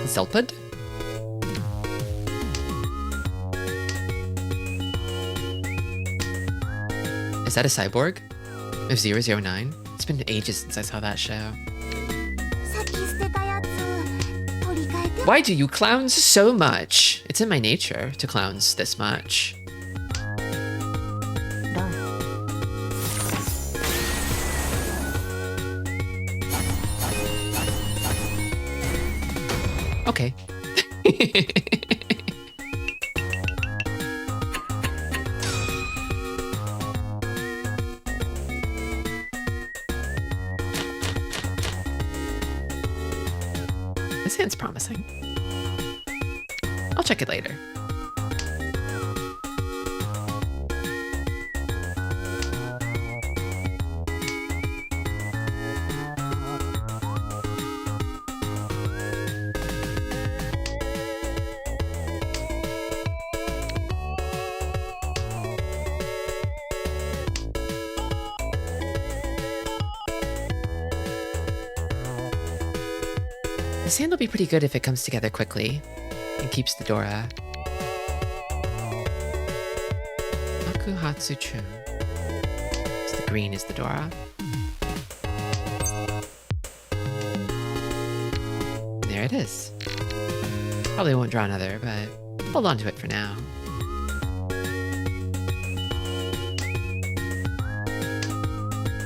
Zelpud? Is that a cyborg? Of 009? It's been ages since I saw that show. Why do you clowns so much? It's in my nature to clowns this much. Okay. This hand's promising. I'll check it later. This hand will be pretty good if it comes together quickly and keeps the Dora. Akuhatsu Chun. So the green is the Dora. There it is. Probably won't draw another, but hold on to it for now.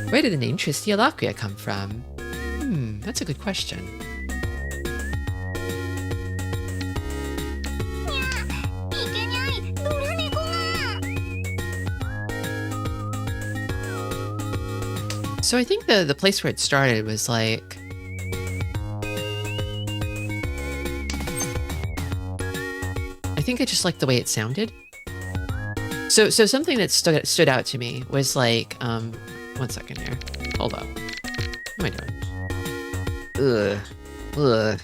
Where did the name Tristi Alakria come from? That's a good question. So I think the place where it started was like... I think I just liked the way it sounded. So something that stood out to me was like, 1 second here. Hold up. What am I doing? Ugh.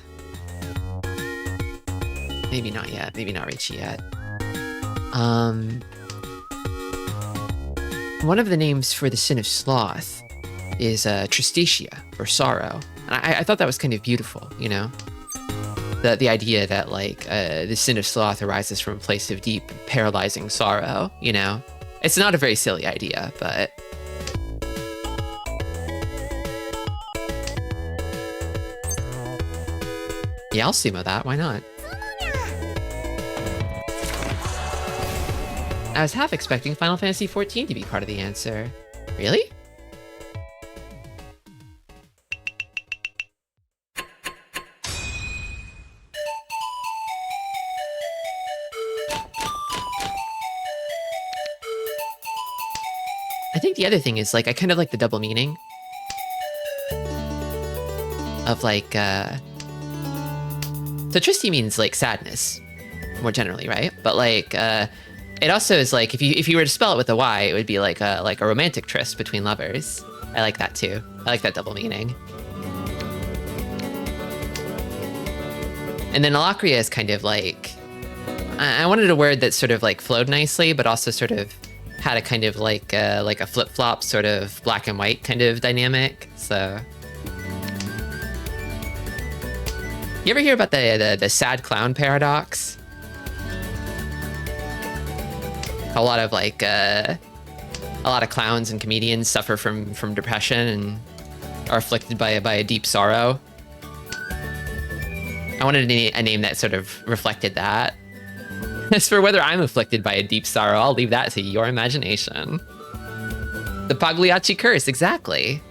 Maybe not yet. Maybe not Richie yet. One of the names for the sin of sloth is Tristitia, or sorrow. And I thought that was kind of beautiful, you know? The idea that, like, the sin of sloth arises from a place of deep, paralyzing sorrow, you know? It's not a very silly idea, but... yeah, I'll sumo that, why not? I was half expecting Final Fantasy XIV to be part of the answer. Really? I think the other thing is, like, I kind of like the double meaning of, like, so Tristi means, like, sadness, more generally, right? But, like, it also is, like, if you were to spell it with a Y, it would be, like a romantic tryst between lovers. I like that, too. I like that double meaning. And then Alakria is kind of, like... I wanted a word that sort of, like, flowed nicely, but also sort of had a kind of like a flip-flop sort of black and white kind of dynamic, so... You ever hear about the sad clown paradox? A lot of like a lot of clowns and comedians suffer from depression and are afflicted by a deep sorrow. I wanted a name that sort of reflected that. As for whether I'm afflicted by a deep sorrow, I'll leave that to your imagination. The Pagliacci curse, exactly.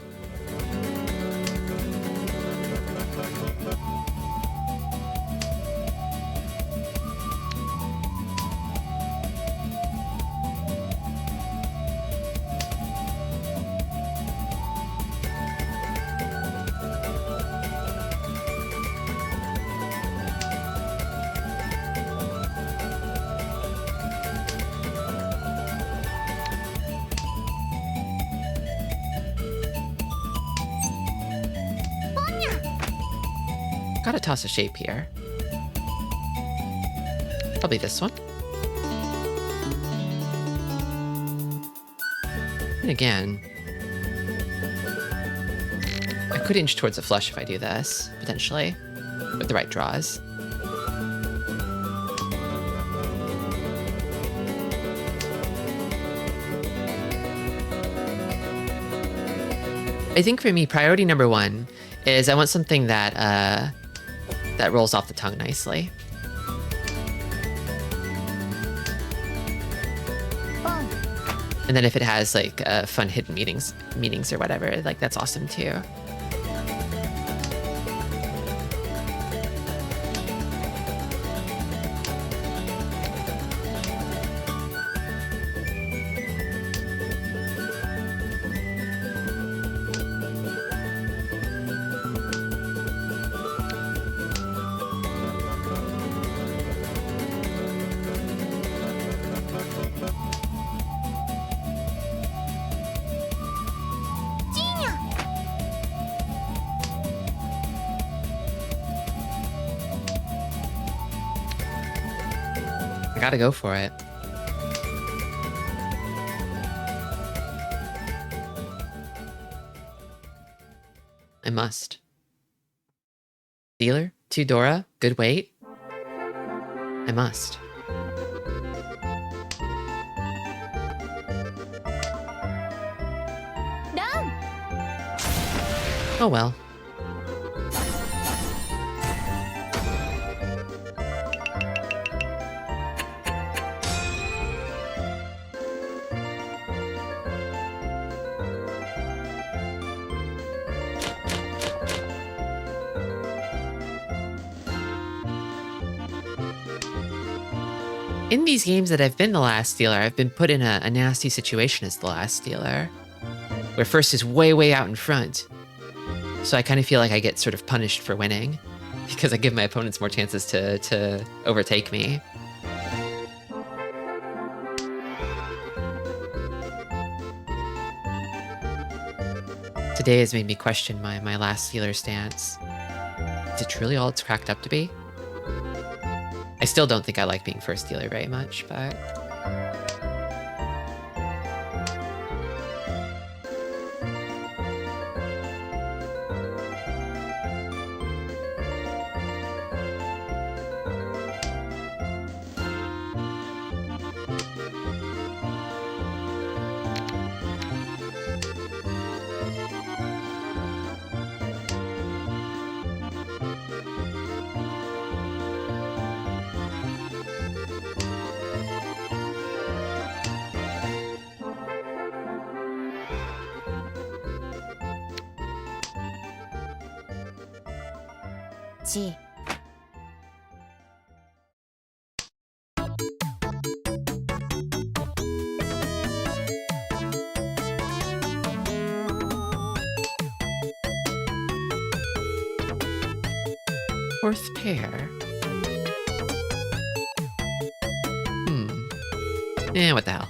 Gotta toss a shape here. Probably this one. And again, I could inch towards a flush if I do this, potentially, with the right draws. I think for me, priority number one is I want something that that rolls off the tongue nicely. And then if it has like fun hidden meanings or whatever, like that's awesome too. I gotta go for it. I must. Dealer, 2 Dora, good weight. I must. Done. Oh well. In these games that I've been the last dealer, I've been put in a nasty situation as the last dealer, where first is way out in front. So I kind of feel like I get sort of punished for winning, because I give my opponents more chances to overtake me. Today has made me question my last dealer stance. Is it truly all it's cracked up to be? I still don't think I like being first dealer very much, but... G. Fourth pair. What the hell?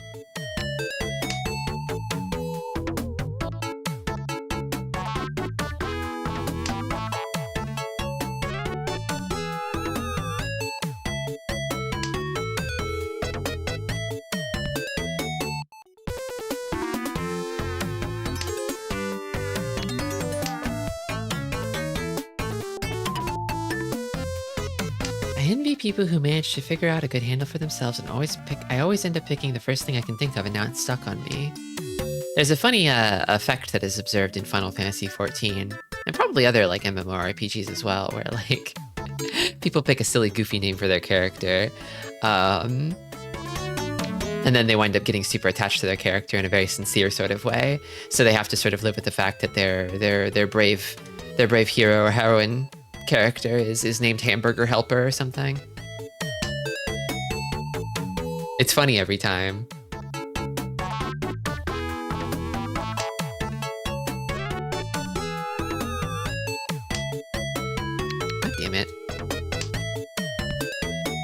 I envy people who manage to figure out a good handle for themselves and I always end up picking the first thing I can think of, and now it's stuck on me. There's a funny effect that is observed in Final Fantasy XIV, and probably other like MMORPGs as well, where like people pick a silly goofy name for their character, and then they wind up getting super attached to their character in a very sincere sort of way. So they have to sort of live with the fact that their brave hero or heroine character is named Hamburger Helper or something. It's funny every time. God damn it.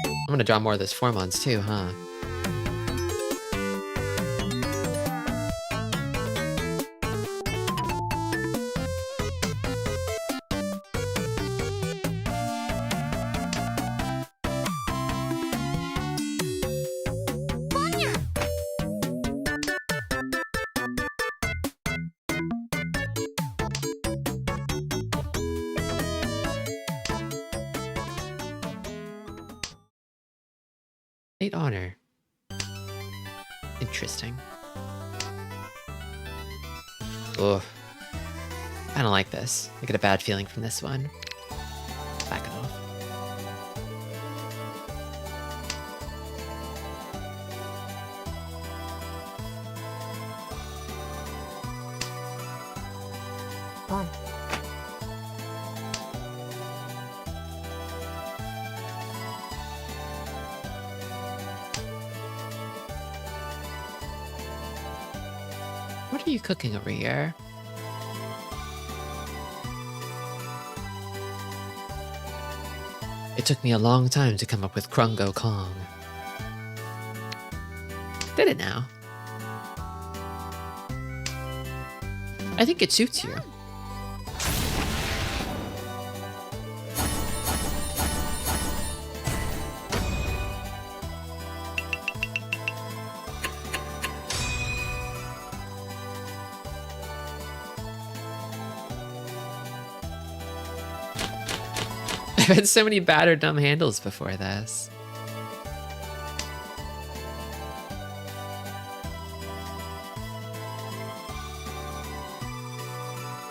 I'm gonna draw more of those Formons too, huh? 8 honor. Interesting. Ugh. I don't like this. I get a bad feeling from this one. Back it off. Pawn. What are you cooking over here? It took me a long time to come up with Krungo Kong. Did it now? I think it suits you. I've had so many bad or dumb handles before this.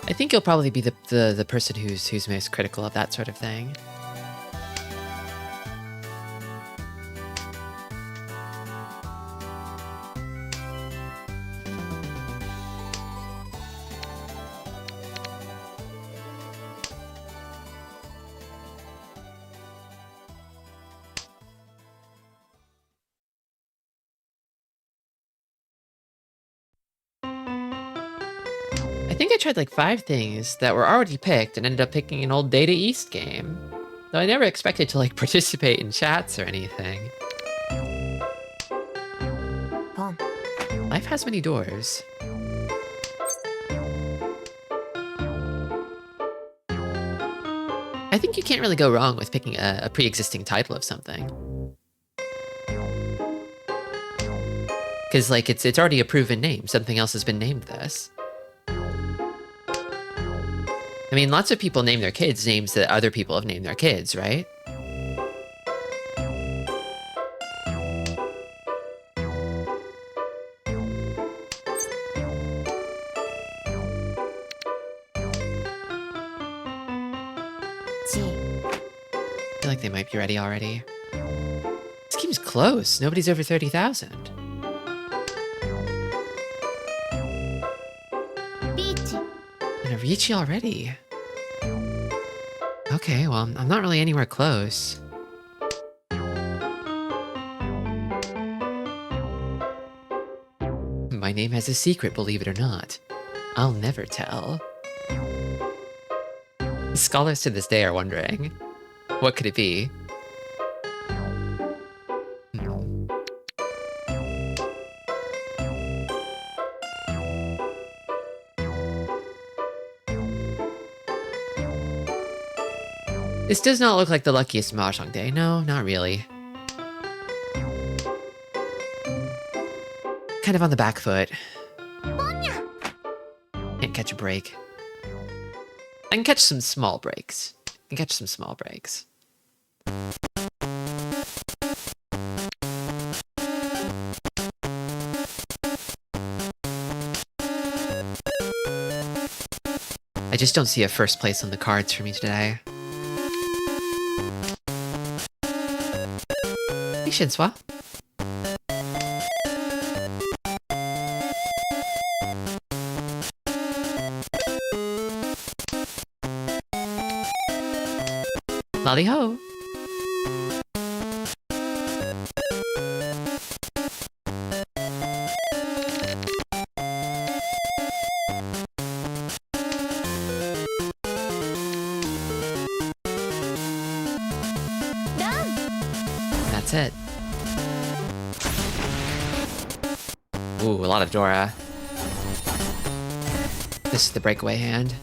I think you'll probably be the person who's most critical of that sort of thing. I think I tried like 5 things that were already picked and ended up picking an old Data East game. Though I never expected to like participate in chats or anything. Pawn. Life has many doors. I think you can't really go wrong with picking a pre-existing title of something. Because like it's already a proven name. Something else has been named this. I mean, lots of people name their kids names that other people have named their kids, right? G. I feel like they might be ready already. This game's close. Nobody's over 30,000. Beach. And a Ricci already. Okay, well, I'm not really anywhere close. My name has a secret, believe it or not. I'll never tell. Scholars to this day are wondering, what could it be? This does not look like the luckiest Mahjong day. No, not really. Kind of on the back foot. Can't catch a break. I can catch some small breaks. I just don't see a first place on the cards for me today. Hey, Shinswa. Lolly ho. That's it. Ooh, a lot of Dora. This is the breakaway hand.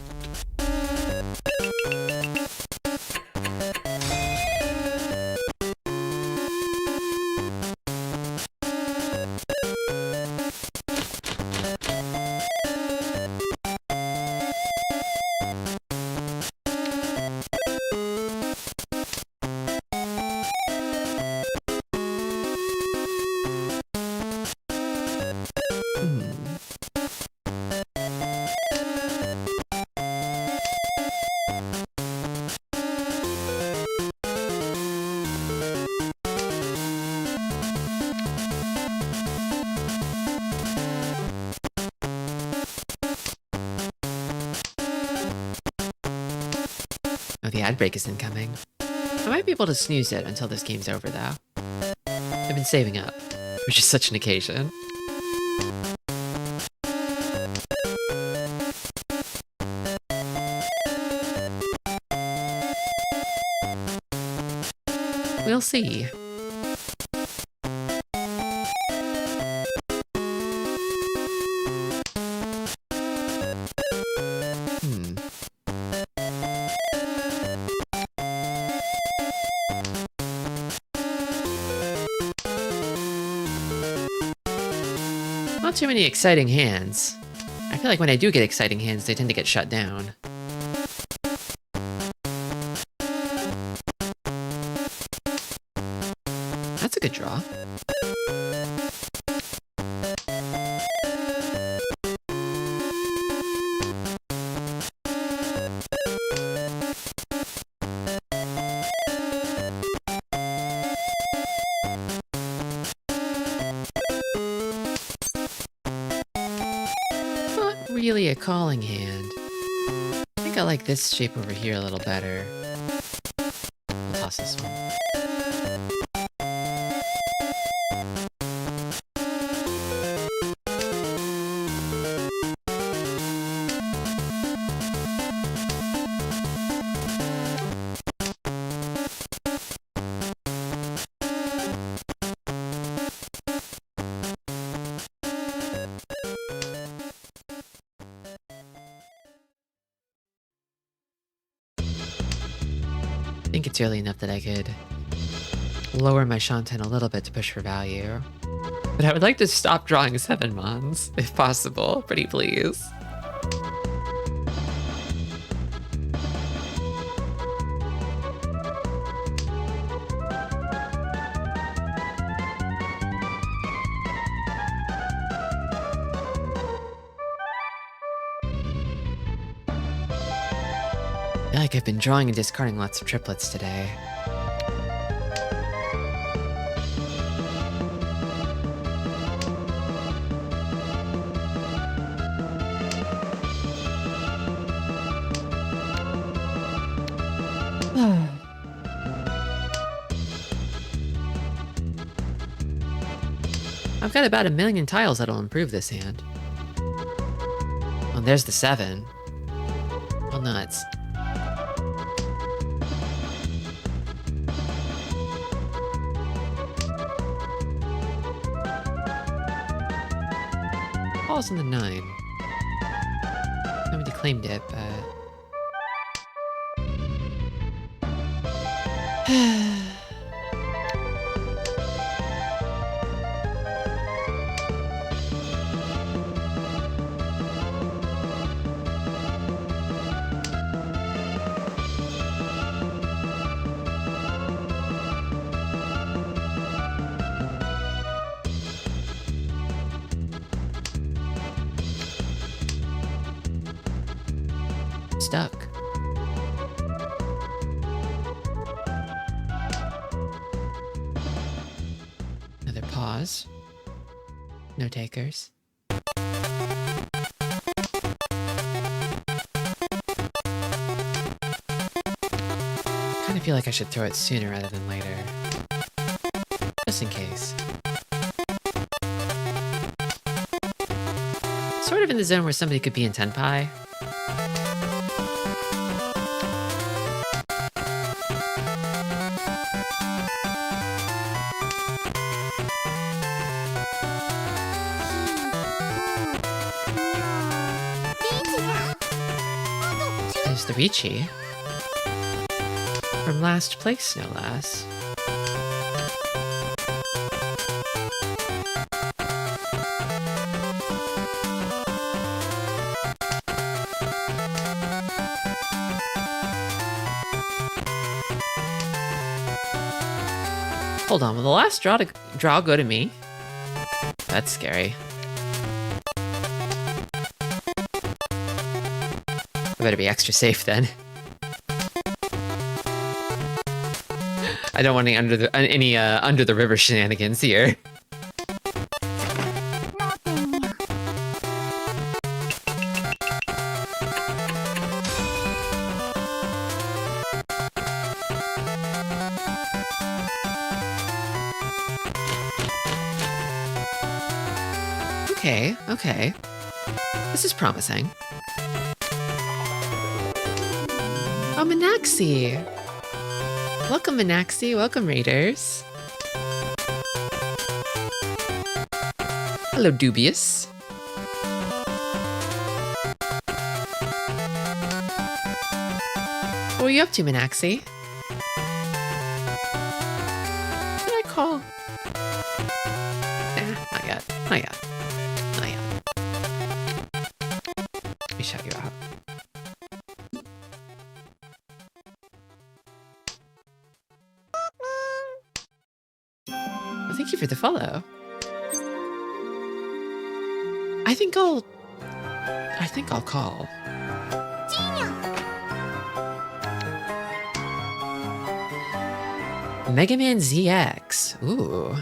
ad break is incoming. I might be able to snooze it until this game's over, though. I've been saving up, which is such an occasion. We'll see. Not too many exciting hands. I feel like when I do get exciting hands, they tend to get shut down. That's a good draw. Really a calling hand. I think I like this shape over here a little better. I'll toss this one. I think it's early enough that I could lower my Shanten a little bit to push for value. But I would like to stop drawing 7 mons, if possible. Pretty please. I feel like I've been drawing and discarding lots of triplets today. I've got about 1 million tiles that'll improve this hand. Oh, there's the 7. Well, nuts. Ball's in the 9. Nobody claimed it, but... stuck. Another pause. No takers. Kind of feel like I should throw it sooner rather than later. Just in case. Sort of in the zone where somebody could be in Tenpai. There's the Ricci. From last place, no less. Hold on, will the last draw go to me? That's scary. I better be extra safe then. I don't want any under the river shenanigans here. Okay, okay. This is promising. Oh, Minaxi! Welcome, Minaxi. Welcome, Raiders. Hello, Dubious. What are you up to, Minaxi? Did I call? Nah, not yet. Not yet. Not yet. Let me shout you out. Well, thank you for the follow. I think I'll call. Mega Man ZX. Ooh.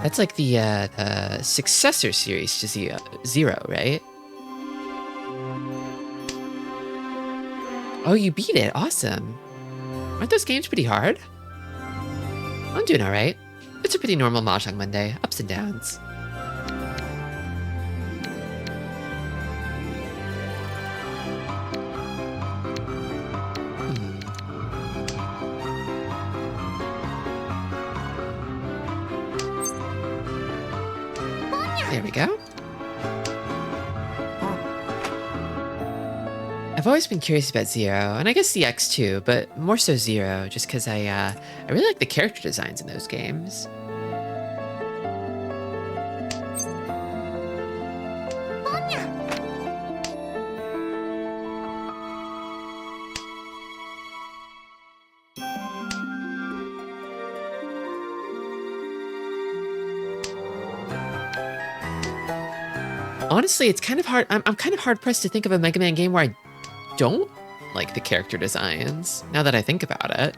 That's like the successor series to Zero, right? Oh, you beat it. Awesome. Aren't those games pretty hard? I'm doing all right. It's a pretty normal Mahjong Monday. Ups and downs. There we go. I've always been curious about Zero, and I guess CX too, but more so Zero, just because I really like the character designs in those games. Honestly, it's kind of hard. I'm kind of hard pressed to think of a Mega Man game where I don't like the character designs, now that I think about it.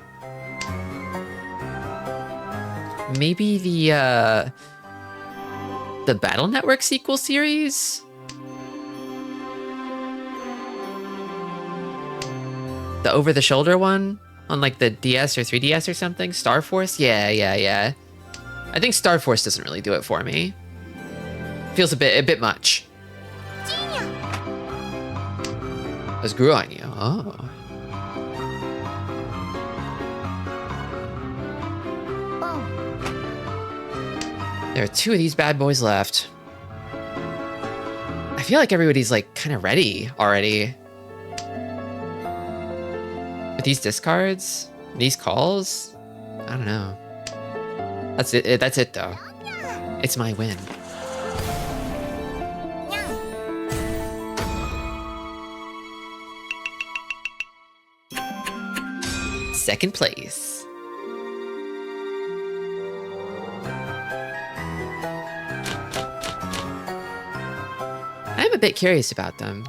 Maybe the Battle Network sequel series? The over-the-shoulder one? On like the DS or 3DS or something? Star Force? Yeah. I think Star Force doesn't really do it for me. Feels a bit much. Let's grew on you. Oh. There are 2 of these bad boys left. I feel like everybody's like kind of ready already. With these discards, these calls, I don't know. That's it. That's it though. It's my win. Second place. I'm a bit curious about them.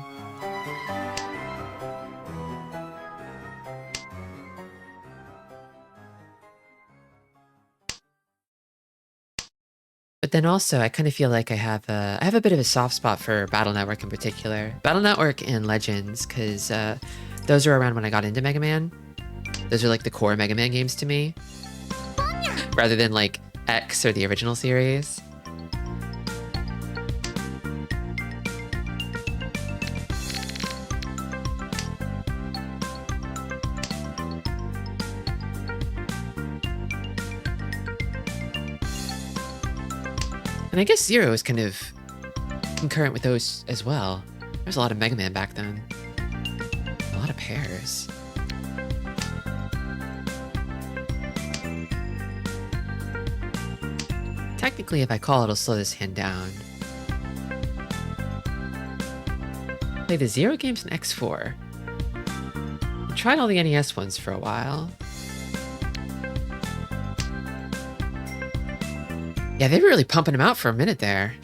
But then also, I kind of feel like I have a bit of a soft spot for Battle Network in particular. Battle Network and Legends, because those are around when I got into Mega Man. Those are like the core Mega Man games to me, rather than like X or the original series. And I guess Zero is kind of concurrent with those as well. There's a lot of Mega Man back then. A lot of pairs. Technically, if I call, it'll slow this hand down. Play the Zero games in X4. I tried all the NES ones for a while. Yeah, they were really pumping them out for a minute there.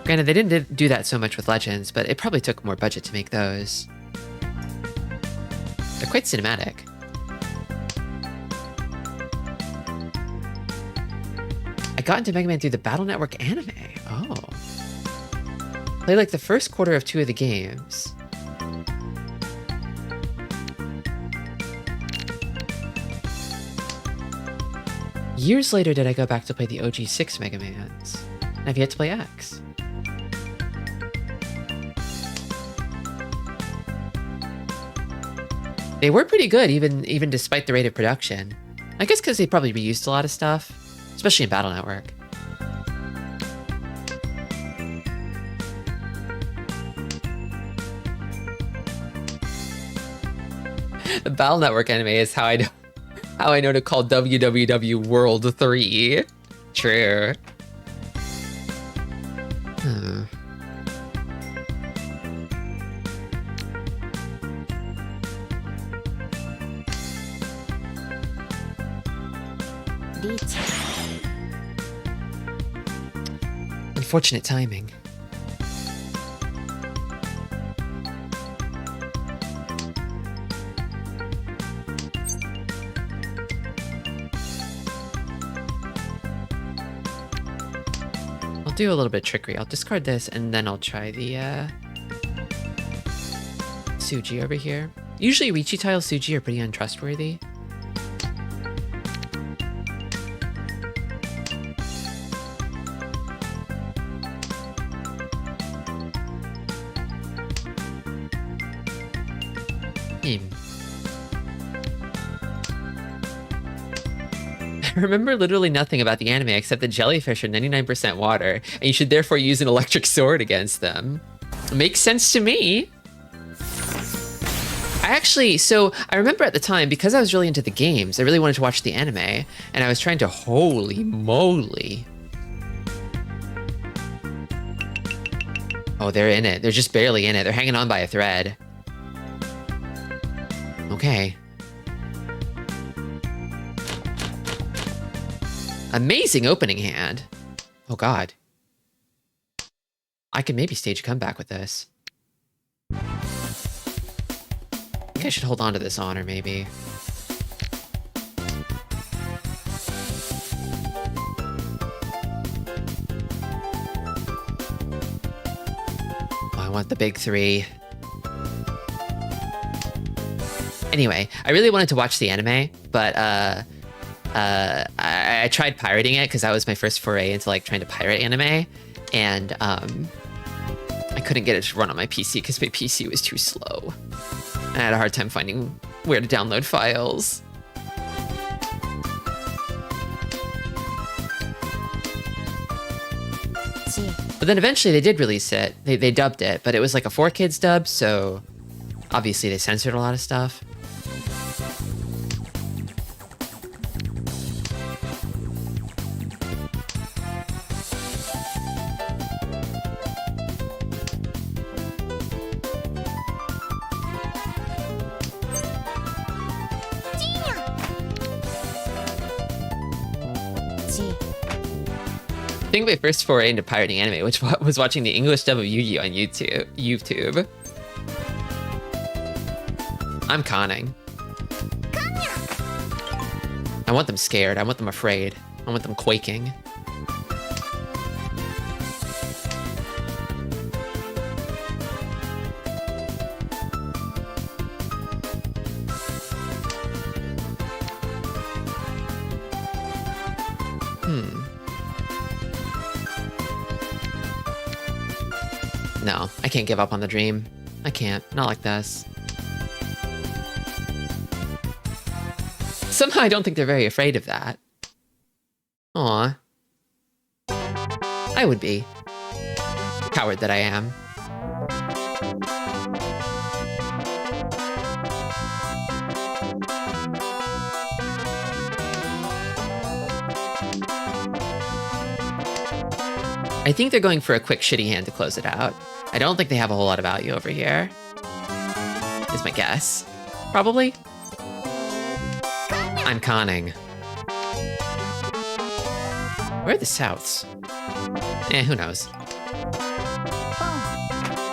Granted, they didn't do that so much with Legends, but it probably took more budget to make those. They're quite cinematic. I got into Mega Man through the Battle Network anime. Oh. Played like the first quarter of 2 of the games. Years later did I go back to play the OG 6 Mega Mans. And I've yet to play X. They were pretty good, even despite the rate of production. I guess because they probably reused a lot of stuff, especially in Battle Network. The Battle Network anime is how I know to call WWW World 3. True. Hmm. Unfortunate timing. I'll do a little bit of trickery. I'll discard this and then I'll try the Suji over here. Usually Riichi tile Suji are pretty untrustworthy. I remember literally nothing about the anime except that jellyfish are 99% water, and you should therefore use an electric sword against them. Makes sense to me. So I remember at the time, because I was really into the games, I really wanted to watch the anime, and I was trying to, holy moly. Oh, they're in it. They're just barely in it. They're hanging on by a thread. Okay. Amazing opening hand. Oh god. I could maybe stage a comeback with this. I think I should hold on to this honor, maybe. Oh, I want the big three. Anyway, I really wanted to watch the anime, but I tried pirating it because that was my first foray into like trying to pirate anime, and I couldn't get it to run on my PC because my PC was too slow. I had a hard time finding where to download files. But then eventually they did release it. They dubbed it, but it was like a 4Kids dub, so obviously they censored a lot of stuff. I think my first foray into pirating anime, which was watching the English dub of Yu-Gi-Oh on YouTube. I'm conning. I want them scared. I want them afraid. I want them quaking. No, I can't give up on the dream. I can't. Not like this. Somehow I don't think they're very afraid of that. Aw. I would be. Coward that I am. I think they're going for a quick shitty hand to close it out. I don't think they have a whole lot of value over here. Is my guess. Probably. I'm conning. Where are the Souths? Who knows?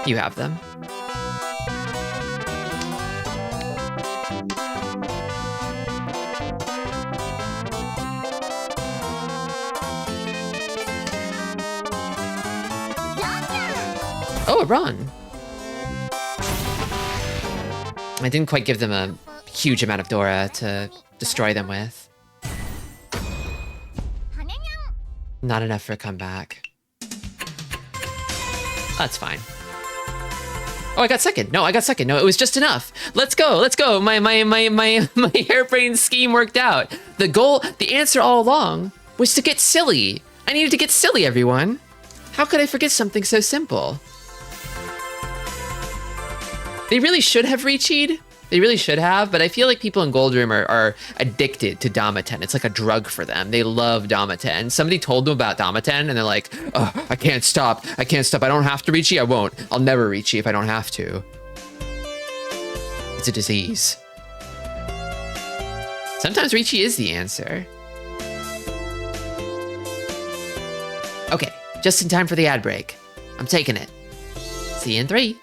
You have them. Oh, a run. I didn't quite give them a huge amount of Dora to destroy them with. Not enough for a comeback. That's fine. Oh, I got second. No, I got second. No, it was just enough. Let's go. Let's go. My harebrained scheme worked out. The goal, the answer all along was to get silly. I needed to get silly, everyone. How could I forget something so simple? They really should have Reachied. They really should have, but I feel like people in Gold Room are addicted to Damaten. It's like a drug for them. They love Damaten. Somebody told them about Damaten and they're like, oh, I can't stop. I can't stop. I don't have to Reachie. I won't. I'll never Reachie if I don't have to. It's a disease. Sometimes Reachie is the answer. Okay, just in time for the ad break. I'm taking it. See you in 3.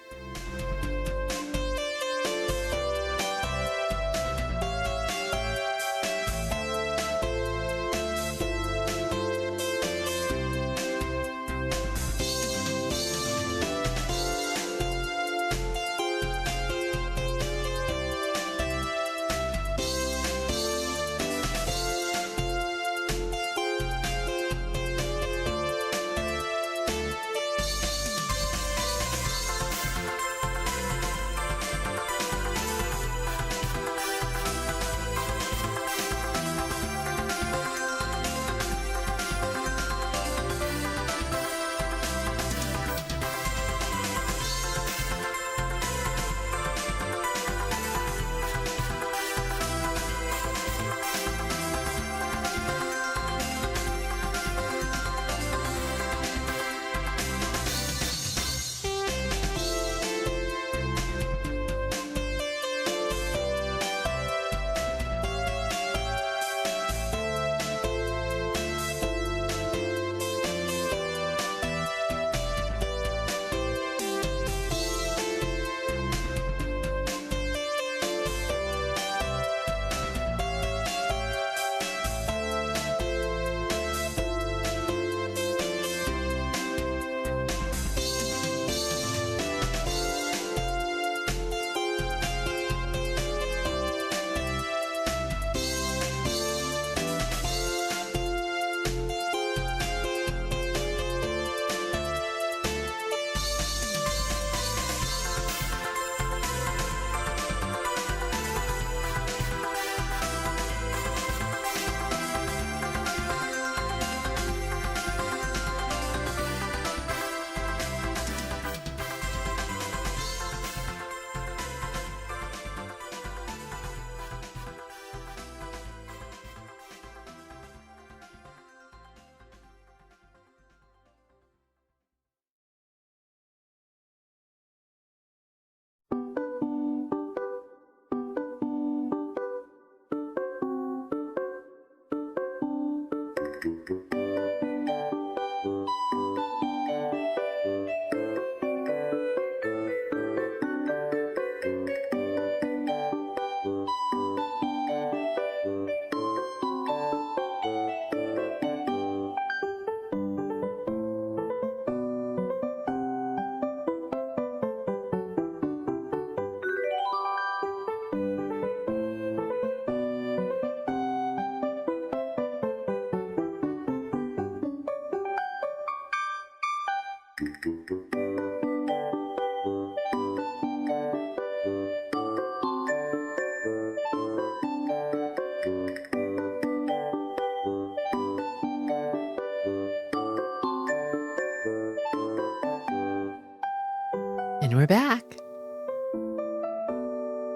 And we're back.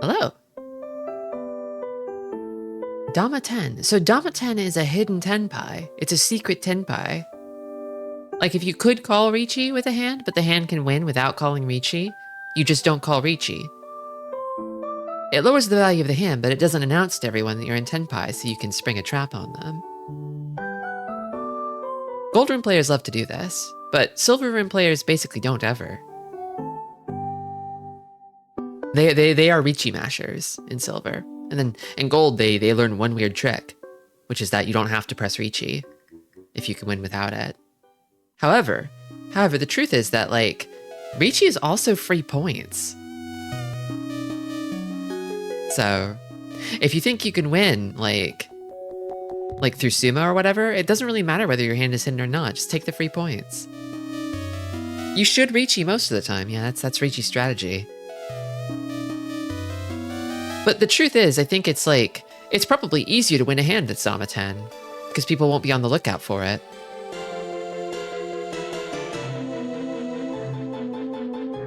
Hello. Dama-ten. So Dama-ten is a hidden tenpai. It's a secret tenpai. Like if you could call Riichi with a hand, but the hand can win without calling Riichi, you just don't call Riichi. It lowers the value of the hand, but it doesn't announce to everyone that you're in tenpai so you can spring a trap on them. Gold Room players love to do this, but Silver Room players basically don't ever. They are Riichi mashers in Silver. And then in Gold, they learn one weird trick, which is that you don't have to press Riichi if you can win without it. However, the truth is that, like, Riichi is also free points. So, if you think you can win, like, like through sumo or whatever, it doesn't really matter whether your hand is hidden or not. Just take the free points. You should Riichi most of the time. Yeah, that's Riichi's strategy. But the truth is, I think it's like, it's probably easier to win a hand at Zama 10 because people won't be on the lookout for it.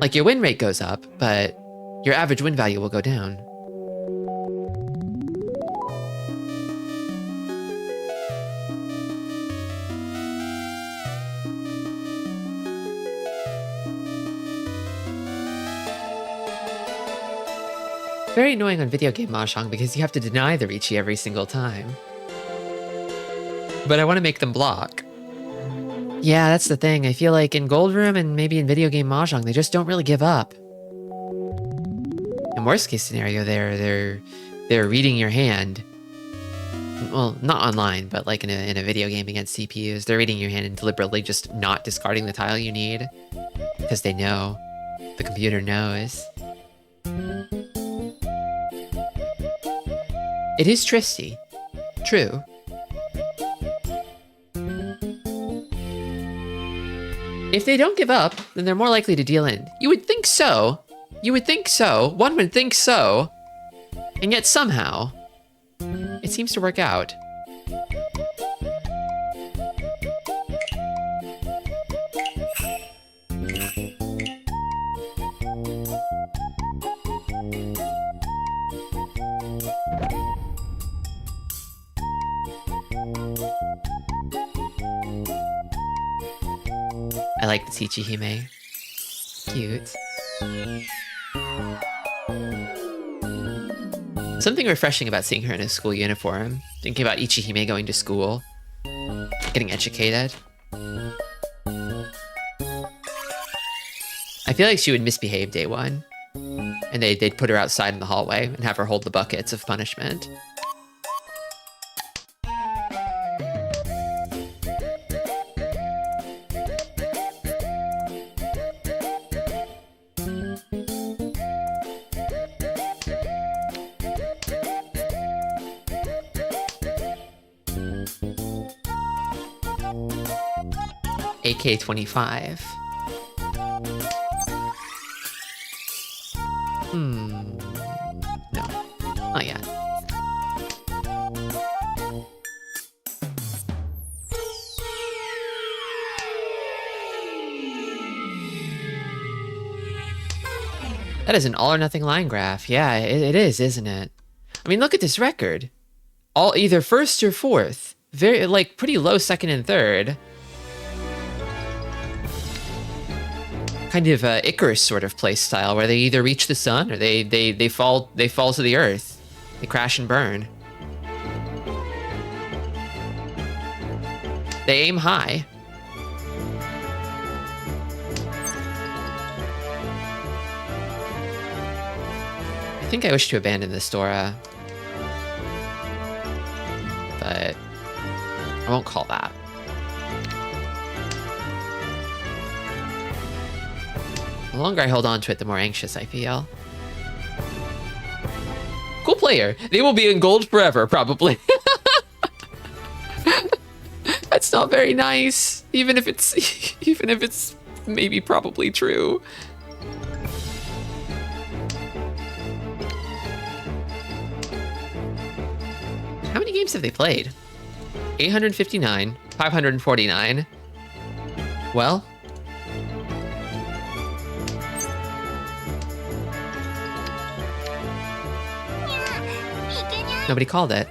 Like, your win rate goes up, but your average win value will go down. Very annoying on video game Mahjong because you have to deny the Riichi every single time. But I want to make them block. Yeah, that's the thing. I feel like in Gold Room and maybe in video game Mahjong, they just don't really give up. In worst case scenario, they're reading your hand. Well, not online, but like in a video game against CPUs, they're reading your hand and deliberately just not discarding the tile you need because they know. The computer knows. It is Tristi. True. If they don't give up, then they're more likely to deal in. You would think so. You would think so. One would think so. And yet somehow, it seems to work out. I like the Tsuchihime. Cute. Something refreshing about seeing her in a school uniform. Thinking about Ichihime going to school. Getting educated. I feel like she would misbehave day one. And they'd put her outside in the hallway and have her hold the buckets of punishment. AK-25. No. Not yet. That is an all or nothing line graph. Yeah, it is, isn't it? I mean, look at this record. All either first or fourth. Very, like, pretty low second and third. Kind of Icarus sort of play style, where they either reach the sun or they fall to the earth. They crash and burn. They aim high. I think I wish to abandon this Dora, but I won't call that. The longer I hold on to it, the more anxious I feel. Cool player. They will be in gold forever, probably. That's not very nice. Even if it's maybe probably true. How many games have they played? 859, 549. Well, nobody called it.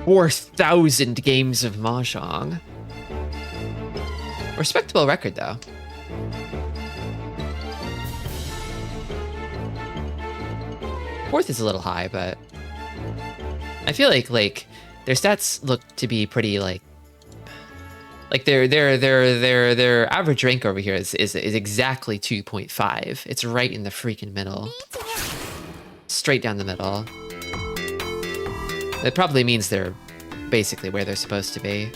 $4,000 games of Mahjong. Respectable record, though. Fourth is a little high, but I feel like their stats look to be pretty, like, Like their average rank over here is exactly 2.5. It's right in the freaking middle. Straight down the middle. That probably means they're basically where they're supposed to be.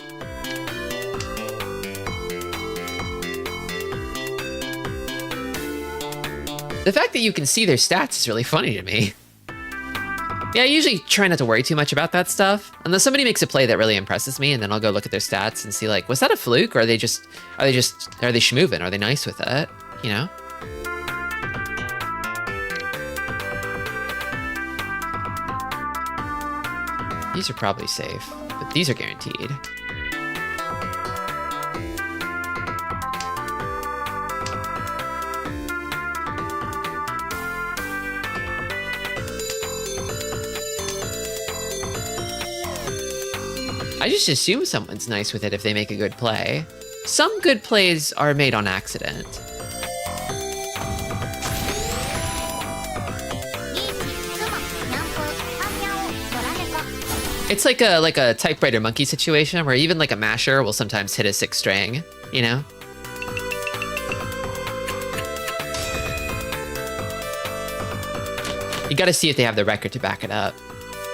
The fact that you can see their stats is really funny to me. Yeah, I usually try not to worry too much about that stuff. Unless somebody makes a play that really impresses me, and then I'll go look at their stats and see, like, was that a fluke, or are they schmoovin'? Are they nice with it? You know? These are probably safe, but these are guaranteed. I just assume someone's nice with it if they make a good play. Some good plays are made on accident. It's like a typewriter monkey situation where even like a masher will sometimes hit a 6 string, you know? You gotta see if they have the record to back it up.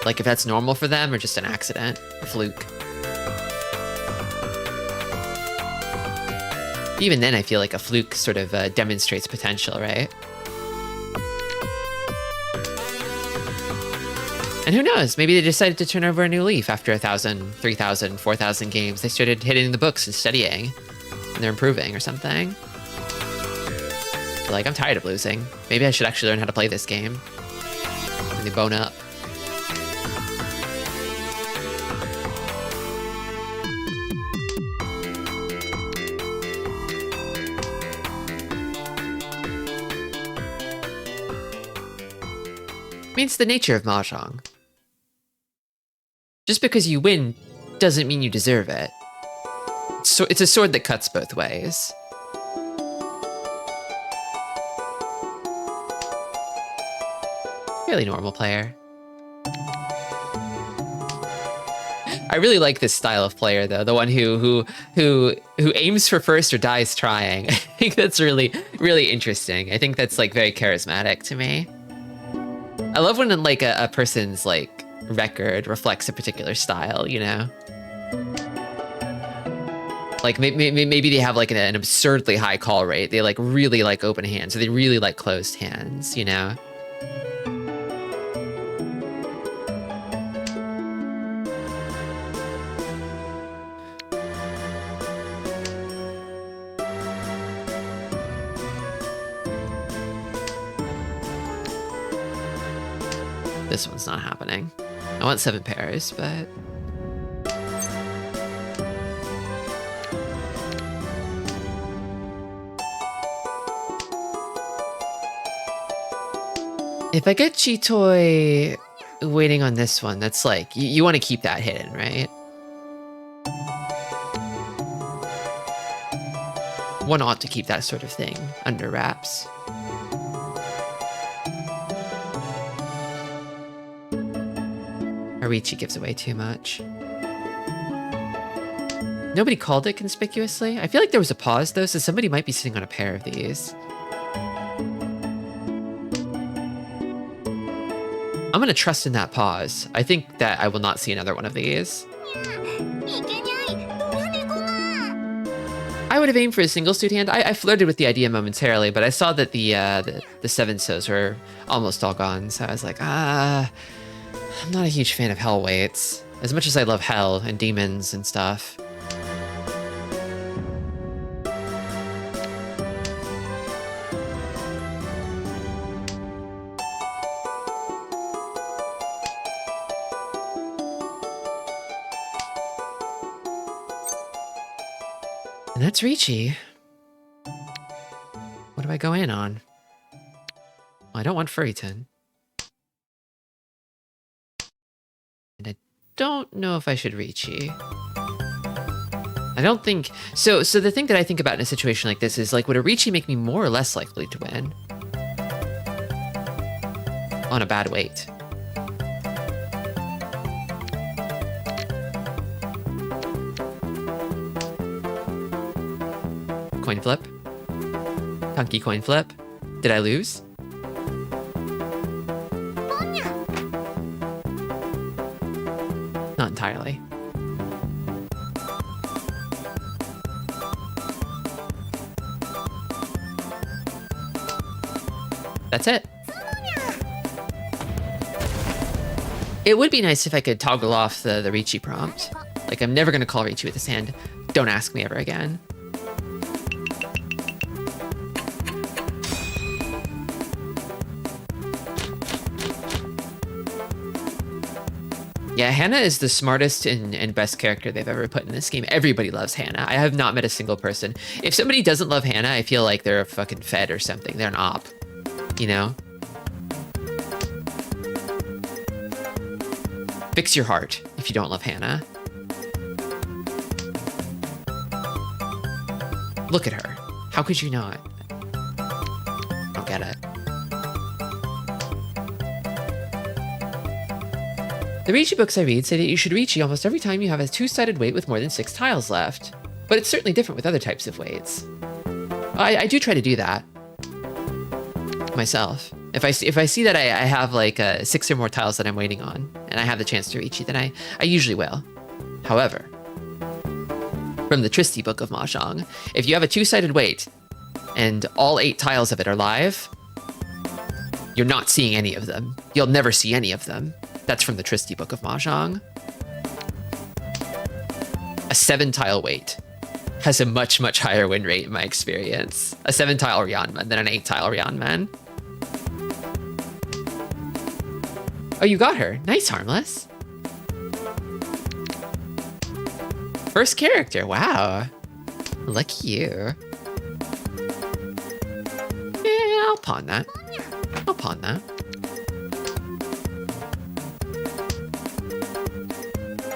Like if that's normal for them or just an accident, a fluke. Even then, I feel like a fluke sort of demonstrates potential, right? And who knows? Maybe they decided to turn over a new leaf after 1,000, 3,000, 4,000 games. They started hitting the books and studying, and they're improving or something. They're like, I'm tired of losing. Maybe I should actually learn how to play this game. And they bone up. I mean, it's the nature of Mahjong. Just because you win doesn't mean you deserve it. So it's a sword that cuts both ways. Fairly normal player. I really like this style of player though, the one who aims for first or dies trying. I think that's really, really interesting. I think that's like very charismatic to me. I love when like a person's like record reflects a particular style, you know? Like maybe they have like an absurdly high call rate. They like really like open hands, or they really like closed hands, you know? This one's not happening. I want 7 pairs, but... If I get Chitoy waiting on this one, that's like, you want to keep that hidden, right? One ought to keep that sort of thing under wraps. Harichi gives away too much. Nobody called it conspicuously. I feel like there was a pause though, so somebody might be sitting on a pair of these. I'm gonna trust in that pause. I think that I will not see another one of these. I would have aimed for a single suit hand. I flirted with the idea momentarily, but I saw that the 7-sos were almost all gone, so I was like, I'm not a huge fan of hell weights, as much as I love hell and demons and stuff. And that's Ricci. What do I go in on? Well, I don't want Furiton. And I don't know if I should Ricci. I don't think... So the thing that I think about in a situation like this is, like, would a Ricci make me more or less likely to win? On a bad weight. coin flip. Punky coin flip. Did I lose? Not entirely. That's it. It would be nice if I could toggle off the Ricci prompt. Like, I'm never going to call Ricci with this hand. Don't ask me ever again. Yeah, Hannah is the smartest and best character they've ever put in this game. Everybody loves Hannah. I have not met a single person. If somebody doesn't love Hannah, I feel like they're a fucking fed or something. They're an op, you know? Fix your heart if you don't love Hannah. Look at her. How could you not? I don't get it. The Ricci books I read say that you should Ricci almost every time you have a two-sided weight with more than 6 tiles left. But it's certainly different with other types of weights. I do try to do that myself. If I see that I have like 6 or more tiles that I'm waiting on, and I have the chance to Ricci, then I usually will. However, from the Tristi book of Mahjong, if you have a two-sided weight and all 8 tiles of it are live, you're not seeing any of them. You'll never see any of them. That's from the Tristi book of Mahjong. A 7-tile weight has a much, much higher win rate in my experience. A 7-tile Ryanman than an 8-tile Ryanman. Oh, you got her. Nice, Harmless. First character, wow. Lucky you. Yeah, I'll pawn that. I'll pawn that.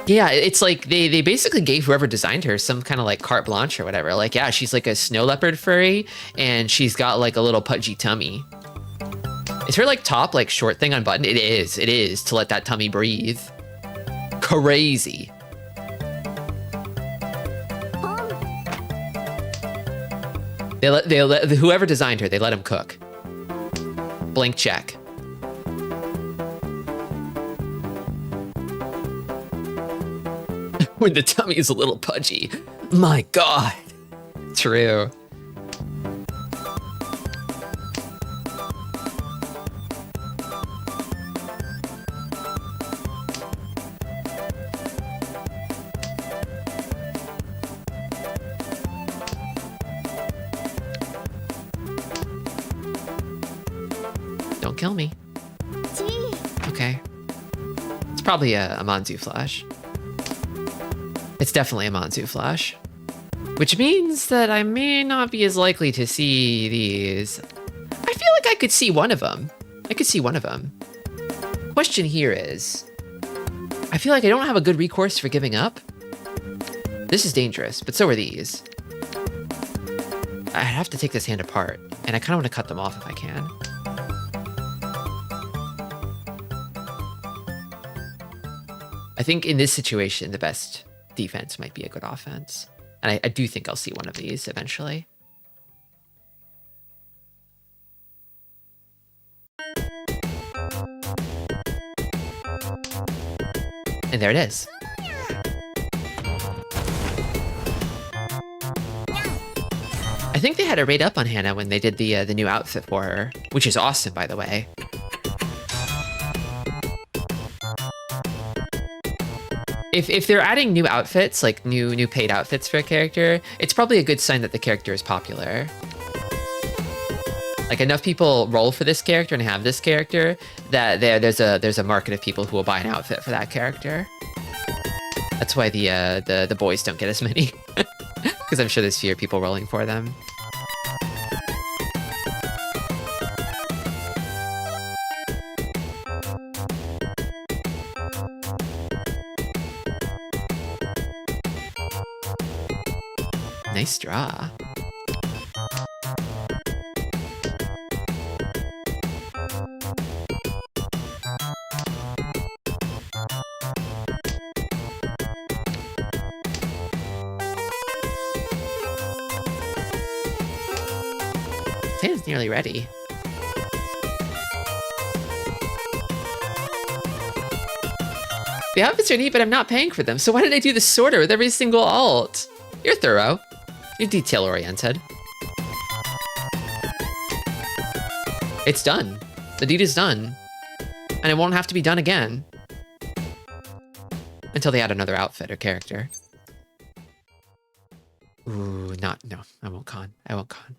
Yeah, it's like they basically gave whoever designed her some kind of like carte blanche or whatever. Like, yeah, she's like a snow leopard furry, and she's got like a little pudgy tummy. Is her like top like short thing unbuttoned? It is to let that tummy breathe. Crazy. They let whoever designed her, they let him cook. Blank check. When the tummy is a little pudgy. My God. True. Don't kill me. Okay. It's probably a Manzu flash. It's definitely a Manzu flash. Which means that I may not be as likely to see these. I feel like I could see one of them. I could see one of them. Question here is, I feel like I don't have a good recourse for giving up. This is dangerous, but so are these. I have to take this hand apart, and I kind of want to cut them off if I can. I think in this situation, the best defense might be a good offense. And I do think I'll see one of these eventually. And there it is. I think they had a rate up on Hannah when they did the new outfit for her, which is awesome, by the way. If they're adding new outfits, like new paid outfits for a character, it's probably a good sign that the character is popular. Like enough people roll for this character and have this character that there's a market of people who will buy an outfit for that character. That's why the boys don't get as many, because I'm sure there's fewer people rolling for them. Nice draw. nearly ready. The outfits are neat, but I'm not paying for them. So why did I do the sorter with every single alt? You're thorough. You're detail-oriented. It's done. The deed is done. And it won't have to be done again. Until they add another outfit or character. Ooh, no, I won't con. I won't con.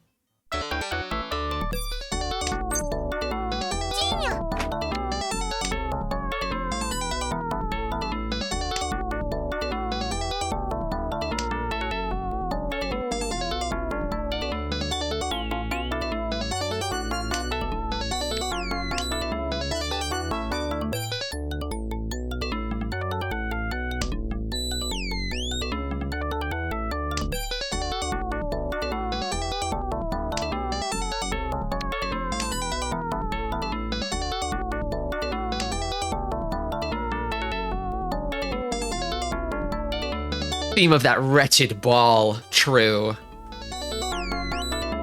Theme of that wretched ball, true.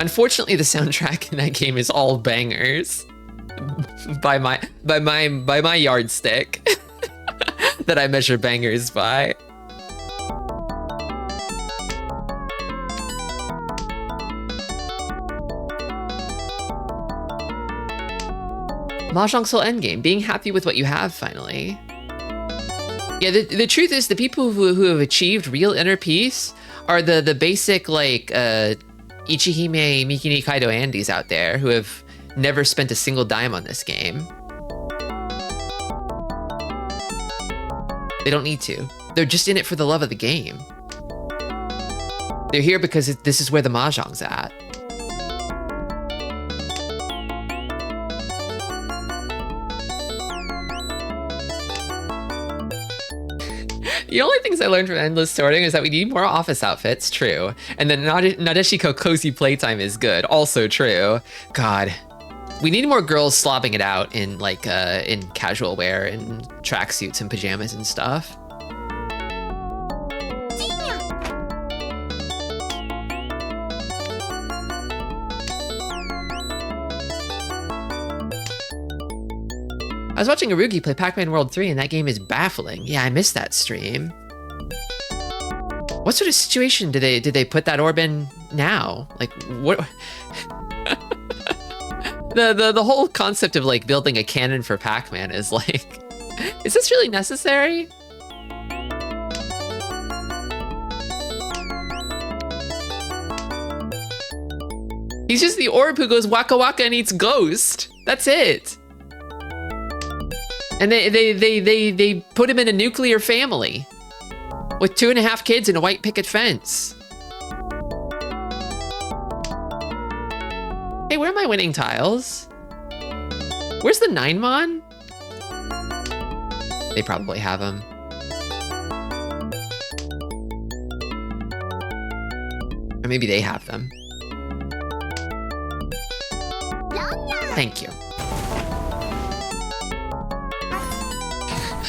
Unfortunately, the soundtrack in that game is all bangers. by my yardstick that I measure bangers by. Mahjong Soul Endgame, being happy with what you have finally. Yeah, the truth is the people who have achieved real inner peace are the basic, like, Ichihime Mikini Kaido Andys out there who have never spent a single dime on this game. They don't need to. They're just in it for the love of the game. They're here because this is where the Mahjong's at. The only things I learned from endless sorting is that we need more office outfits, true. And then Nadeshiko cozy playtime is good, also true. God, we need more girls slobbing it out in like in casual wear and tracksuits and pajamas and stuff. I was watching Arugi play Pac-Man World 3 and that game is baffling. Yeah, I missed that stream. What sort of situation did they put that orb in now? Like, what? the whole concept of like building a cannon for Pac-Man is like, is this really necessary? He's just the orb who goes waka waka and eats ghost. That's it. And they put him in a nuclear family with 2.5 kids and a white picket fence. Hey, where are my winning tiles? Where's the 9mon? They probably have them. Or maybe they have them. Thank you.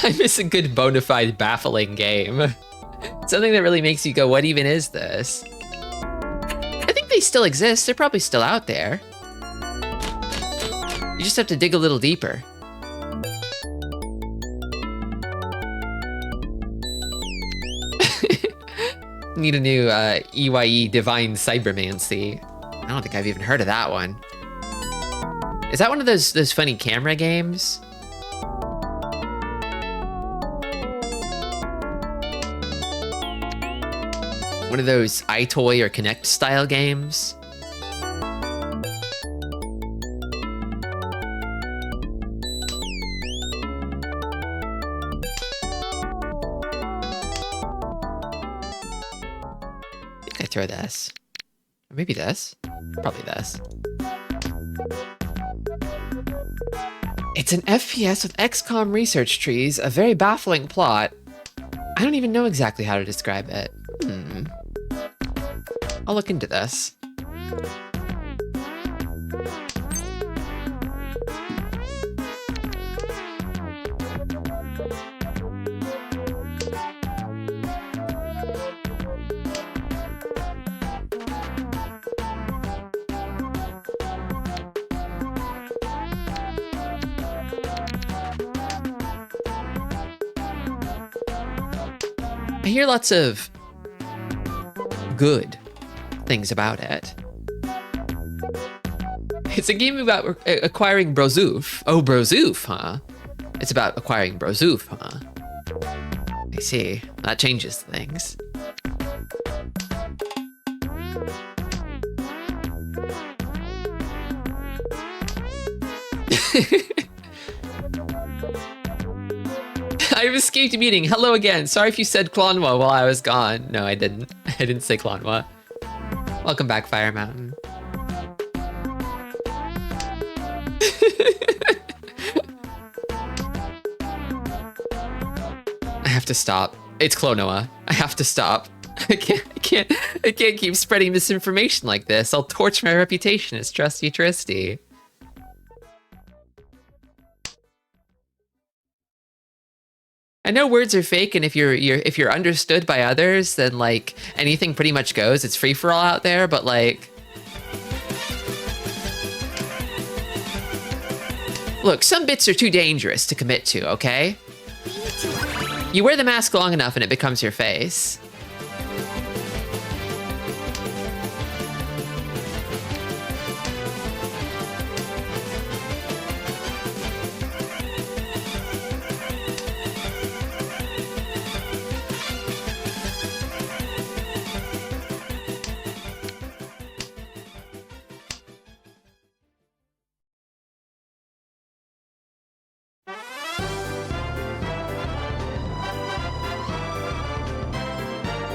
I miss a good bona fide baffling game. Something that really makes you go, what even is this? I think they still exist. They're probably still out there. You just have to dig a little deeper. Need a new EYE Divine Cybermancy. I don't think I've even heard of that one. Is that one of those funny camera games? One of those iToy or Connect style games? I think I throw this. Or maybe this. Probably this. It's an FPS with XCOM research trees, a very baffling plot. I don't even know exactly how to describe it. I'll look into this. I hear lots of good things about it. It's a game about acquiring Brozoof. Oh, Brozoof, huh? It's about acquiring Brozoof, huh? I see. That changes things. I've escaped a meeting. Hello again. Sorry if you said Clonwa while I was gone. No, I didn't. I didn't say Clonwa. Welcome back, Fire Mountain. I have to stop. It's Clonoa. I have to stop. I can't keep spreading misinformation like this. I'll torch my reputation as Trusty Tristi. I know words are fake, and if you're understood by others, then like anything pretty much goes. It's free for all out there, but like, look, some bits are too dangerous to commit to, okay? You wear the mask long enough and it becomes your face.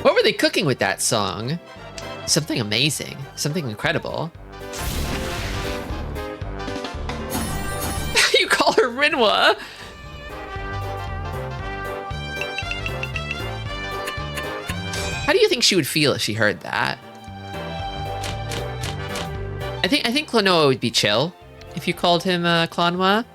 What were they cooking with that song? Something amazing, something incredible. You call her Rinwa? How do you think she would feel if she heard that? I think Klonoa would be chill if you called him Clonwa.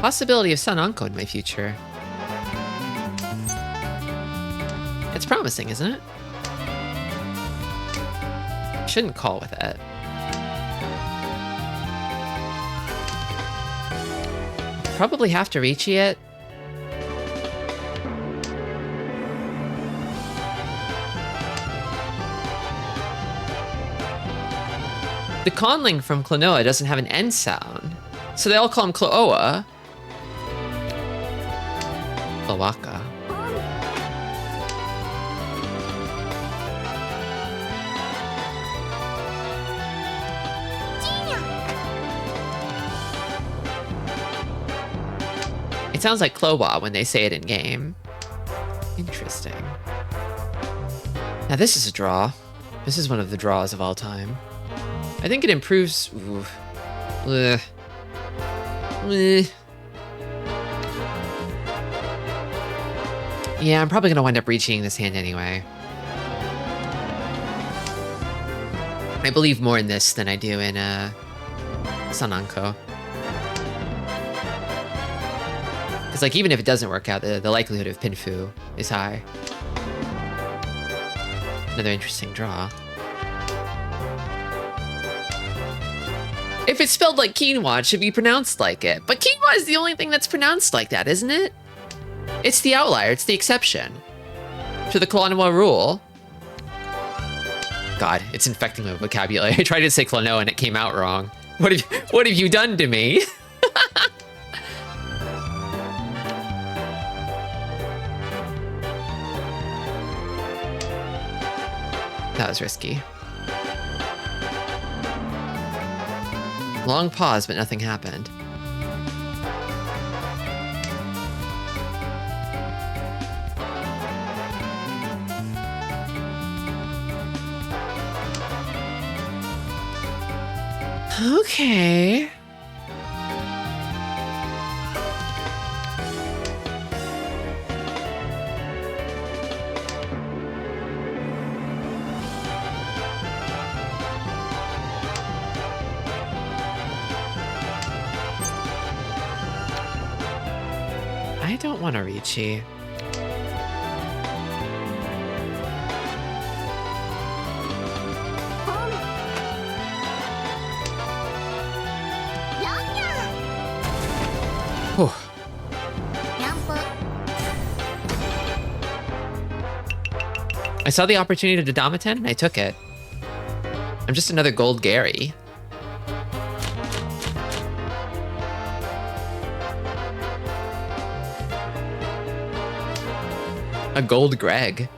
Possibility of Sun Anko in my future. It's promising, isn't it? Shouldn't call with it. Probably have to reach it. The conling from Klonoa doesn't have an N sound, so they all call him Cloa. Cloaca. It sounds like Clowa when they say it in game. Interesting. Now this is a draw. This is one of the draws of all time. I think it improves. Ooh. Ugh. Ugh. Yeah, I'm probably gonna wind up reaching this hand anyway. I believe more in this than I do in Sun Anko. Because like even if it doesn't work out, the likelihood of Pinfu is high. Another interesting draw. If it's spelled like quinoa, it should be pronounced like it. But quinoa is the only thing that's pronounced like that, isn't it? It's the outlier, it's the exception to the Klonoa rule. God, it's infecting my vocabulary. I tried to say Klonoa and it came out wrong. What have you done to me? That was risky. Long pause, but nothing happened. Okay. don't want to Ricci. Whew. I saw the opportunity to Damaten and I took it. I'm just another gold Gary. A gold Greg.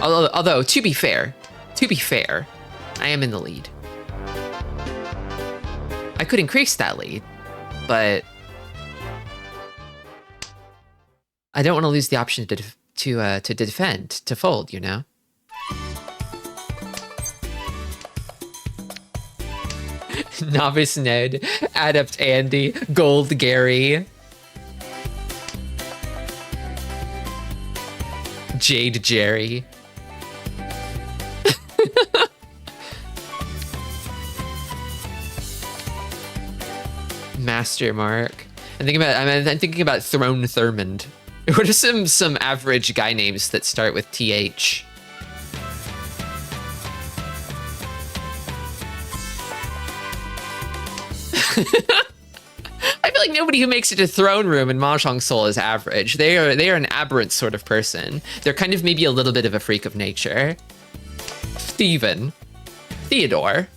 Although to be fair, I am in the lead. I could increase that lead, but I don't want to lose the option to defend, to fold, you know? Novice Ned, Adept Andy, Gold Gary, Jade Jerry. Master Mark. I'm thinking about Throne Thurmond. What are some average guy names that start with TH? I feel like nobody who makes it to Throne Room in Mahjong Soul is average. They are an aberrant sort of person. They're kind of maybe a little bit of a freak of nature. Steven. Theodore.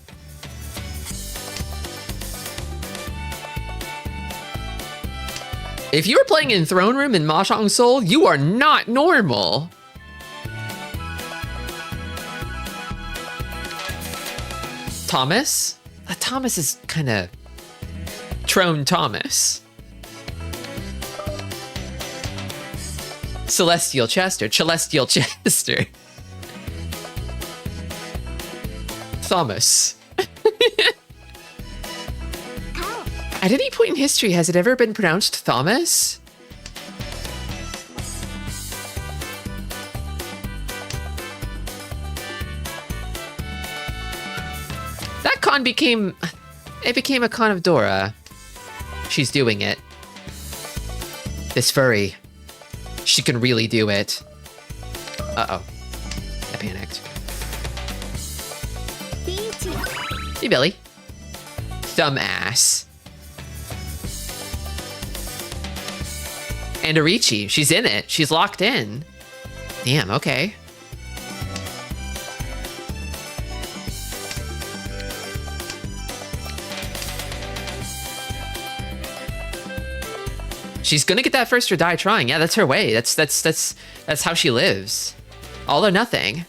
If you're playing in Throne Room in Mahjong Soul, you are not normal. Thomas? Thomas is kind of Trone Thomas. Celestial Chester. Celestial Chester. Thomas. At any point in history, has it ever been pronounced Thomas? That con became a con of Dora. She's doing it. This furry. She can really do it. Uh-oh. I panicked. Hey, Billy. Thumb ass. And Arichi, she's in it. She's locked in. Damn, okay. She's gonna get that first or die trying. Yeah, that's her way. That's how she lives. All or nothing.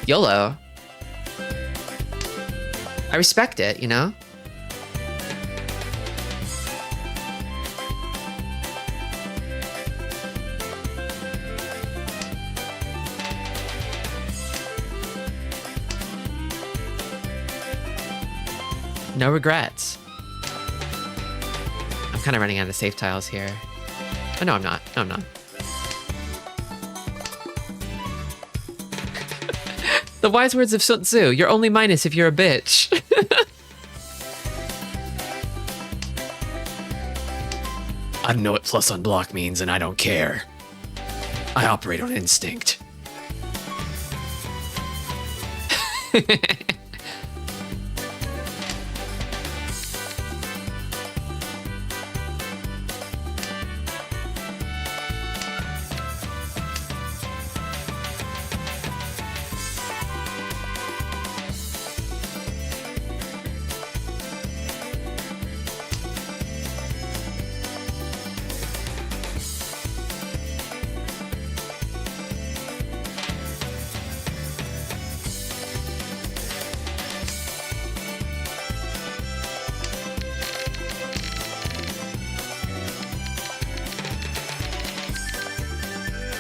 YOLO. I respect it, you know? No regrets. I'm kind of running out of safe tiles here. Oh, no, I'm not. No, I'm not. The wise words of Sun Tzu. You're only minus if you're a bitch. I don't know what plus on block means, and I don't care. I operate on instinct.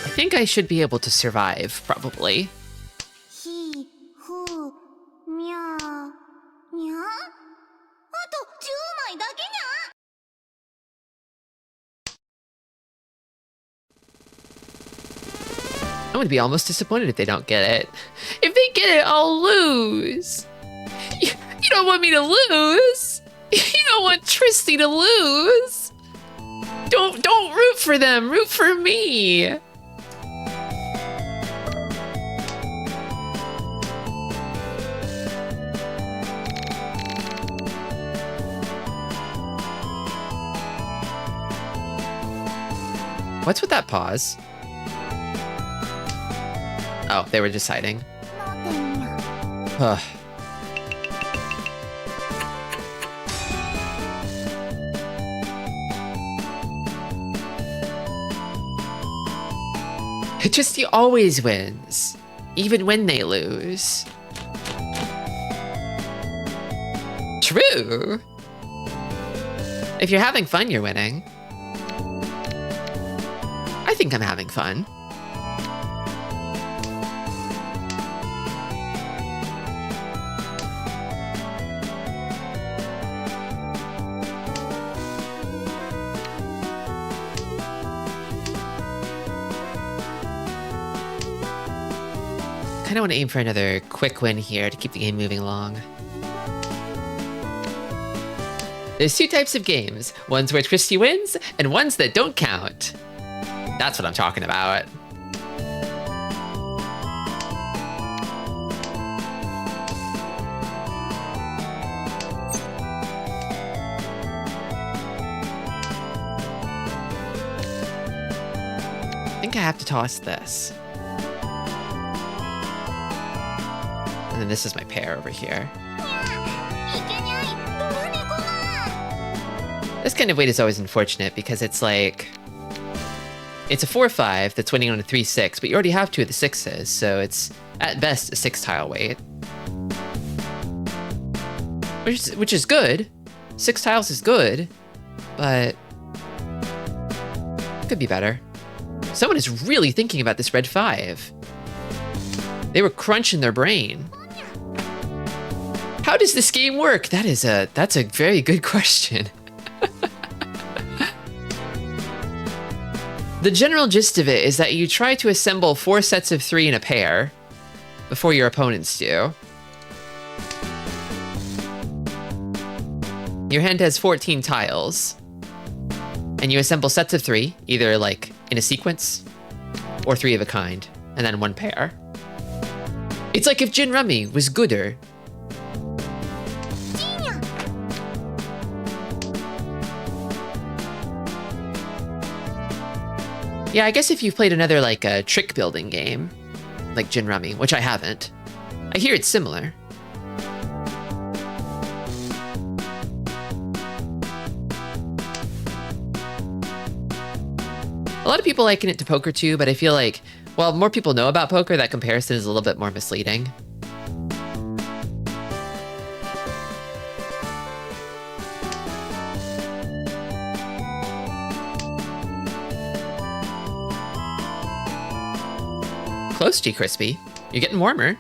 I think I should be able to survive, probably. He, who, nya, nya? Ato 10枚だけにゃ? I'm gonna be almost disappointed if they don't get it. If they get it, I'll lose. You don't want me to lose. You don't want Tristi to lose. Don't root for them, root for me. What's with that pause? Oh, they were deciding. Ugh. Tristi always wins, even when they lose. True. If you're having fun, you're winning. I think I'm having fun. I kind of want to aim for another quick win here to keep the game moving along. There's two types of games, ones where Tristi wins and ones that don't count. That's what I'm talking about. I think I have to toss this. And then this is my pair over here. This kind of weight is always unfortunate because it's like... It's a 4-5 that's winning on a 3-6, but you already have two of the 6s, so it's, at best, a 6-tile weight. Which is good. 6 tiles is good, but... could be better. Someone is really thinking about this red 5. They were crunching their brain. How does this game work? That's a very good question. The general gist of it is that you try to assemble 4 sets of 3 in a pair before your opponents do. Your hand has 14 tiles, and you assemble sets of 3, either like in a sequence or 3 of a kind, and then 1 pair. It's like if Gin Rummy was gooder. Yeah, I guess if you've played another like a trick building game, like Gin Rummy, which I haven't, I hear it's similar. A lot of people liken it to poker too, but I feel like, while more people know about poker, that comparison is a little bit more misleading. Close, G Crispy. You're getting warmer.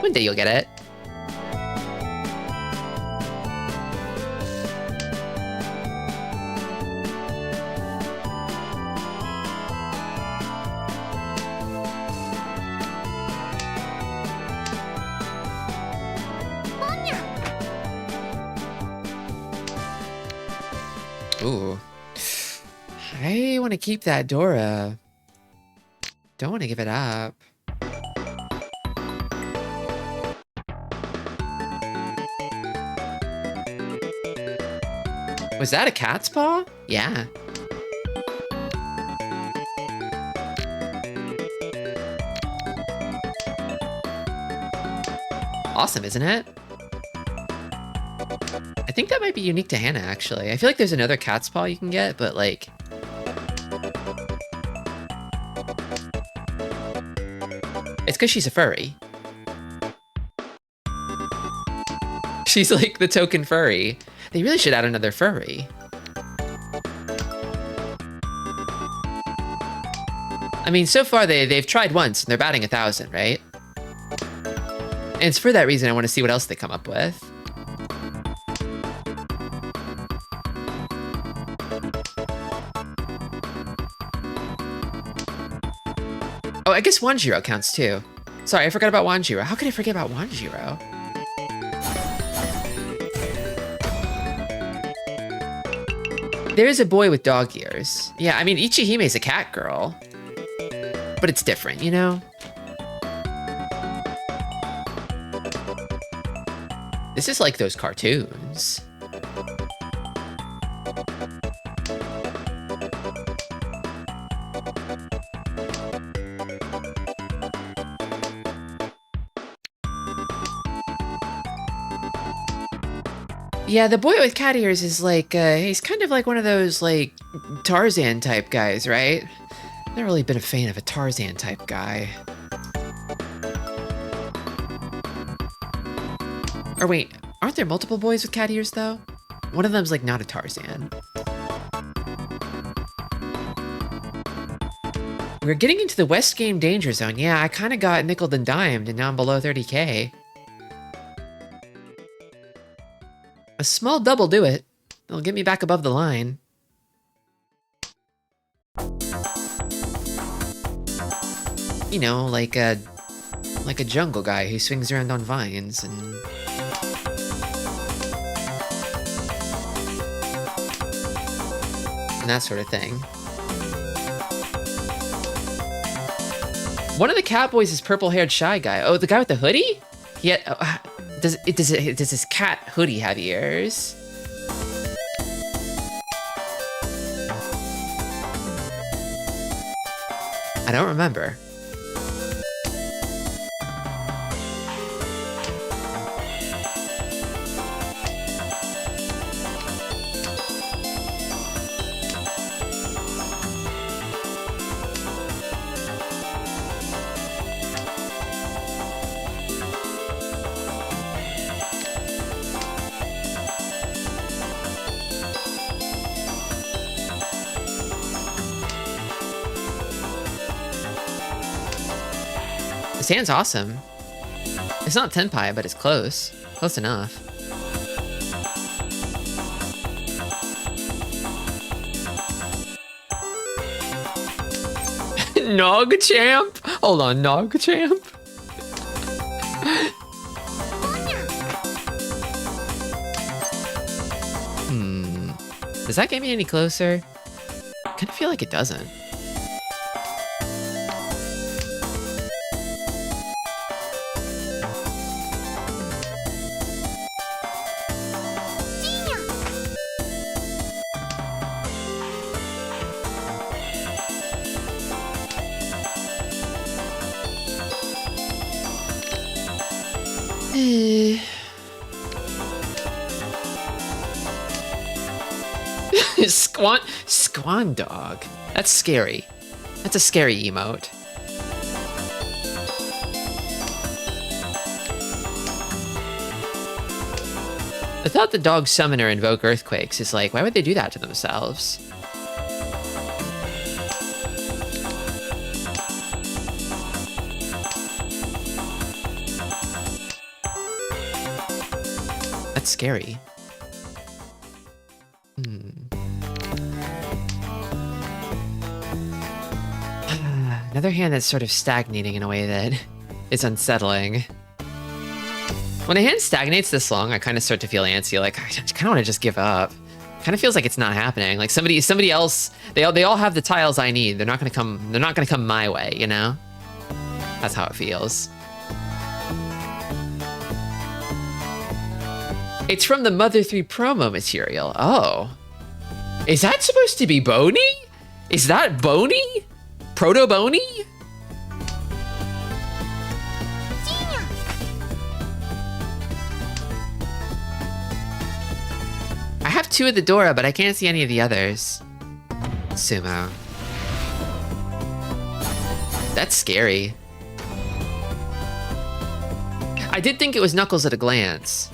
One day you'll get it. Ooh. I want to keep that Dora. Don't want to give it up. Was that a cat's paw? Yeah. Awesome, isn't it? I think that might be unique to Hannah, actually. I feel like there's another cat's paw you can get, but like... It's because she's a furry. She's like the token furry. They really should add another furry. I mean, so far they've tried once and they're batting 1,000, right? And it's for that reason I want to see what else they come up with. Oh, I guess Wanjiro counts too. Sorry, I forgot about Wanjiro. How could I forget about Wanjiro? There is a boy with dog ears. Yeah, I mean, Ichihime's a cat girl. But it's different, you know? This is like those cartoons. Yeah, the boy with cat ears is like, he's kind of like one of those, like, Tarzan type guys, right? Never really been a fan of a Tarzan type guy. Or wait, aren't there multiple boys with cat ears, though? One of them's, like, not a Tarzan. We're getting into the West Game danger zone. Yeah, I kind of got nickeled and dimed, and now I'm below 30K. A small double do it. It'll get me back above the line. You know, like a jungle guy who swings around on vines and that sort of thing. One of the Catboys is purple-haired shy guy. Oh, the guy with the hoodie? Yeah. Does his cat hoodie have ears? I don't remember. This hand's awesome. It's not Tenpai, but it's close. Close enough. Nogchamp? Hold on, Nogchamp? Does that get me any closer? I kind of feel like it doesn't. Squan dog. That's scary. That's a scary emote. I thought the dog summoner invoke earthquakes is like, why would they do that to themselves? That's scary. Another hand that's sort of stagnating in a way that is unsettling. When a hand stagnates this long, I kind of start to feel antsy. Like, I kind of want to just give up. Kind of feels like it's not happening. Like somebody else. They all have the tiles I need. They're not gonna come. They're not gonna come my way. You know. That's how it feels. It's from the Mother 3 promo material. Oh, is that supposed to be Boney? Is that Boney? Proto Boney? I have 2 of the Dora, but I can't see any of the others. Sumo. That's scary. I did think it was Knuckles at a glance.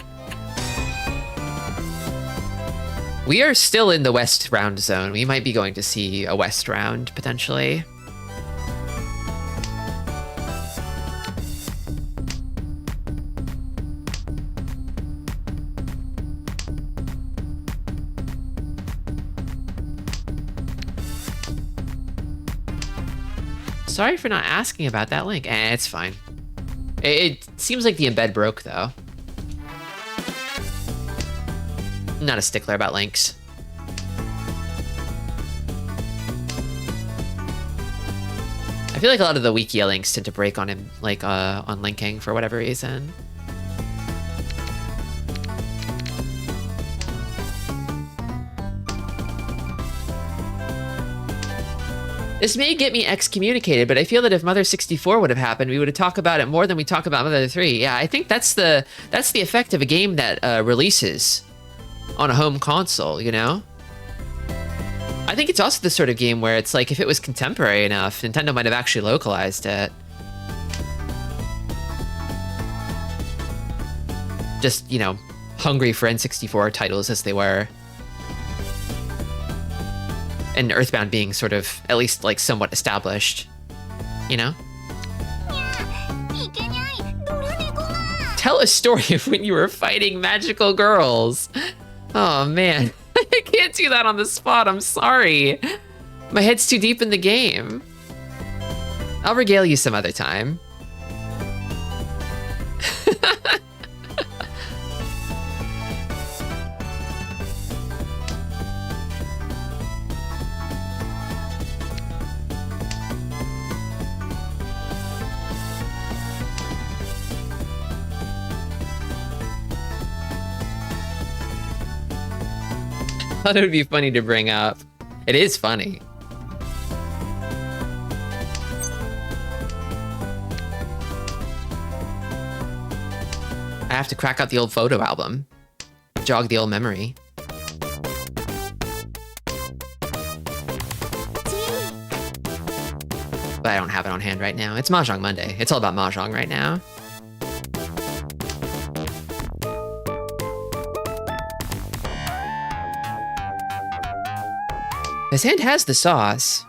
We are still in the West round zone. We might be going to see a West round, potentially. Sorry for not asking about that link. It's fine. It seems like the embed broke, though. I'm not a stickler about links. I feel like a lot of the Wikia links tend to break on him, like on linking for whatever reason. This may get me excommunicated, but I feel that if Mother 64 would have happened, we would have talked about it more than we talk about Mother 3. Yeah, I think that's the effect of a game that releases on a home console, you know? I think it's also the sort of game where it's like, if it was contemporary enough, Nintendo might have actually localized it. Just, you know, hungry for N64 titles as they were. And Earthbound being sort of, at least, like, somewhat established, you know? Tell a story of when you were fighting magical girls. Oh, man. I can't do that on the spot, I'm sorry. My head's too deep in the game. I'll regale you some other time. I thought it would be funny to bring up. It is funny. I have to crack out the old photo album. Jog the old memory. But I don't have it on hand right now. It's Mahjong Monday. It's all about Mahjong right now. His hand has the sauce.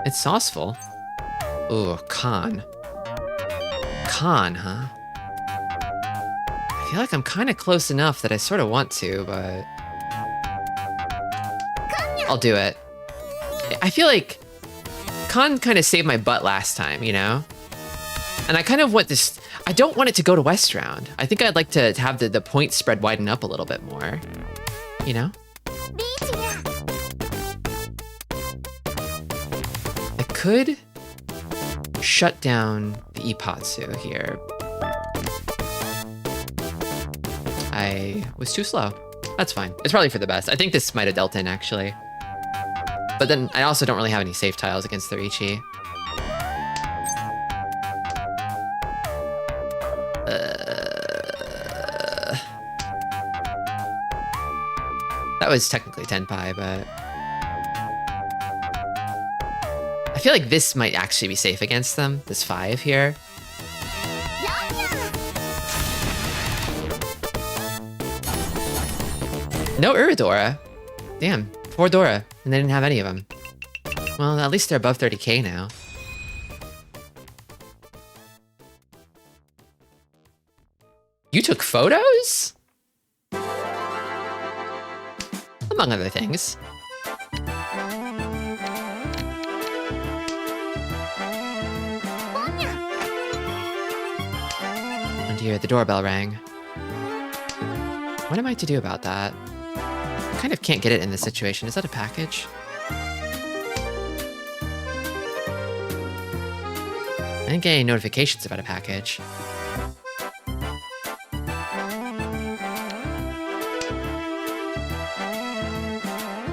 It's sauceful. Ooh, Khan. Khan, huh? I feel like I'm kind of close enough that I sort of want to, but... I'll do it. I feel like Khan kind of saved my butt last time, you know? And I kind of want this... I don't want it to go to West Round. I think I'd like to have the point spread widen up a little bit more. You know? Could shut down the Ipatsu here. I was too slow. That's fine. It's probably for the best. I think this might have dealt in, actually. But then I also don't really have any safe tiles against the Riichi. That was technically Tenpai, but... I feel like this might actually be safe against them, this 5 here. No Uridora. Damn, 4 Dora, and they didn't have any of them. Well, at least they're above 30k now. You took photos? Among other things. Here, the doorbell rang. What am I to do about that? I kind of can't get it in this situation. Is that a package? I didn't get any notifications about a package.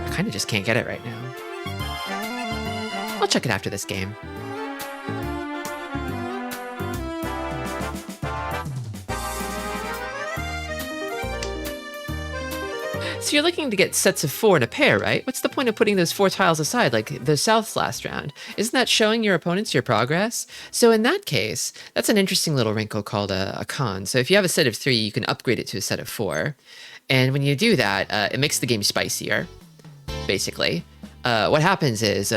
I kind of just can't get it right now. I'll check it after this game. So you're looking to get sets of 4 in a pair, right? What's the point of putting those 4 tiles aside, like the South's last round? Isn't that showing your opponents your progress? So in that case, that's an interesting little wrinkle called a con. So if you have a set of 3, you can upgrade it to a set of 4. And when you do that, it makes the game spicier, basically. What happens is,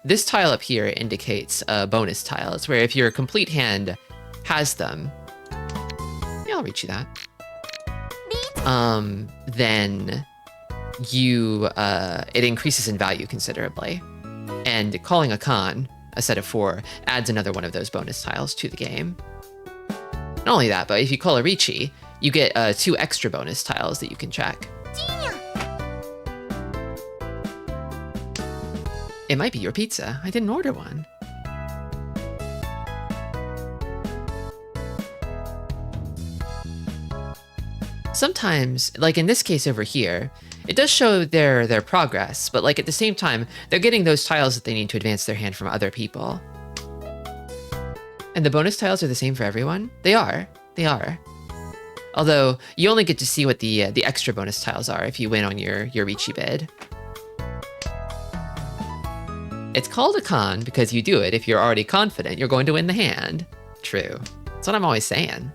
this tile up here indicates a bonus tile. It's where if your complete hand has them... Yeah, I'll reach you that. Then... it increases in value considerably. And calling a con a set of 4 adds another one of those bonus tiles to the game. Not only that, but if you call a Ricci, you get 2 extra bonus tiles that you can check. It might be your pizza. I didn't order one. Sometimes, like in this case over here, it does show their progress, but like at the same time, they're getting those tiles that they need to advance their hand from other people. And the bonus tiles are the same for everyone? They are. They are. Although, you only get to see what the extra bonus tiles are if you win on your Ricci bid. It's called a con because you do it if you're already confident you're going to win the hand. True. That's what I'm always saying.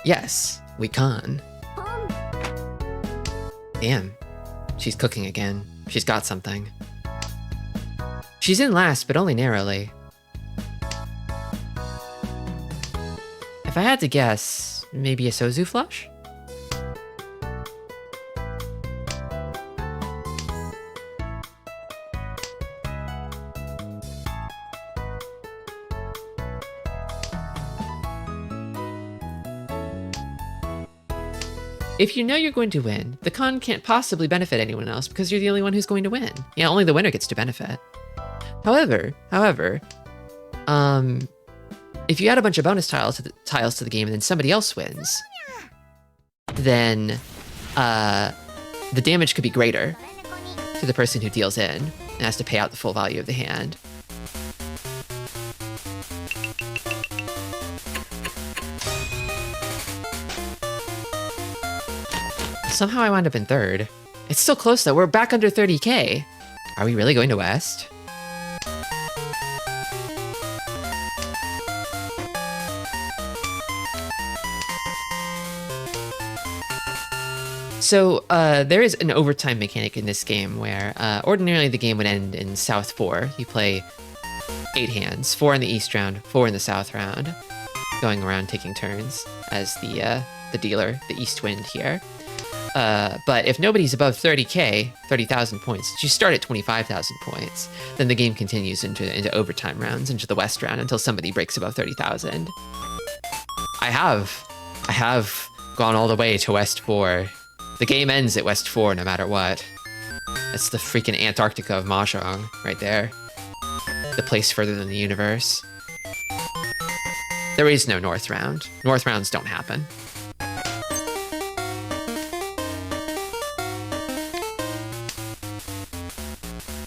Yes, we con. Damn. She's cooking again. She's got something. She's in last, but only narrowly. If I had to guess, maybe a Sozu flush? If you know you're going to win, the con can't possibly benefit anyone else because you're the only one who's going to win. Yeah, only the winner gets to benefit. However, if you add a bunch of bonus tiles to the game and then somebody else wins, then the damage could be greater to the person who deals in and has to pay out the full value of the hand. Somehow I wound up in third. It's still close though, we're back under 30k. Are we really going to West? So there is an overtime mechanic in this game where ordinarily the game would end in South 4. You play 8 hands, 4 in the East round, 4 in the South round, going around taking turns as the dealer, the East Wind here. But if nobody's above 30k, 30,000 points, you start at 25,000 points, then the game continues into overtime rounds, into the West round, until somebody breaks above 30,000. I have gone all the way to West 4. The game ends at West 4 no matter what. That's the freaking Antarctica of Mahjong, right there. The place further than the universe. There is no North round. North rounds don't happen.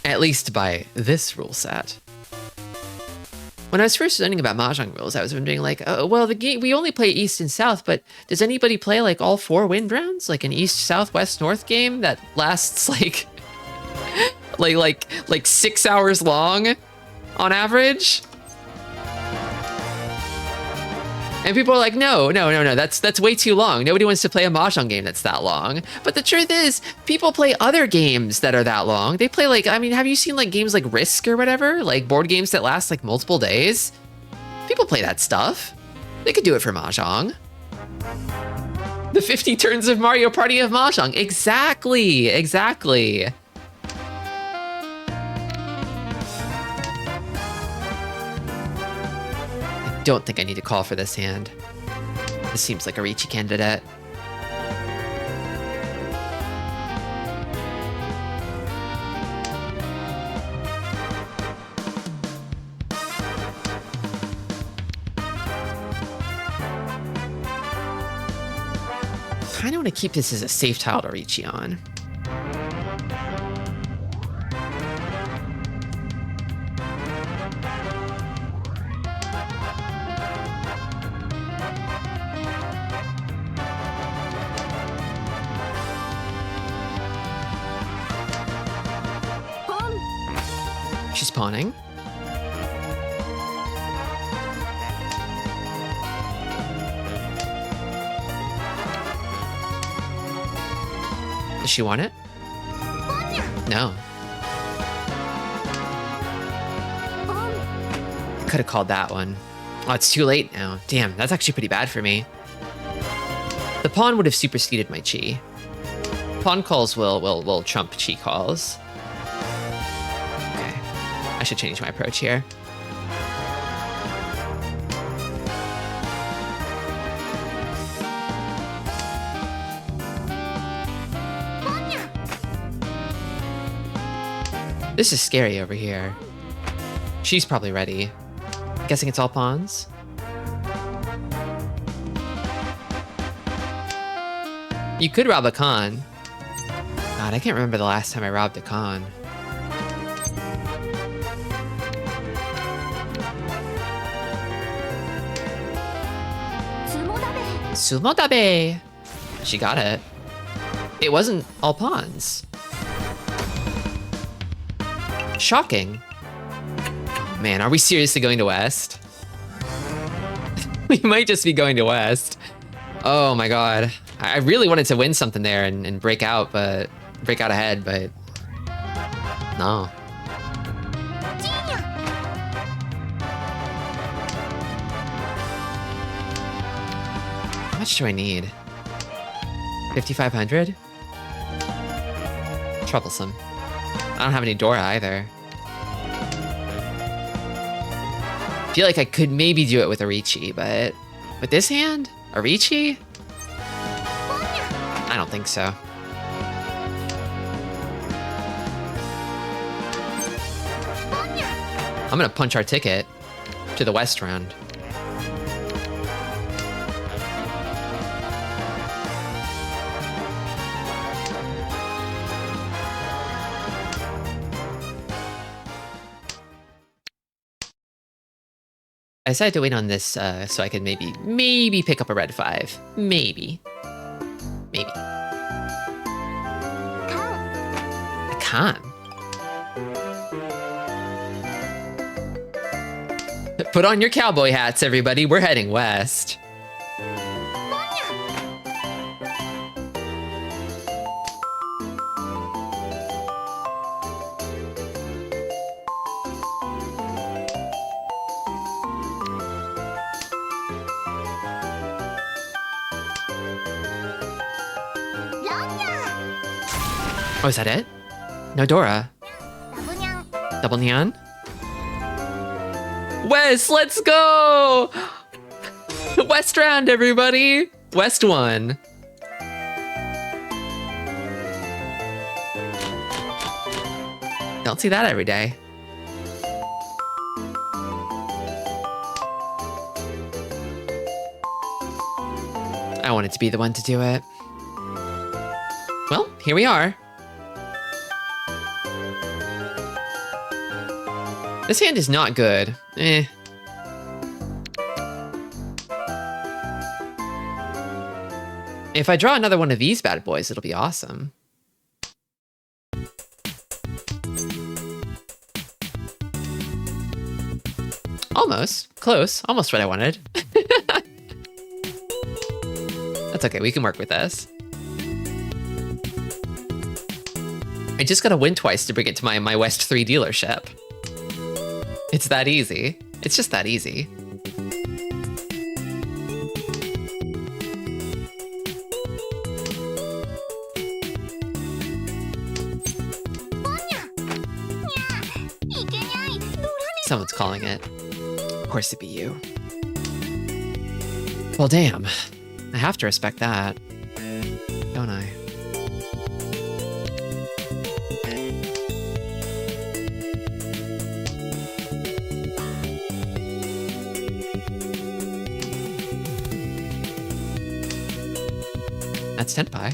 At least by this rule set. When I was first learning about Mahjong rules, I was wondering like, oh, well, the game, we only play East and South, but does anybody play like all 4 wind rounds? Like an East, South, West, North game that lasts like, like 6 hours long on average? And people are like, no, that's way too long. Nobody wants to play a Mahjong game that's that long. But the truth is, people play other games that are that long. They play like, I mean, have you seen like games like Risk or whatever? Like board games that last like multiple days? People play that stuff. They could do it for Mahjong. The 50 turns of Mario Party of Mahjong. Exactly. Don't think I need to call for this hand. This seems like a Ricci candidate. I kinda want to keep this as a safe tile to Ricci on. She's pawning. Does she want it? No. I could have called that one. Oh, it's too late now. Damn, that's actually pretty bad for me. pawn would have superseded my chi. Pawn calls will trump chi calls. Okay, I should change my approach here. This is scary over here. She's probably ready. Guessing it's all pawns. You could rob a con. God, I can't remember the last time I robbed a con. Sumo dabe. She got it. It wasn't all pawns. Shocking. Man, are we seriously going to West? We might just be going to West. Oh my god. I really wanted to win something there and break out ahead, but no. How much do I need? 5,500? Troublesome. I don't have any Dora either. Feel like I could maybe do it with Arichi, but with this hand? Arichi? I don't think so. I'm gonna punch our ticket to the West round. I decided to wait on this so I could maybe pick up a red 5. Maybe. A con. Put on your cowboy hats, everybody. We're heading west. Oh, is that it? No Dora. Double Nyan? West, let's go! West round, everybody! West 1. Don't see that every day. I wanted to be the one to do it. Well, here we are. This hand is not good. Eh. If I draw another one of these bad boys, it'll be awesome. Almost. Close. Almost what I wanted. That's okay. We can work with this. I just gotta win twice to bring it to my West 3 dealership. It's that easy. It's just that easy. Someone's calling it. Of course it'd be you. Well, damn. I have to respect that. Don't I? That's SHONPAI.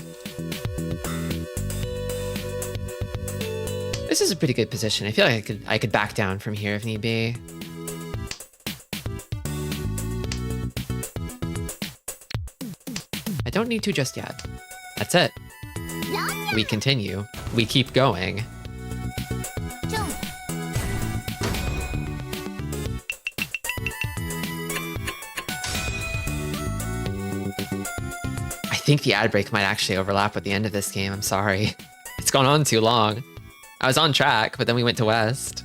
This is a pretty good position. I feel like I could back down from here if need be. I don't need to just yet. That's it. We continue. We keep going. I think the ad break might actually overlap with the end of this game. I'm sorry. It's gone on too long. I was on track, but then we went to West.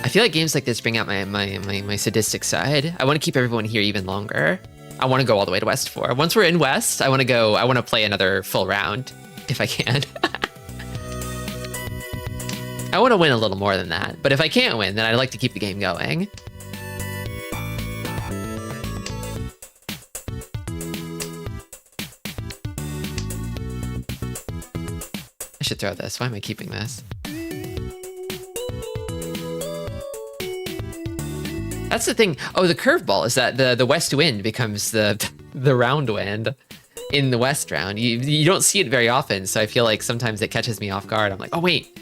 I feel like games like this bring out my sadistic side. I want to keep everyone here even longer. I want to go all the way to West 4. Once we're in West, I want to play another full round, if I can. I want to win a little more than that, but if I can't win, then I'd like to keep the game going. I should throw this. Why am I keeping this? That's the thing. Oh, the curveball is that the west wind becomes the round wind in the west round. You don't see it very often, so I feel like sometimes it catches me off guard. I'm like, oh wait,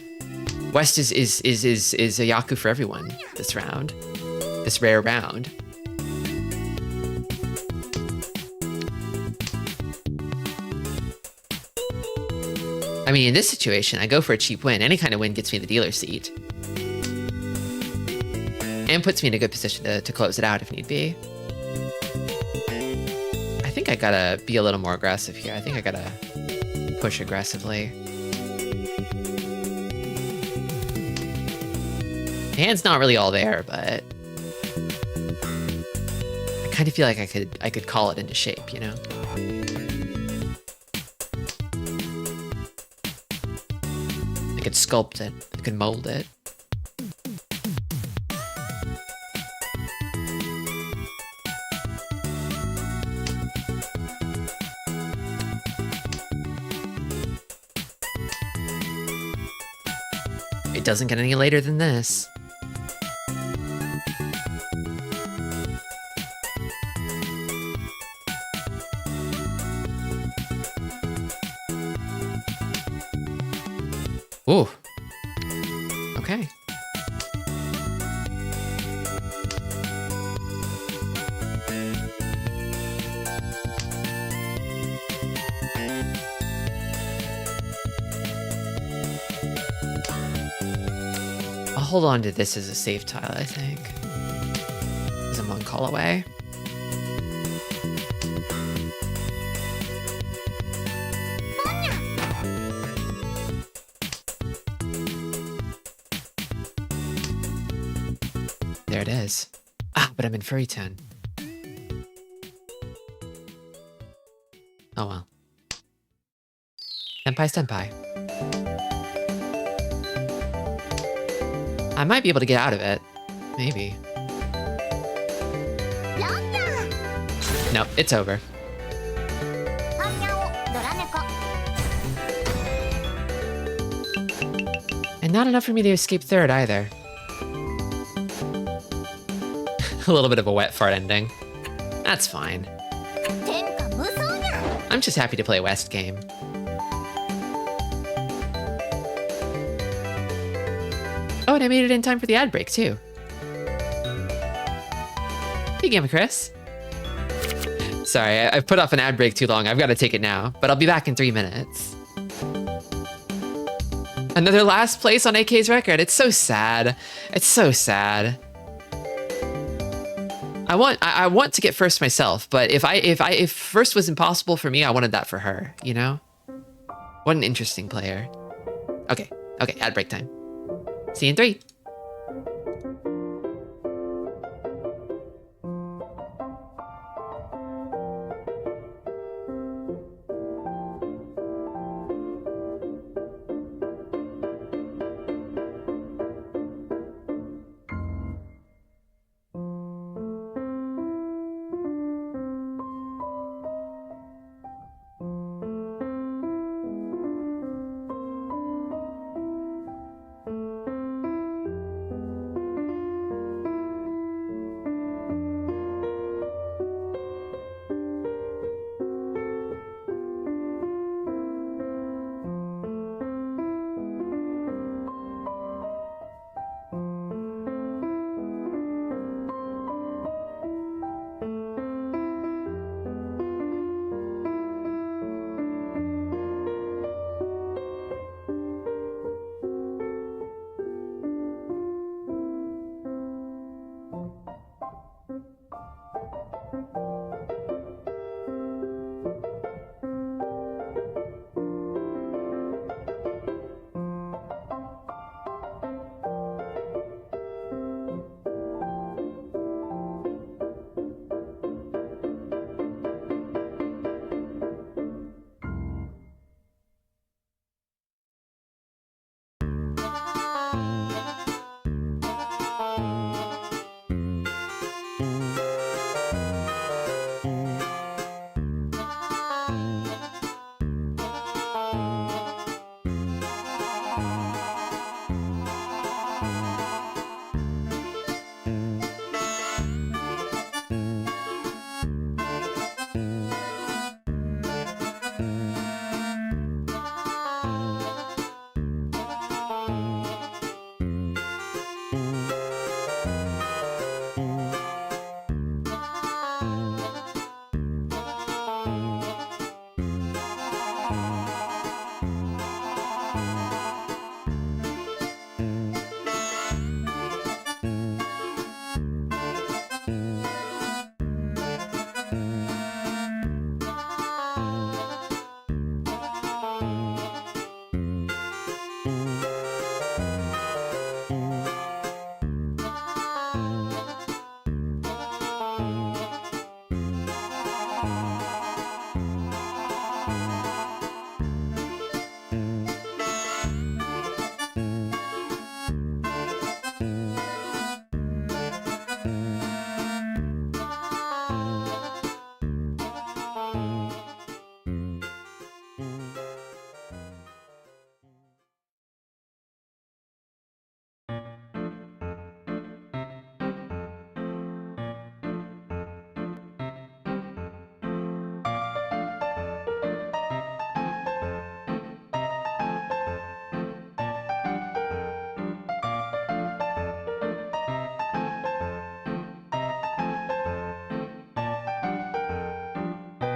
west is a Yaku for everyone this round, this rare round. I mean, in this situation, I go for a cheap win. Any kind of win gets me the dealer seat. And puts me in a good position to close it out if need be. I think I gotta be a little more aggressive here. I think I gotta push aggressively. The hand's not really all there, but I kind of feel like I could call it into shape, you know? I could sculpt it. I could mold it. It doesn't get any later than this. Ooh. Okay. I'll hold on to this as a safe tile, I think. As I'm one call away. There it is. Ah, but I'm in Furry 10. Oh well. Senpai, senpai. I might be able to get out of it. Maybe. Nope, it's over. And not enough for me to escape third either. A little bit of a wet fart ending. That's fine. I'm just happy to play a West game. Oh, and I made it in time for the ad break, too. Hey, Gamma Chris. Sorry, I've put off an ad break too long. I've got to take it now, but I'll be back in 3 minutes. Another last place on AK's record. It's so sad. It's so sad. I want to get first myself, but if first was impossible for me, I wanted that for her, you know? What an interesting player. Okay, ad break time. See you in 3.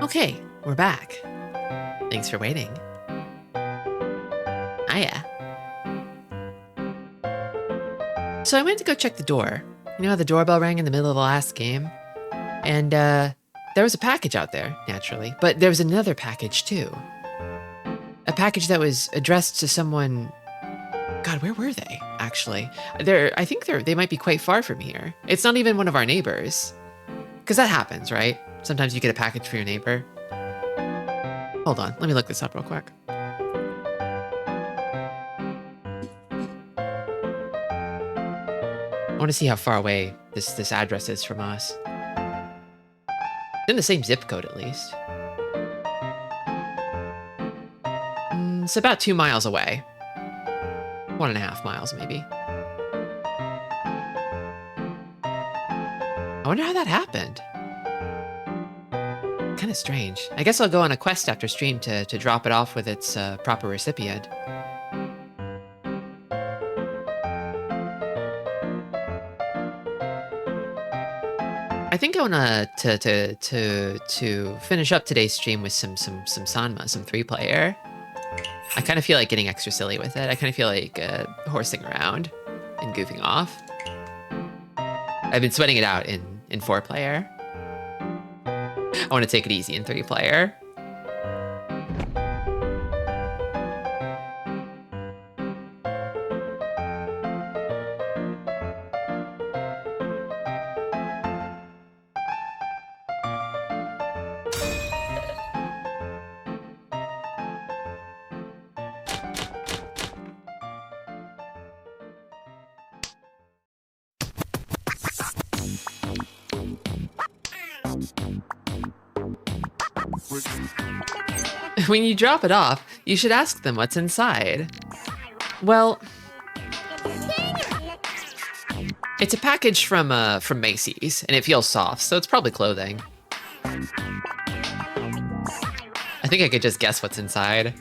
Okay, we're back. Thanks for waiting. Hiya. So I went to go check the door. You know how the doorbell rang in the middle of the last game? And there was a package out there, naturally. But there was another package, too. A package that was addressed to someone... God, where were they, actually? I think they might be quite far from here. It's not even one of our neighbors. Because that happens, right? Sometimes you get a package for your neighbor. Hold on, let me look this up real quick. I want to see how far away this address is from us. It's in the same zip code, at least. It's about 2 miles away. 1.5 miles, maybe. I wonder how that happened. Kind of strange. I guess I'll go on a quest after stream to drop it off with its proper recipient. I think I want to finish up today's stream with some Sanma, some 3-player. I kind of feel like getting extra silly with it. I kind of feel like horsing around and goofing off. I've been sweating it out in 4-player. I want to take it easy in 3-player. When you drop it off, you should ask them what's inside. Well, it's a package from Macy's, and it feels soft, so it's probably clothing. I think I could just guess what's inside.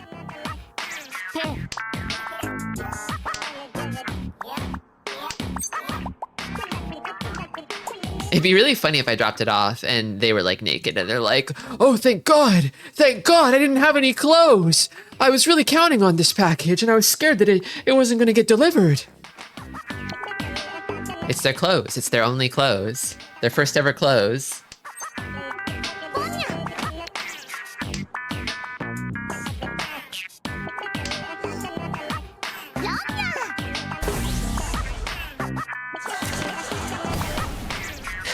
It'd be really funny if I dropped it off and they were like naked and they're like, "Oh, thank God, I didn't have any clothes. I was really counting on this package and I was scared that it wasn't gonna get delivered." It's their clothes, it's their only clothes. Their first ever clothes.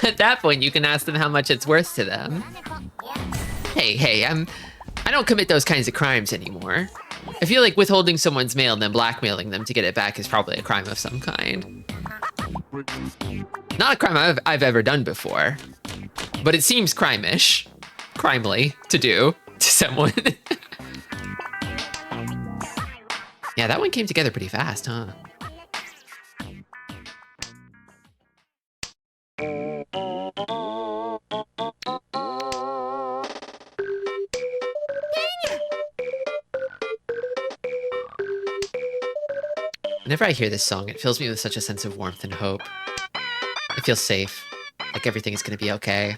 At that point, you can ask them how much it's worth to them. Hey, I don't commit those kinds of crimes anymore. I feel like withholding someone's mail and then blackmailing them to get it back is probably a crime of some kind. Not a crime I've ever done before, but it seems crime-ish, crimely to do to someone. Yeah, that one came together pretty fast, huh? Whenever I hear this song, it fills me with such a sense of warmth and hope. I feel safe, like everything is gonna be okay.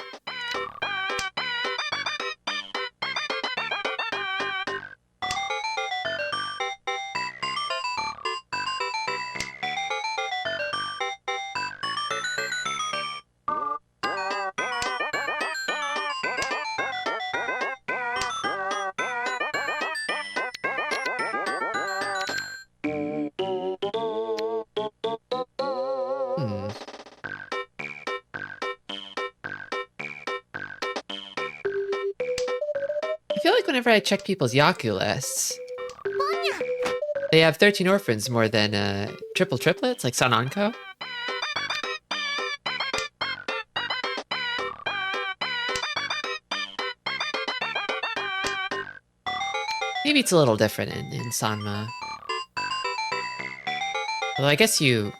I feel like whenever I check people's Yaku lists, they have 13 orphans more than triplets, like Sananko. Maybe it's a little different in Sanma. Although I guess it's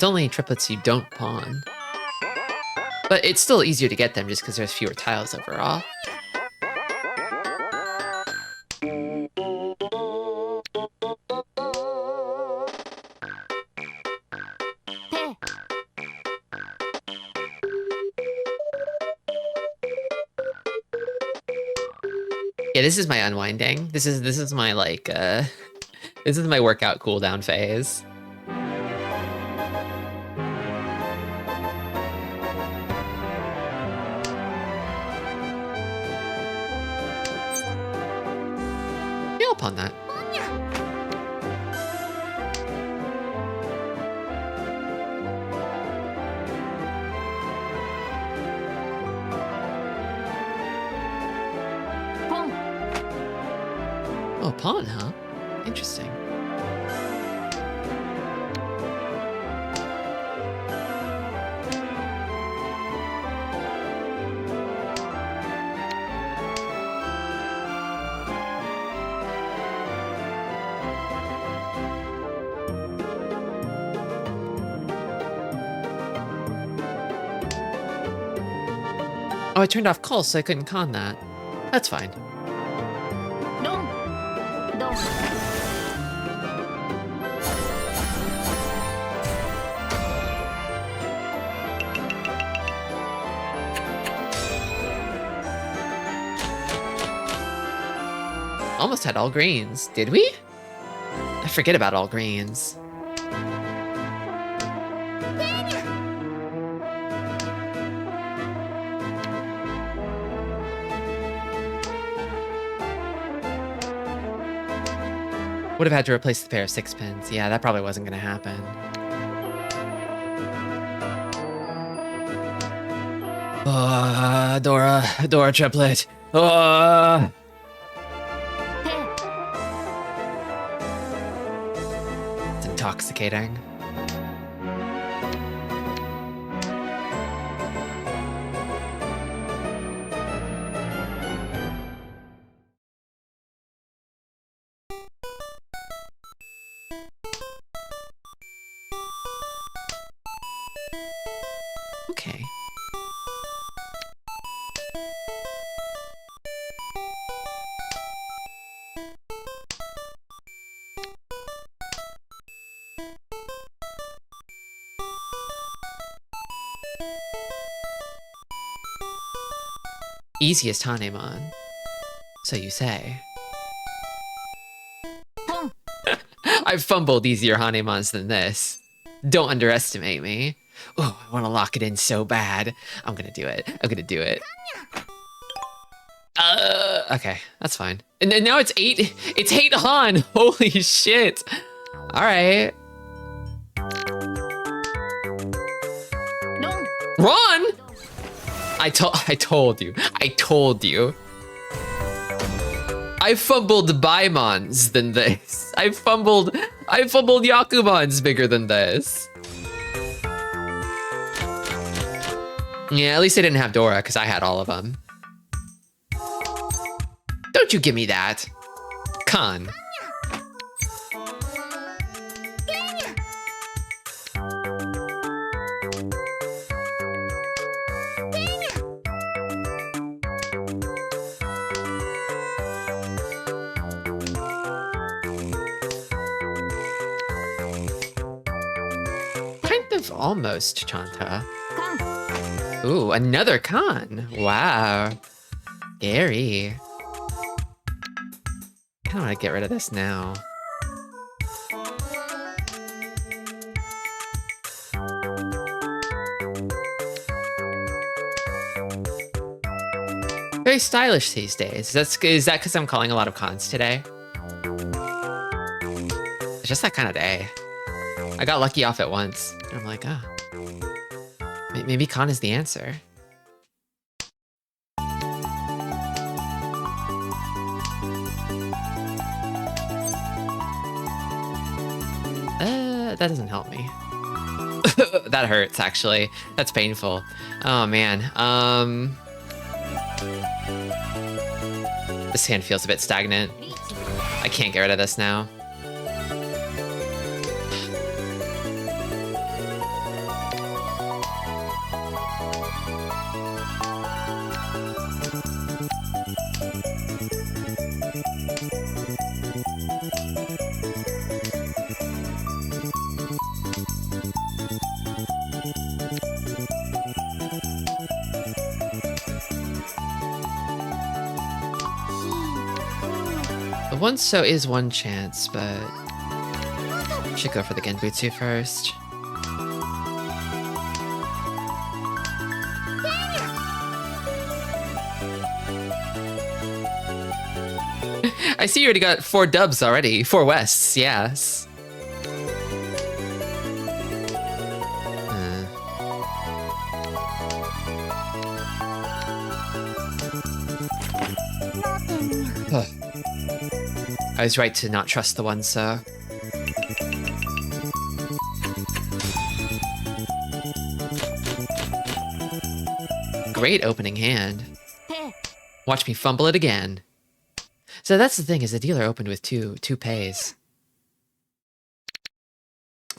only triplets you don't pawn. But it's still easier to get them just because there's fewer tiles overall. Yeah, this is my unwinding. This is my like this is my workout cooldown phase. Feel upon that. Oh, pawn, huh? Interesting. Oh, I turned off call, so I couldn't con that. That's fine. Almost had all greens. Did we? I forget about all greens. Would have had to replace the pair of 6 pins. Yeah, that probably wasn't going to happen. Dora triplet. It's intoxicating. Okay. Easiest Hanemon. So you say. I've fumbled easier Hanemons than this. Don't underestimate me. Oh, I want to lock it in so bad. I'm gonna do it. I'm gonna do it. Okay, that's fine. And then now it's 8. It's 8 Han. Holy shit. All right. Ron. I told you. I fumbled Baimons than this. I fumbled Yakumons bigger than this. Yeah, at least I didn't have Dora, because I had all of them. Don't you give me that. Con. Kind of almost, Chanta. Ooh, another con. Wow. Scary. I kind of want to get rid of this now. Very stylish these days. Is that because I'm calling a lot of cons today? It's just that kind of day. I got lucky off it once. And I'm like, ah. Maybe con is the answer. That doesn't help me. That hurts, actually. That's painful. Oh, man. This hand feels a bit stagnant. I can't get rid of this now. one so is one chance, but should go for the Genbutsu first. I see you already got 4 dubs already. 4 wests, yes. I was right to not trust the one, so. Great opening hand. Watch me fumble it again. So that's the thing, is the dealer opened with two pays.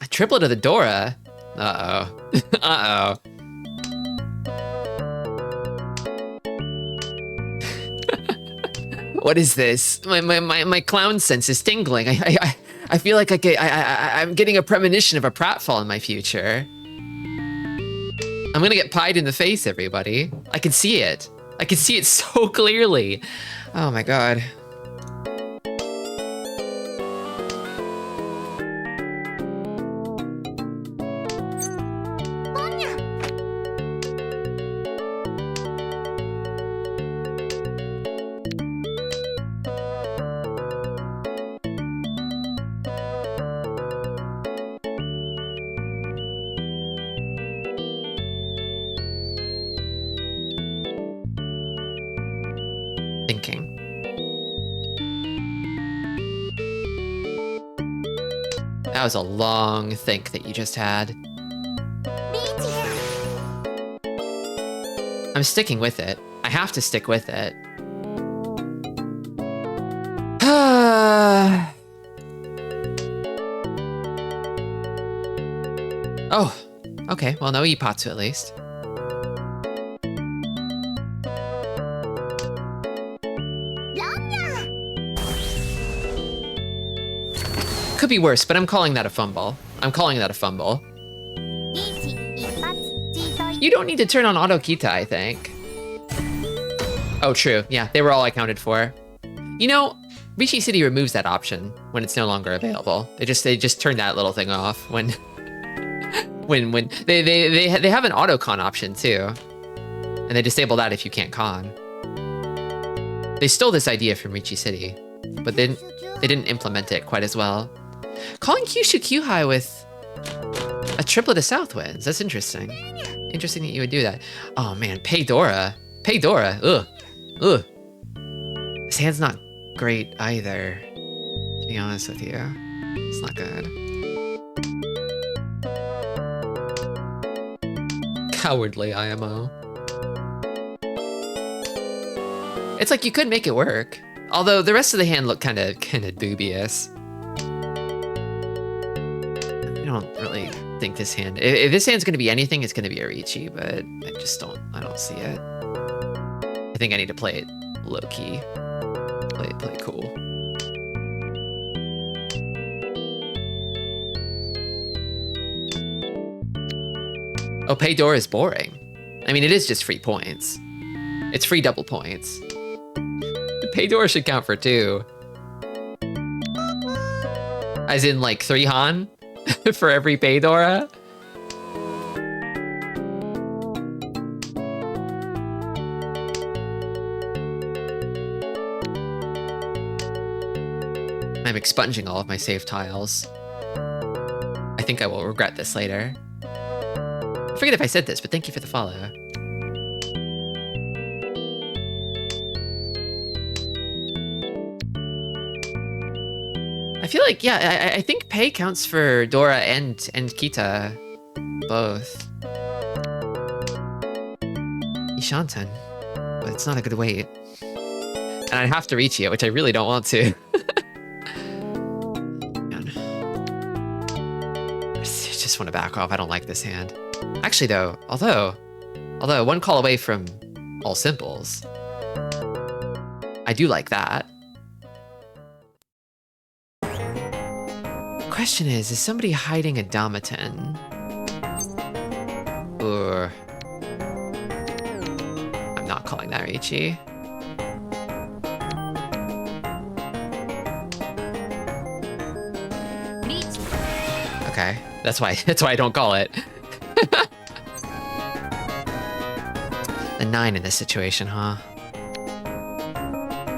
A triplet of the Dora? Uh-oh. Uh-oh. What is this? My clown sense is tingling. I feel like I'm getting a premonition of a pratfall in my future. I'm gonna get pied in the face, everybody. I can see it. I can see it so clearly. Oh my god. Thinking. That was a long think that you just had. I'm sticking with it. I have to stick with it. Oh, okay. Well, no Ipatsu at least. Could be worse, but I'm calling that a fumble. I'm calling that a fumble. You don't need to turn on Auto Kita, I think. Oh, true. Yeah, they were all I counted for. You know, Rishi City removes that option when it's no longer available. They just turn that little thing off when when they have an auto con option too, and they disable that if you can't con. They stole this idea from Richi City, but they didn't implement it quite as well. Calling Kyushu Kyuhai with a triplet of South Winds. That's interesting. Interesting that you would do that. Oh man, Pay Dora. Pay Dora. Ugh. Ugh. His hand's not great either, to be honest with you. It's not good. Cowardly IMO. It's like you could make it work. Although the rest of the hand looked kind of dubious. I don't really think this hand, if this hand's gonna be anything, it's gonna be a Ricci, but I don't see it. I think I need to play it low key. Play it cool. Oh, Pay Dora is boring. I mean, it is just free points. It's free double points. Pay Dora should count for 2. As in, like, 3 Han for every Pay Dora? I'm expunging all of my save tiles. I think I will regret this later. I forget if I said this, but thank you for the follow. I feel like, yeah, I think Pei counts for Dora and Kita, both. Ishanten, but it's not a good weight. And I'd have to reach it, which I really don't want to. I just want to back off. I don't like this hand. Actually, though, although one call away from all simples, I do like that. Question is somebody hiding a Damaten? Or I'm not calling that Richi. Okay, that's why I don't call it. The 9 in this situation, huh?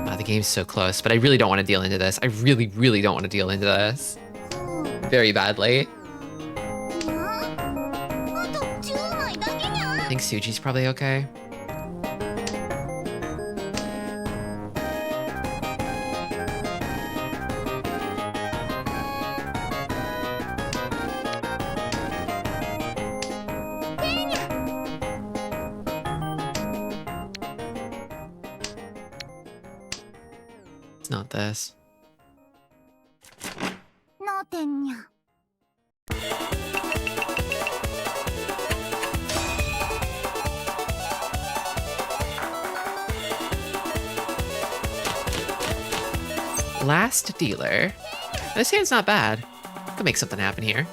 Wow, the game's so close, but I really don't want to deal into this. I really, really don't want to deal into this. Very badly. I think Suji's probably okay. It's not this. Last dealer. This hand's not bad. Could make something happen here.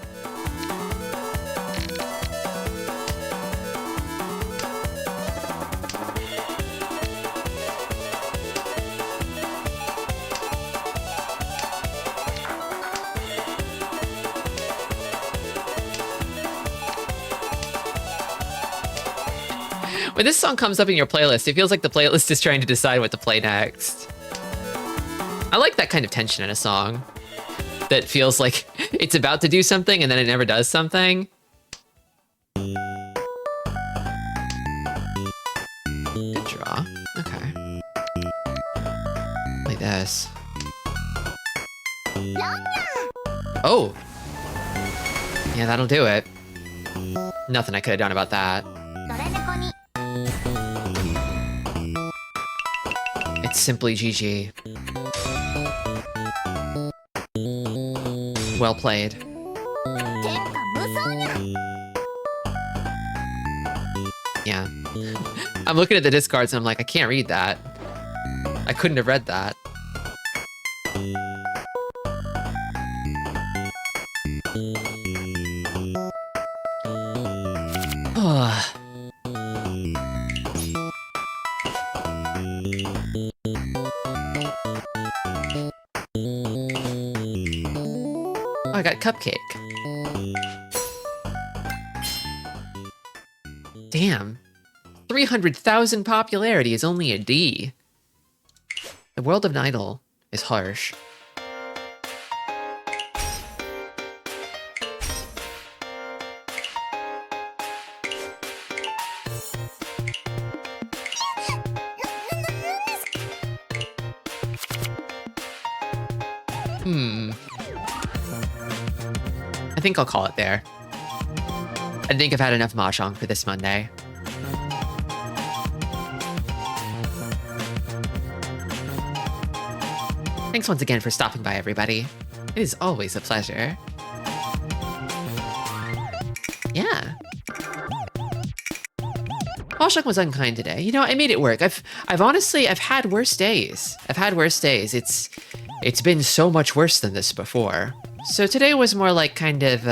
When this song comes up in your playlist, it feels like the playlist is trying to decide what to play next. I like that kind of tension in a song that feels like it's about to do something and then it never does something. Good draw. Okay. Like this. Oh! Yeah, that'll do it. Nothing I could have done about that. It's simply GG. Well played. Yeah. I'm looking at the discards and I'm like, I can't read that. I couldn't have read that. I got cupcake. Damn. 300,000 popularity is only a D. The world of Nidal is harsh. I think I'll call it there. I think I've had enough Mahjong for this Monday. Thanks once again for stopping by, everybody. It is always a pleasure. Yeah. Mahjong was unkind today. You know, I made it work. I've honestly had worse days. It's been so much worse than this before. So today was more like kind of,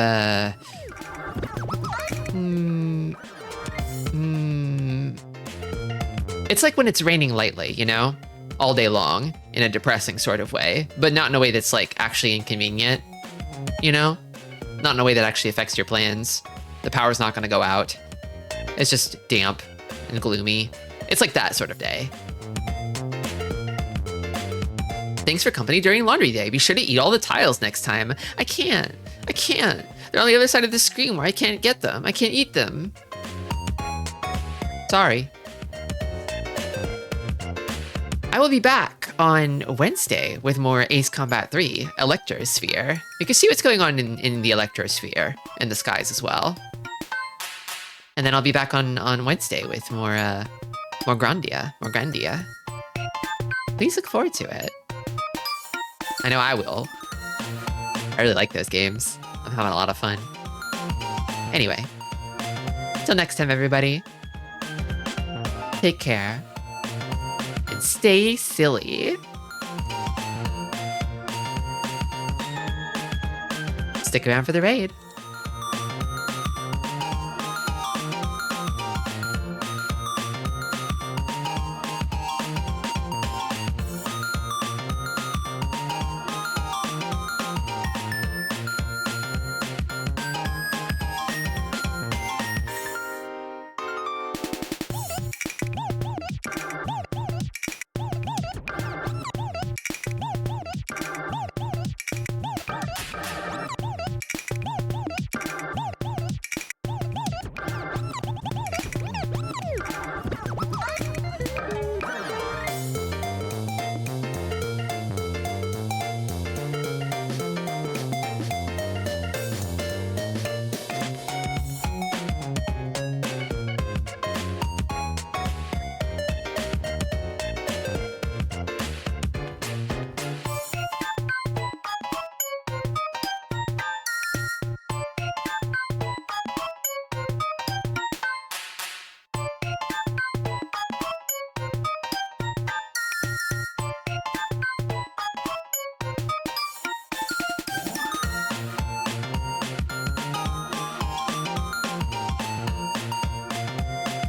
it's like when it's raining lightly, you know? All day long, in a depressing sort of way, but not in a way that's like actually inconvenient, you know? Not in a way that actually affects your plans. The power's not gonna go out. It's just damp and gloomy. It's like that sort of day. Thanks for company during laundry day. Be sure to eat all the tiles next time. I can't. They're on the other side of the screen where I can't get them. I can't eat them. Sorry. I will be back on Wednesday with more Ace Combat 3 Electrosphere. You can see what's going on in the Electrosphere in the skies as well. And then I'll be back on Wednesday with more Grandia. Please look forward to it. I know I will. I really like those games. I'm having a lot of fun. Anyway, till next time, everybody. Take care. And stay silly. Stick around for the raid.